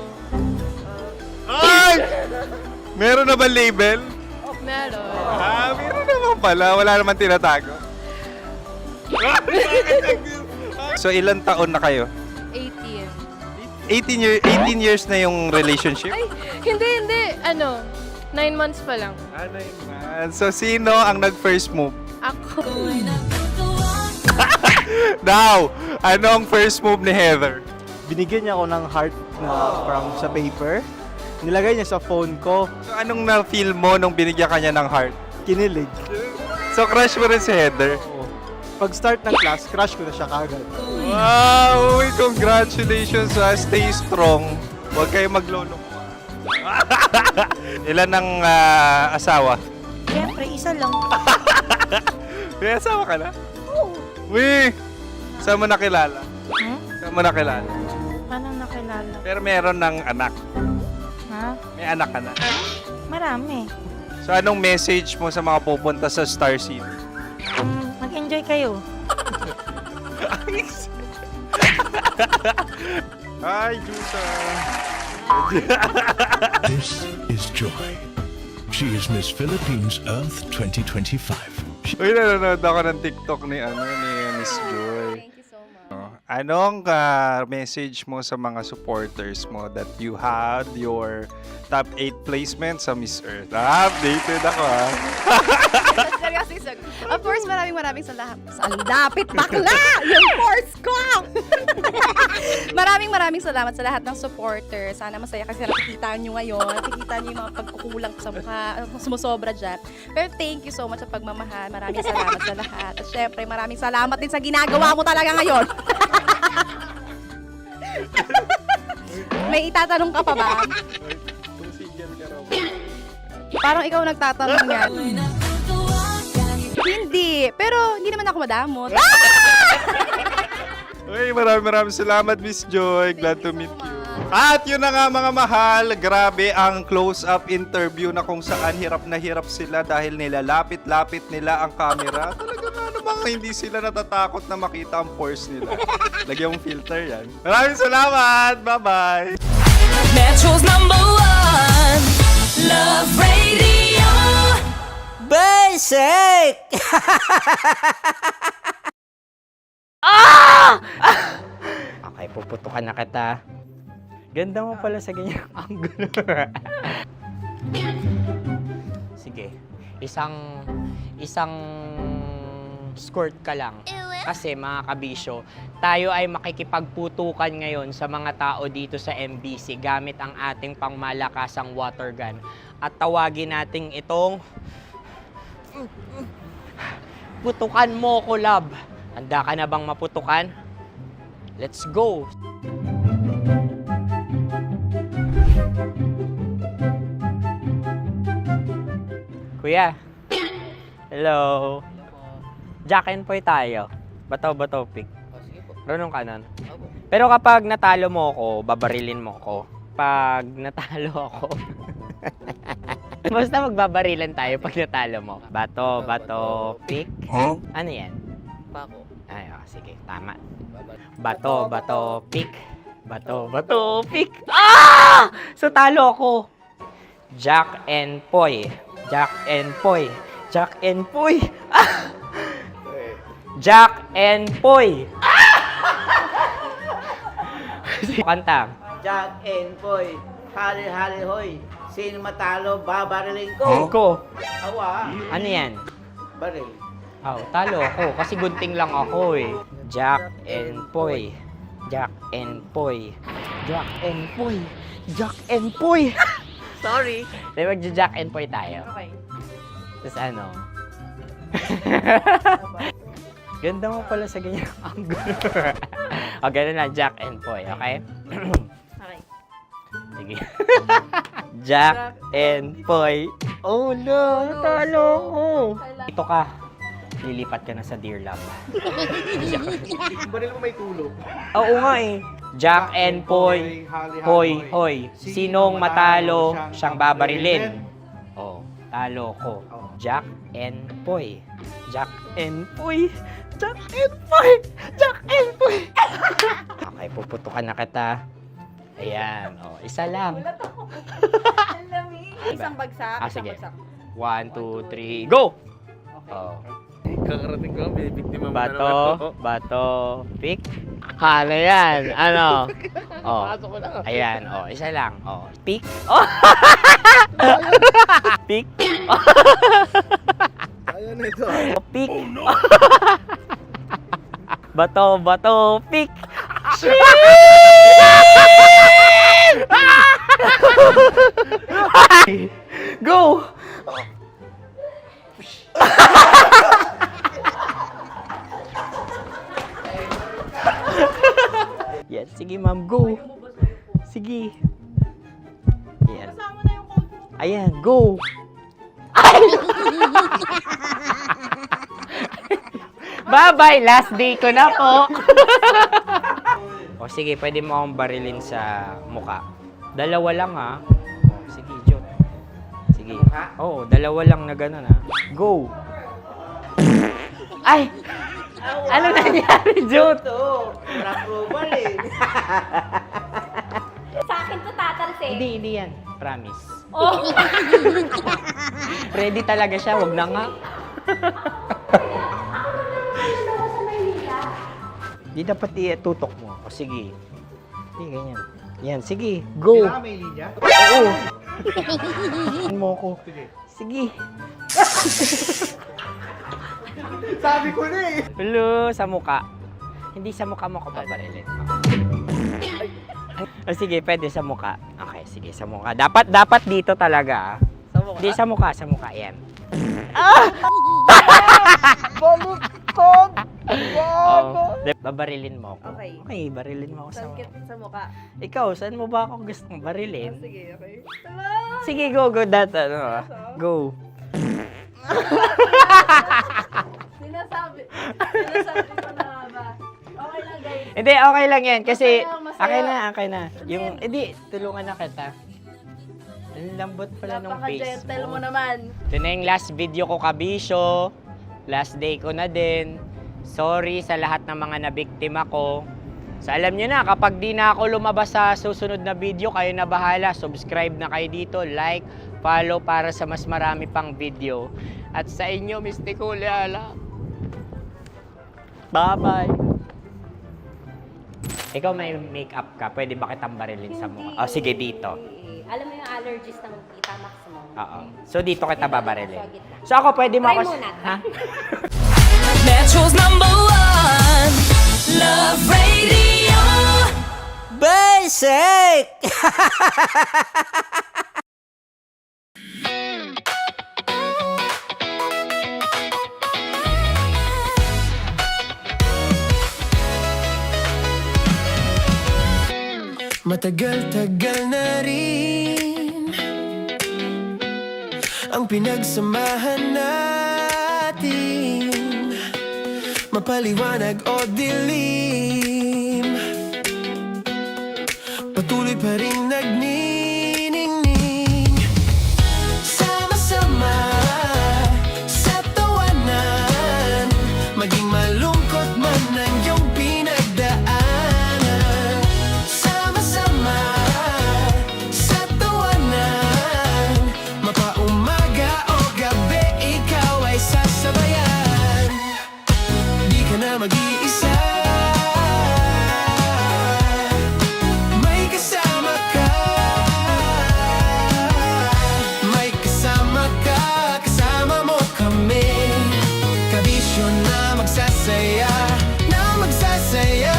Ay! Meron na ba label? Meron. Meron naman pala. Wala naman tinatago. So ilan taon na kayo? 18. 18 years na yung relationship? Ay, hindi. 9 months pa lang. 9 months. So sino ang nag-first move? Ako. Now, anong first move ni Heather? Binigyan niya ako ng heart na from sa paper. Nilagay niya sa phone ko. So anong na-feel mo nung binigyan ka niya ng heart? Kinilig. So crush mo rin si Heather? Pag start ng class, crush ko na siya kagad. Wow! Uy, congratulations ha. Stay strong. Huwag kayo maglolo. Ilan ang asawa? Siyempre, isa lang. May asawa ka na? Oo. Uy! Saan mo nakilala? Saan mo nakilala? Paano nakilala? Pero meron ng anak. Ha? May anak ka na. Marami. So anong message mo sa mga pupunta sa Star City? Mag-enjoy kayo. Hi, Jusa! This is Joy. She is Miss Philippines Earth 2025. Uy, nanonood ako ng TikTok ni Miss Joy. Thank you so much. Anong message mo sa mga supporters mo that you had your top 8 placement sa Miss Earth? Updated ako Seryoso, of course, maraming salamat. Ang dapit bakla! Yung course ko! maraming salamat sa lahat ng supporters. Sana masaya kasi nakikita nyo ngayon. Nakikita nyo yung mga pagkukulang ko sa mukha, sumusobra dyan. Pero thank you so much sa pagmamahal. Maraming salamat sa lahat. At syempre, maraming salamat din sa ginagawa mo talaga ngayon. May itatanong ka pa ba? Parang ikaw nagtatanong yan. Hindi. Pero hindi naman ako madamot. Uy, maraming salamat, Miss Joy. Glad to meet you. At yun na nga mga mahal, grabe ang close-up interview na kung saan hirap na hirap sila dahil nilalapit-lapit nila ang camera. Talaga nga namang hindi sila natatakot na makita ang pores nila. Lagyan mong filter yan. Maraming salamat! Bye-bye! Metro's #1 Love Radio. Basic! Okay, puputukan na kita. Ganda mo pala sa ganyang angulo. Sige, isang skirt ka lang. Kasi mga kabisyo, tayo ay makikipagputukan ngayon sa mga tao dito sa MBC gamit ang ating pangmalakasang water gun. At tawagin natin itong putukan mo ko, love. Handa ka na bang maputukan? Let's go! Kuya. Hello. Jack and Poy tayo. Bato-bato pick. Sige po. Runong kanan. Pero kapag natalo mo ako, babarilin mo ako. Pag natalo ako, basta magbabarilan tayo pag natalo mo. Bato, pick. Huh? Ano yan? Pako. Ay, sige, tama. Bato, pick. Bato, pick. Ah! So, talo ako. Jack and Poy. Jack and Poy. Jack and Poy. Ah! Jack and Poy. Kanta. Jack and Poy, hali-hali hoy. Sino matalo, babariling ko. Ko. Awa. Ano yan? Baril. Oh, talo ako kasi gunting lang ako eh. Jack and Poy. Jack and Poy. Jack and Poy. Jack and Poy. Sorry. Di ba Jack and Poy tayo? Okay. Tapos ano? Ganda mo pala sa ganyang angulo. O, ganun lang, Jack and Poy, okay? Okay. Sige. Jack and Poy. Oh no, talo ko. Ito ka. Lilipat ka na sa Dear Love. Baril mo may tulog. Oo nga eh. Jack and Poy. Hoy. Sinong matalo, siyang babarilin. Oh, talo ko. Jack and Poy. Jack and Poy. Jack and Poy. Jack and Poy. Okay, puputukan na kita. Ayan. Oh, isa lang. Isang bagsak. Sige. 1, 2, 3, go! Oh. Kakarating ko, may biktima mo na naman. Bato, pick. Ano yan? Ano? Oh. Ayan, oh, isa lang. Oh, pick. Oh. Pick. Ayaw na ito. Pick. Bato, pick. Go! Sige. Ayan. Ayan, go! Bye-bye! Last day ko na po! O sige, pwede mo akong barilin sa muka. Dalawa lang ha. O, sige, Jot. Sige. Oo, dalawa lang na gano'n ha. Go! Ay! Ano nangyari, Jot? Approval eh. Sa akin to tatalsik. Hindi yan. Promise. Oh. Ready talaga siya, wag na nga. Di dapat itutok mo. O sige. Hindi, ganyan. Yan, sige. Go. Kailangan may linya? Oo. Mo ko. Sige. Sabi ko na eh. Hello, sa muka. Hindi sa muka mo ko babarilin. O sige, pwede sa muka. Okay, sige, sa muka. Dapat dito talaga. Sa muka? Hindi, sa muka. Yan. Ah! Baluktot! Oh, babarilin mo ako. Okay. Okay, barilin mo ako sa muka. Sa mukha. Ikaw, saan mo ba ako gustong barilin? Sige, okay. Sige, go. Go. Sinasabi ko na ba? Okay lang, guys. Hindi, okay lang yan. Kasi, Masaya. okay na. Yung, hindi, tulungan na kita. Ang lambot pala nung face Napaka-gentle mo. mo naman. Ito na yung last video ko, kabisyo. Last day ko na din. Sorry sa lahat ng mga nabiktima ko. So, alam nyo na, kapag di na ako lumabas sa susunod na video, kayo na bahala. Subscribe na kayo dito, like, follow para sa mas marami pang video. At sa inyo, Mistiko Leala. Bye-bye. Ikaw may makeup ka, pwede ba kitang barilin sa mukha? O, sige, dito. Alam mo yung allergies ng Tita Max mo? Oo. So, dito kita babarilin. So, ako, pwede mo Try ako... muna. Ha? Metro's #1 Love Radio. Basic! Matagal-tagal na rin ang pinagsamahan natin, mapaliwanag o dilim, patuloy pa rin nagniningning. Sama-sama sa tawanan, maging malungkot man ang iyong pinagdaanan. Sama-sama sa tawanan, mapaumaga o gabi, ikaw ay sasabayan. Di ka na mag-iisa, may kasama ka. May kasama ka, kasama mo kami. Kabisyo na magsasaya, na magsasaya.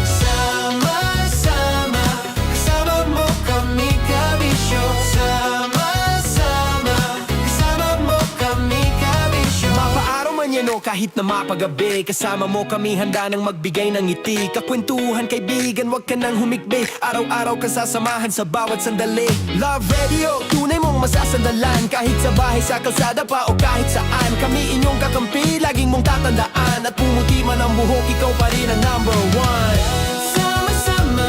Sama-sama, kasama mo kami, kabisyo. Sama-sama, kasama mo kami, kabisyo. Mapaaraw man yan o kahit na mapagabi, kasama mo kami, handa nang magbigay ng ngiti. Kakwentuhan, kaibigan, wag ka nang humikbi. Araw-araw ka sasamahan sa bawat sandali. Love Radio, tunay mong masasandalan. Kahit sa bahay, sa kalsada pa o kahit saan, kami inyong kakampi, laging mong tatandaan. At pumuti man ang buhok, ikaw pa rin ang #1. Sama-sama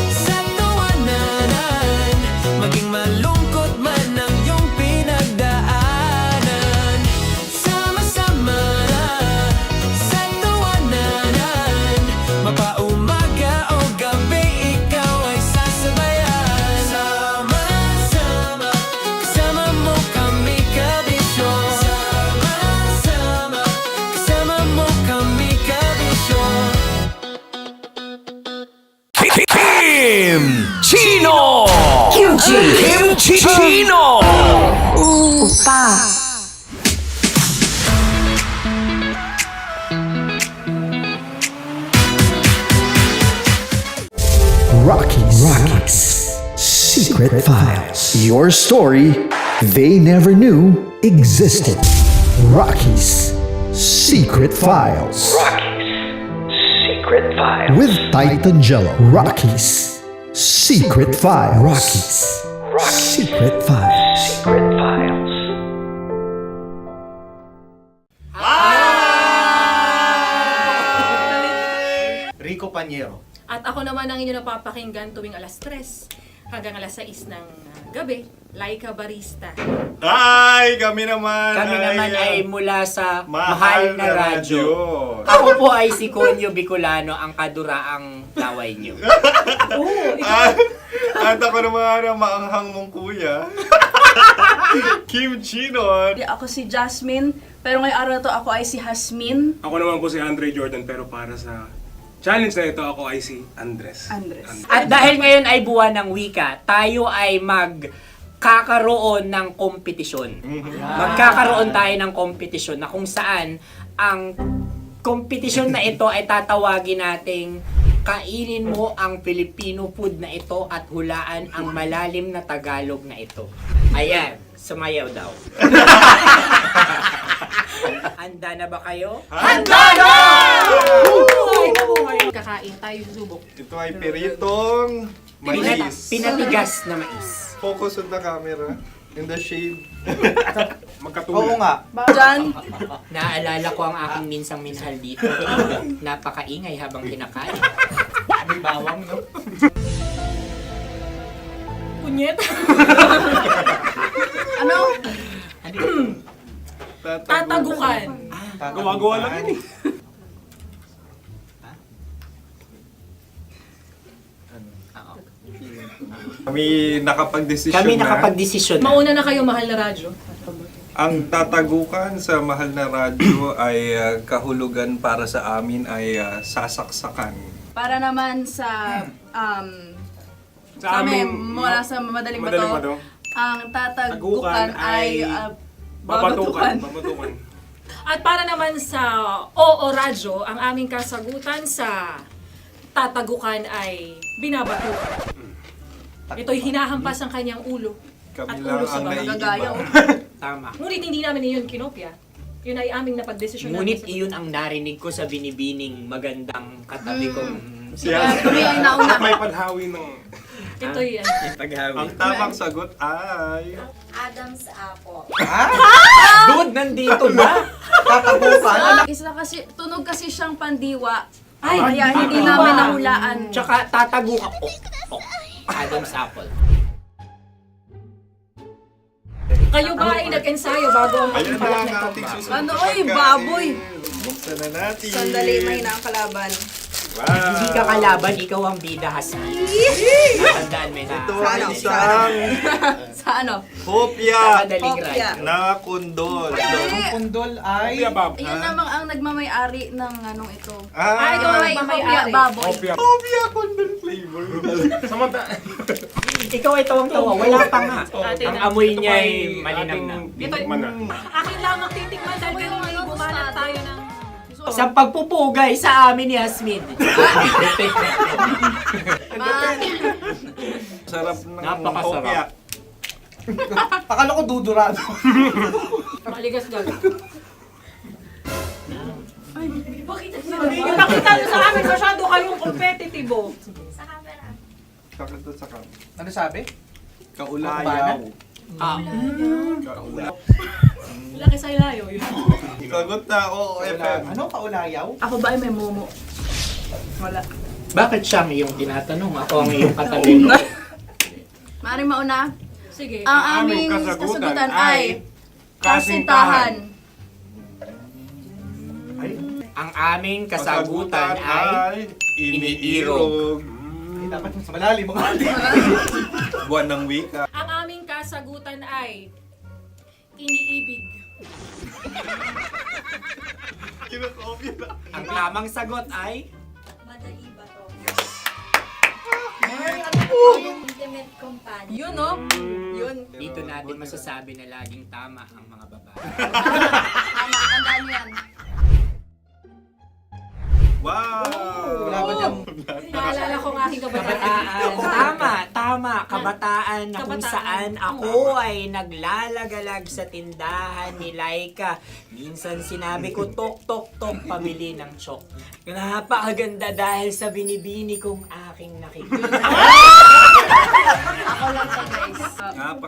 sa tawanan, maging malungkot man ang iyong pinagdaanan. Sama-sama sa tawanan, mapaumaga o gabi, ikaw ay sasabayan. Sama-sama, kasama mo kami, kabisyo. Sama-sama, kasama mo kami, kabisyo. Kim Chino! Kim Chino! Opa! Rockies Secret Files. Your story they never knew existed. Rockies Secret Files. Secret Files. With Titan Jello. Rockies Secret Files. Rockies Secret Files. Rico Panyero. At ako naman ang inyo napapakinggan tuwing alas 3 hanggang alas 6 ng gabi, Laika Barista. Ay, kami naman. Kami naman ay mula sa Mahal Mahal na na Radyo. Radyo. Ako po ay si Conyo Bicolano, ang kaduraang laway niyo. At ako naman ang maanghang mong kuya. Kim Chinon. Ako si Jasmine, pero ngayong araw na to ako ay si Hasmin. Ako naman po si Andre Jordan, pero para sa challenge na ito, ako ay si Andres. At dahil ngayon ay buwan ng wika, tayo ay magkakaroon ng kompetisyon. Magkakaroon tayo ng kompetisyon na kung saan ang kompetisyon na ito ay tatawagin nating kainin mo ang Filipino food na ito at hulaan ang malalim na Tagalog na ito. Ayan, sumayaw daw. Handa na ba kayo? Handa na! Kakain tayo, subok. Ito ay piritong mais. Pinatigas na mais. Focus on the camera. In the shade. Magkatulad. Oo nga. Diyan. Naalala ko ang aking minsang minahal dito. Napakaingay habang kinakain. May bawang, no? Punyet. Ano? Tatagukan. Gawa-gawa lang yun eh. Kami nakapag-desisyon Kami na. nakapag-desisyon na. Mauna na kayo, Mahal na Radyo. Ang tatagukan sa Mahal na Radyo ay kahulugan para sa amin ay sasaksakan. Para naman sa Sa amin, amin, mula sa madaling Madaling bato, Bato. ang tatagukan ay babatukan. At para naman sa Oo Radyo, ang aming kasagutan sa tatagukan ay binabatukan. Ito'y hinahampas ang kanyang ulo. Kami At lang ulo sa ang mga naiiba. gagayaw. Tama. Ngunit hindi namin iyon kinopya. Yun ay aming napagdesisyon Ngunit namin. iyon ang narinig ko sa binibining magandang katabi kong May paghawi ng... Ito'y Ang tamang sagot ay... Adam's apple. Dude, nandito ba? Tatagukan? Isa kasi, tunog kasi siyang pandiwa. Ay, Kaya hindi pandiwa. namin nahulaan. Tsaka tatagukan. Adam's apple. Kayo ba ay nag-ensayo bago ang Ayan na pagpapalat ang nito? ating susunod Ano, na oy, pagkain. baboy! Buksan na natin. Sandali, may na ang kalaban. Wow. Hindi ka kalaban, ikaw ang bida, Hasmin. Natandaan mo na. Ito ang isang Sa ano? hopya Madaling Hopya. right. na kundol. Ang pundol ay... Bob. Iyan namang ang nagmamay-ari ng anong ito. Ah, Ito ay hopya, baboy. hopya kundol flavor. Samanta... Ikaw ay tawang-tawa, wala pa nga. Ang amoy niya ay malinam na. Titikman na. Akin lamang titikman dahil kayo ay bumanat tayo ng... Sa pagpupugay sa amin ni Hasmin. Sarap ng Napakasarap. hopya. Akala ko dudurado. Maligas gal. Ay, bakit? Ipakita nyo sa amin, masyado kayong competitive. Kakanta sa kam. Ano sabi? Kaulayaw. Wala kay Saylayo yun. Sagot na, oo, FM. Ano kaulayaw? Ako ba ay may momo? Wala. Bakit siya ang iyong tinatanong? Ako ang iyong katabi. Maaaring mauna. Sige. Ang aming kasagutan ay kasintahan. Ang aming kasagutan ay iniirog. Dapat sa malalim mga Buwan ng wika. Ang aming kasagutan ay iniibig. Kinakopya na. Ang tamang sagot ay Madali ba to? Intimate companion. Yun, no? Yun. dito natin masasabi na laging tama ang mga babae. Tama, tandaan mo yan. Wow! Wala ba dyan? Naalala ko ang aking kabataan. Kabataan. Tama. Kabataan na kung Kabataan. saan ako ay naglalagalag sa tindahan ni Laika. Minsan sinabi ko, tok, tok, tok, pamili ng chok. Napakaganda dahil sa binibini kong aking nakikita.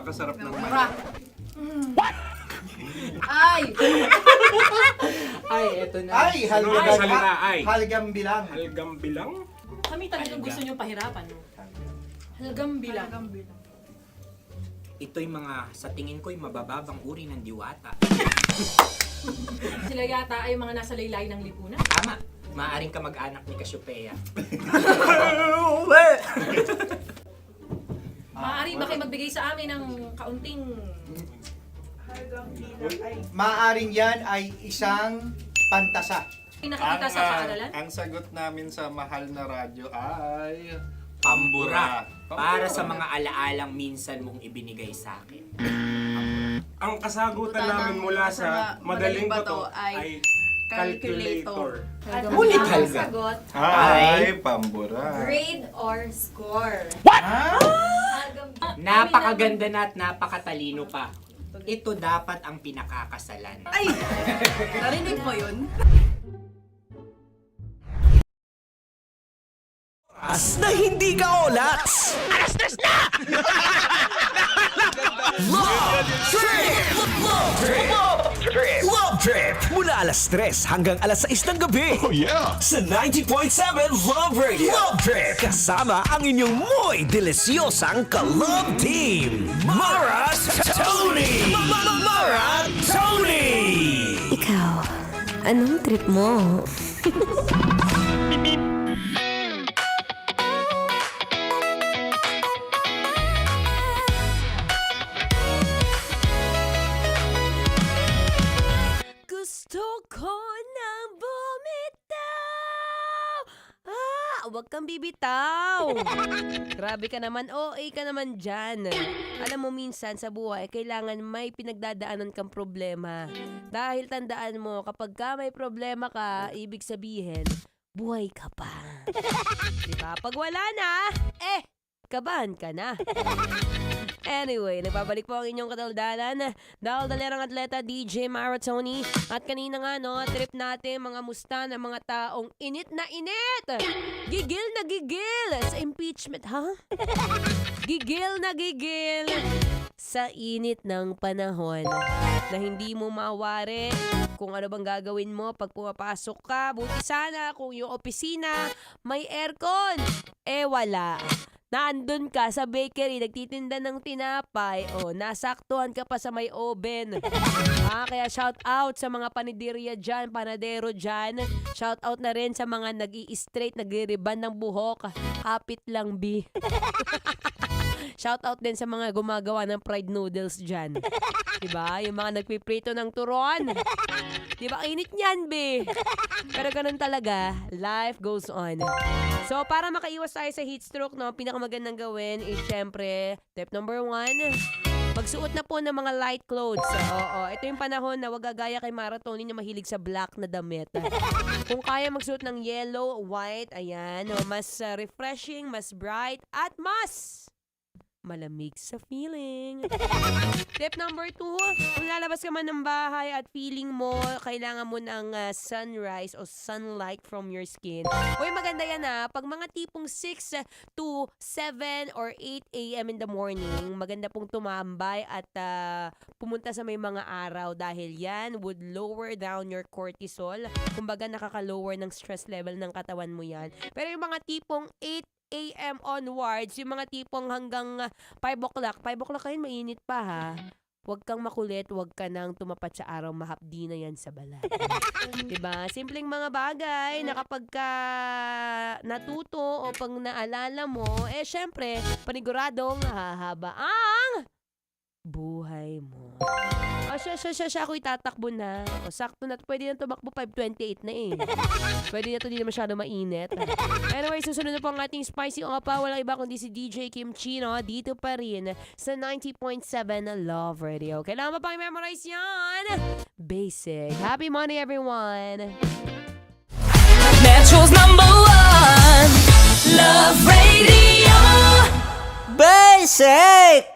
napakasarap ng Mura. Ay! Ay, eto na. Ay, salita, ay. Halgam bilang. Halgam bilang? Kami talagang gusto niyong pahirapan, no? Halgam bilang. Ito'y mga, sa tingin ko'y mabababang uri ng diwata. Sila yata ay mga nasa laylay ng lipunan. Tama. Maaring ka mag-anak ni Cassiopeia. Maaari ba kayo magbigay sa amin ng kaunting... Maaring yan ay isang pantasa. Nakikita sa paaralan? Ang sagot namin sa mahal na radyo ay... Pambura. Para sa mga alaalang minsan mong ibinigay sa akin. Ang kasagutan namin mula sa madaling bato ay calculator. Ulit halga. Sagot, Ay, pambura. grade or score. Napakaganda na at napakatalino pa. Ito dapat ang pinakakasalan. Ay! Narinig mo yun? As na hindi ka olats! Alas na! Love Trip! Love Trip! Love Trip! Mula alas 3 hanggang alas 6 ng gabi. Oh yeah! Sa 90.7 Love Radio. Love Trip! Kasama ang inyong muy delisyosang ka-love team. Mara Tony! Mara Tony! Ikaw, anong trip mo? Gusto ko nang bumitaw! Huwag kang bibitaw! Grabe ka naman, OA ka naman dyan. Alam mo, minsan sa buhay, kailangan may pinagdadaanan kang problema. Dahil tandaan mo, kapag ka may problema ka, ibig sabihin, buhay ka pa. Diba? Pag wala na, kabahan ka na. Anyway, nagbabalik po ang inyong kadaldalan. Daldalerang atleta DJ Mara Tony. At kanina nga, no, trip natin mga musta ng mga taong init na init. Gigil na gigil sa impeachment, ha? Gigil na gigil sa init ng panahon na hindi mo mawari kung ano bang gagawin mo pag pumapasok ka. Buti sana kung yung opisina may aircon. Wala. Nandun ka sa bakery, nagtitinda ng tinapay, nasaktuhan ka pa sa may oven. Kaya shout out sa mga paniderya dyan, panadero dyan. Shout out na rin sa mga nag-i-straight, nagre-riban ng buhok. Hapit lang, B. Shout out din sa mga gumagawa ng fried noodles dyan. Diba? Yung mga nagpiprito ng turon. Diba? Init niyan, B. Pero ganun talaga, life goes on. So, para makaiwas tayo sa heat stroke, no, pinakamagandang gawin is syempre, tip number 1, magsuot na po ng mga light clothes. Ito yung panahon na wag gagaya kay Mara Tony na mahilig sa black na damit. Kung kaya magsuot ng yellow, white, ayan, mas refreshing, mas bright, at mas malamig sa feeling. Tip number 2, kung lalabas ka man ng bahay at feeling mo, kailangan mo ng sunrise o sunlight from your skin. Uy, maganda yan pag mga tipong 6 to 7 or 8 a.m. in the morning, maganda pong tumambay at pumunta sa may mga araw dahil yan would lower down your cortisol. Kumbaga nakaka-lower ng stress level ng katawan mo yan. Pero yung mga tipong 8 a.m. onwards, yung mga tipong hanggang 5 o'clock kayo, mainit pa ha. Huwag kang makulit, huwag ka nang tumapat sa araw, mahapdi na yan sa balat. Diba? Simpleng mga bagay na kapag ka natuto o pag naalala mo, syempre, paniguradong hahaba ang buhay mo. Siya ako itatakbo na. Sakto na. Pwede na tumakbo 5:28 na Pwede na to, di na masyado mainit. Anyway, susunod na po ang ating spicy o nga pa. Walang iba kundi si DJ Kim Chino. Dito pa rin sa 90.7 Love Radio. Kailangan mo pang memorize yan. Basic. Happy Monday, everyone. Metro's #1 Love Radio. Basic!